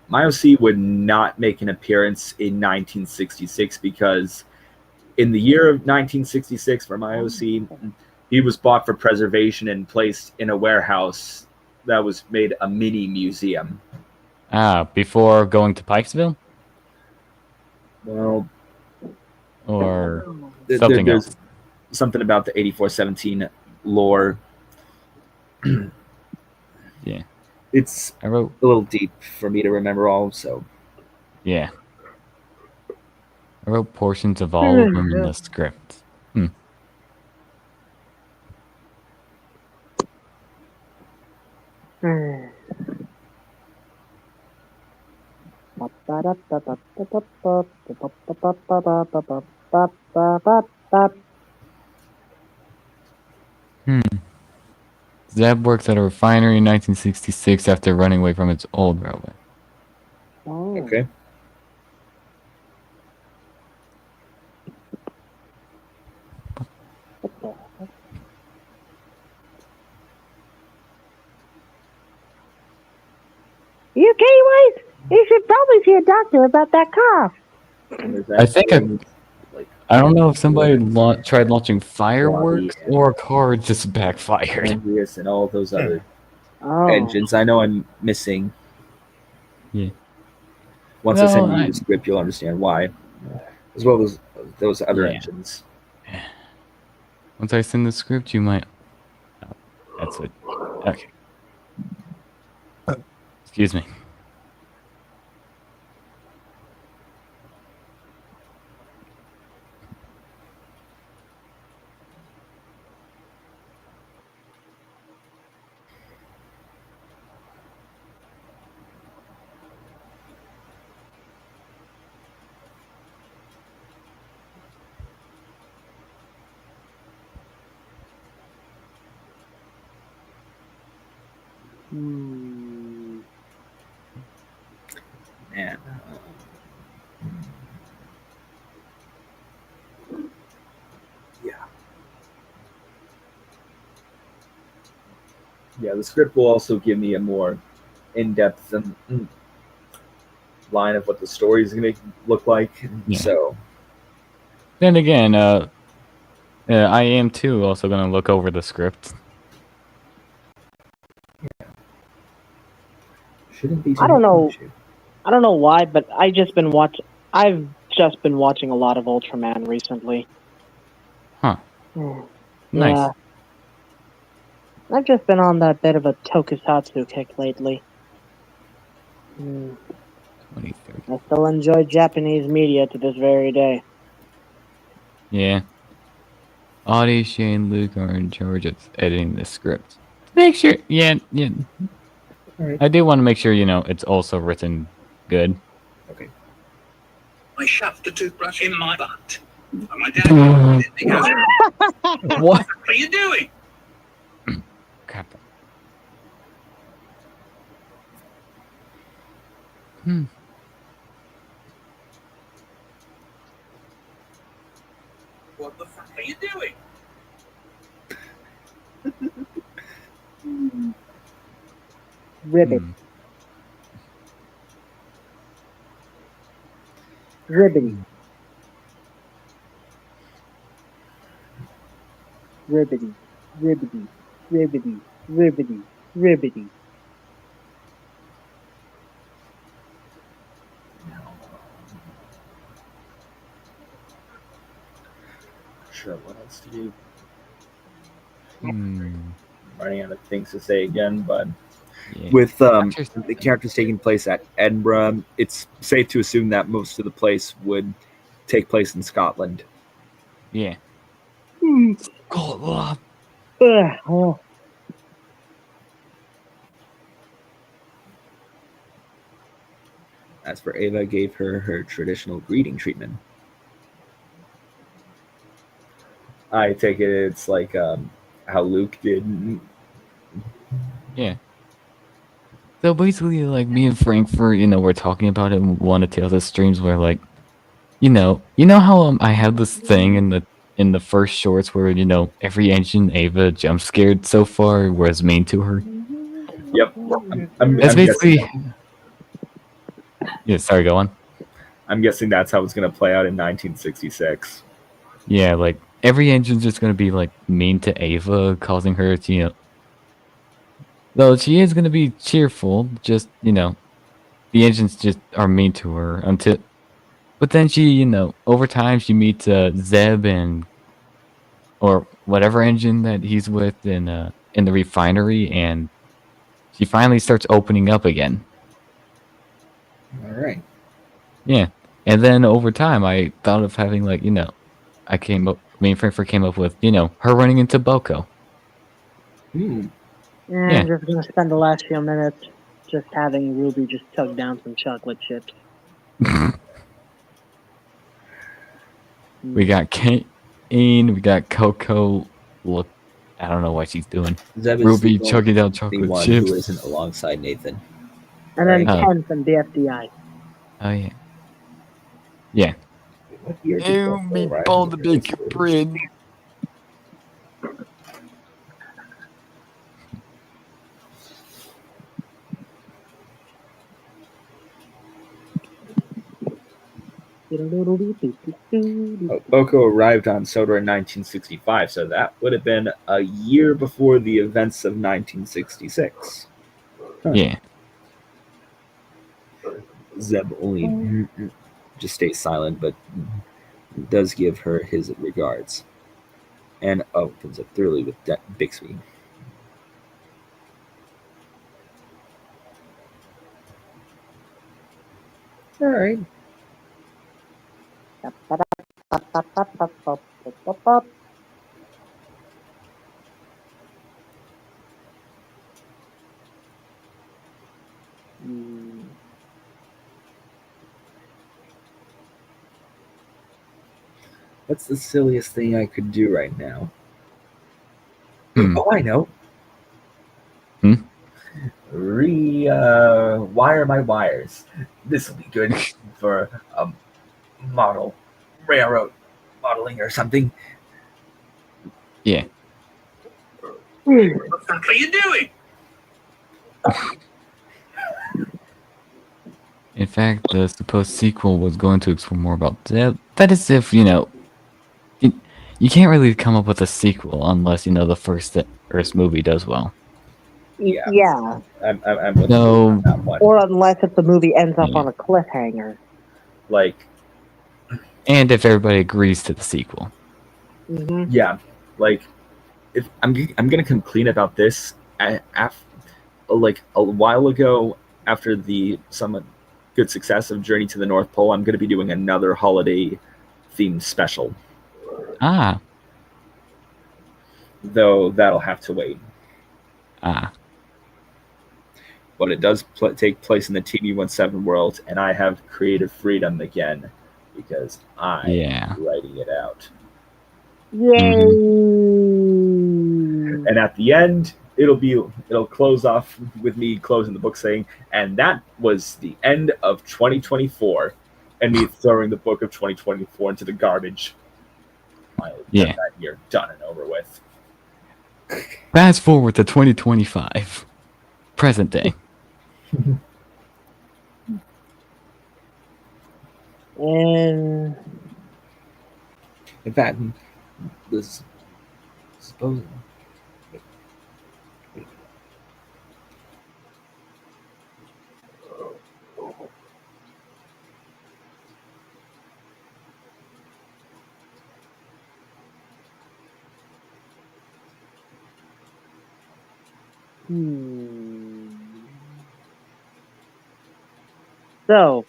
My OC would not make an appearance in 1966 because in the year of 1966 for my OC, he was bought for preservation and placed in a warehouse that was made a mini museum. Before going to Pikesville? Well, or there, something there's else? something about the 8417 lore. Yeah, It's I wrote. a little deep for me to remember all, so Yeah, I wrote portions of all of them in the script. Zeb works at a refinery in 1966 after running away from its old railway. okay. You okay, Wise? You should probably see a doctor about that cough. And there's I think actually, like, I don't know if somebody tried launching Bobby fireworks and or a car just backfired. Andreas and all those other Oh. engines. I know I'm missing. Yeah. Once I Well, send you the script, you'll understand why, as well as those other Yeah. engines. Once I send the script, you might. Oh, that's it. Okay. Excuse me. Man. Yeah. Yeah, the script will also give me a more in-depth line of what the story is going to look like. Yeah. So, Then again, I am too also gonna look over the script. shouldn't be. I don't know. Issue. I don't know why, but I've just been watching a lot of Ultraman recently. Huh. Yeah. Nice. I've just been on that bit of a tokusatsu kick lately. 23. I still enjoy Japanese media to this very day. Yeah. Audie, Shane, Luke are in charge of editing the script. Make sure, yeah. Alright. I do want to make sure, it's also written good. Okay. I shoved a toothbrush in my butt. And my dad he goes, What? what are you doing? Crap. What the fuck are you doing? Ribbit. Ribbity. Ribbity. Ribbity. Ribbity. Ribbity. Ribbity. Sure, what else to do? Hmm. Running out of things to say again, but Yeah. with the characters taking place at Edinburgh, it's safe to assume that most of the place would take place in Scotland. Yeah. Oh. As for Ava, gave her traditional greeting treatment. I take it it's like how Luke did. Yeah. So basically, like me and Frankfurt, we're talking about it in one of Tails' streams where, like, you know how I have this thing in the first shorts where every engine Ava jump scared so far was mean to her. Yep. I'm That's basically. guessing, Yeah, sorry, go on. I'm guessing that's how it's going to play out in 1966. Yeah, like every engine's just gonna be like mean to Ava, causing her to though she is gonna be cheerful, just the engines just are mean to her until But then she, over time she meets Zeb or whatever engine that he's with in the refinery, and she finally starts opening up again. All right. Yeah, and then over time I thought of having me and Frankfurt came up with her running into Boko. Hmm. And Yeah. I'm just gonna spend the last few minutes just having Ruby just chug down some chocolate chips. We got Kane, we got Coco. Look, I don't know what she's doing. Zeb is Ruby the chugging down only chocolate one chips. who isn't alongside Nathan. And then Right. Ken from the FBI. Oh yeah. Yeah. What year did Ew, Boko me arrive ball in the the big United States? bread. Boko arrived on Sodor in 1965, so that would have been a year before the events of 1966. Huh. Yeah. Zeb only just stays silent, but does give her his regards. And opens up thoroughly with Bixby. All right. What's the silliest thing I could do right now? Oh, I know. Wire my wires. This will be good for railroad modeling or something. Yeah. What the fuck are you doing? In fact, the supposed sequel was going to explore more about Zeb. That is if, you can't really come up with a sequel unless, the first movie does well. Yeah. I'm with No. you on that one. Or unless if the movie ends up Yeah. on a cliffhanger. Like, And if everybody agrees to the sequel. Mm-hmm. yeah, like if I'm gonna come clean about this. Like a while ago, after the somewhat good success of Journey to the North Pole, I'm gonna be doing another holiday themed special. Ah. Though that'll have to wait. Ah. But it does take place in the TV-17 world, and I have creative freedom again because I'm writing it out. Yay! And at the end, it'll close off with me closing the book saying, and that was the end of 2024, and me throwing the book of 2024 into the garbage. Yeah. That year done and over with. Fast forward to 2025. Present day. And In fact, this supposing. So,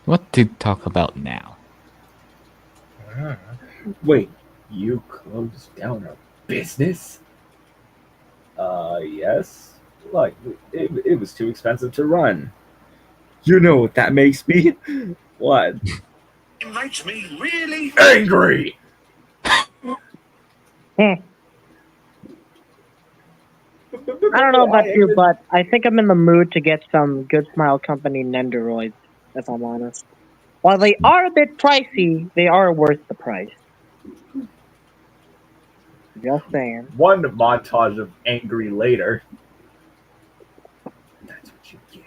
What to talk about now? Wait, you closed down a business? Yes. Like, it was too expensive to run. You know what that makes me? What? It makes me really Angry! I don't know about you, but I think I'm in the mood to get some Good Smile Company Nendoroids, if I'm honest. While they are a bit pricey, they are worth the price. Just saying. One montage of angry later. That's what you get.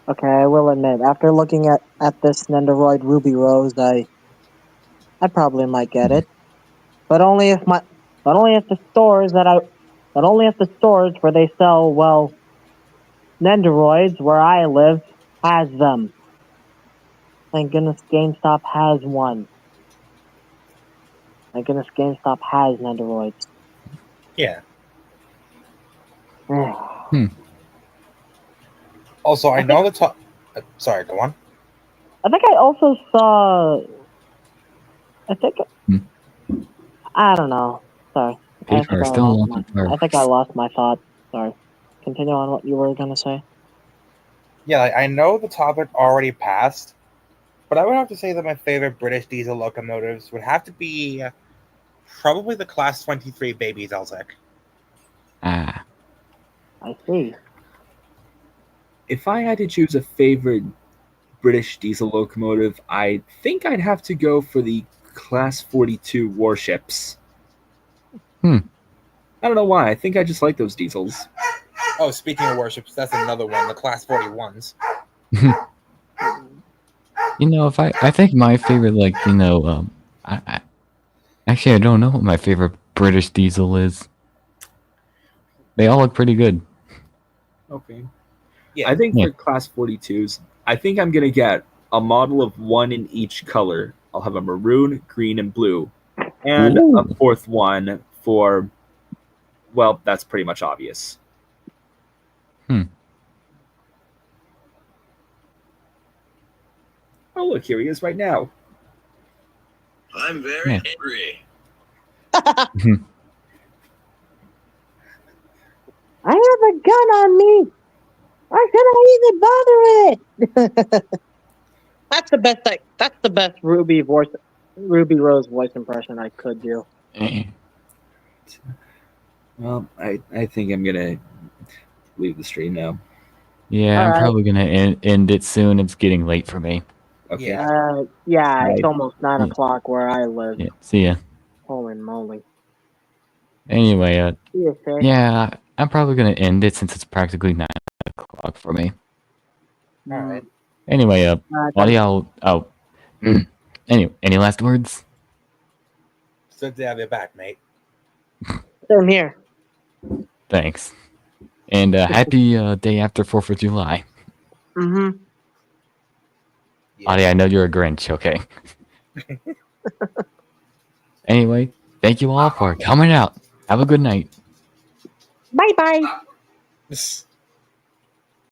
Okay, I will admit, after looking at this Nendoroid Ruby Rose, I probably might get it. But only if the stores where they sell, well, Nendoroids, where I live, has them. Thank goodness GameStop has one. Thank goodness GameStop has Nendoroids. Yeah. I Also, I know the top. Sorry, go on. think I also saw. I think. I don't know. Sorry. People are still looking for. I think I lost my thought. Sorry. Continue on what you were gonna say. Yeah, I know the topic already passed, but I would have to say that my favorite British diesel locomotives would have to be probably the Class 23 Baby Zelzek. Ah, I see. If I had to choose a favorite British diesel locomotive, I think I'd have to go for the Class 42 warships. Hmm. I don't know why. I think I just like those diesels. Oh, speaking of warships, that's another one, the Class 41s. if I think my favorite, actually I don't know what my favorite British diesel is. They all look pretty good. Okay. Yeah. I think Yeah. for Class 42s, I think I'm going to get a model of one in each color. I'll have a maroon, green, and blue. And Ooh. a fourth one for, well, that's pretty much obvious. Oh, look, here he is right now. I'm very Yeah. angry. I have a gun on me. Why should I even bother it? That's the best Ruby Rose voice impression I could do. Well, I think I'm going to leave the stream now. Yeah, I'm Alright. probably gonna end it soon. It's getting late for me. Okay. Yeah. Yeah, it's Right. almost 9 Yeah. o'clock where I live. Yeah, see ya. Holy moly. Anyway, See you, sir. yeah, I'm probably gonna end it since it's practically 9 o'clock for me. All right. Anyway, Thank- y'all. Oh, anyway, any last words? It's good to have you back, mate. Same here. Thanks, and happy day after 4th of July. Mm-hmm. Yeah. Adi, I know you're a Grinch. Okay. Anyway, thank you all for coming out. Have a good night. Bye-bye. This-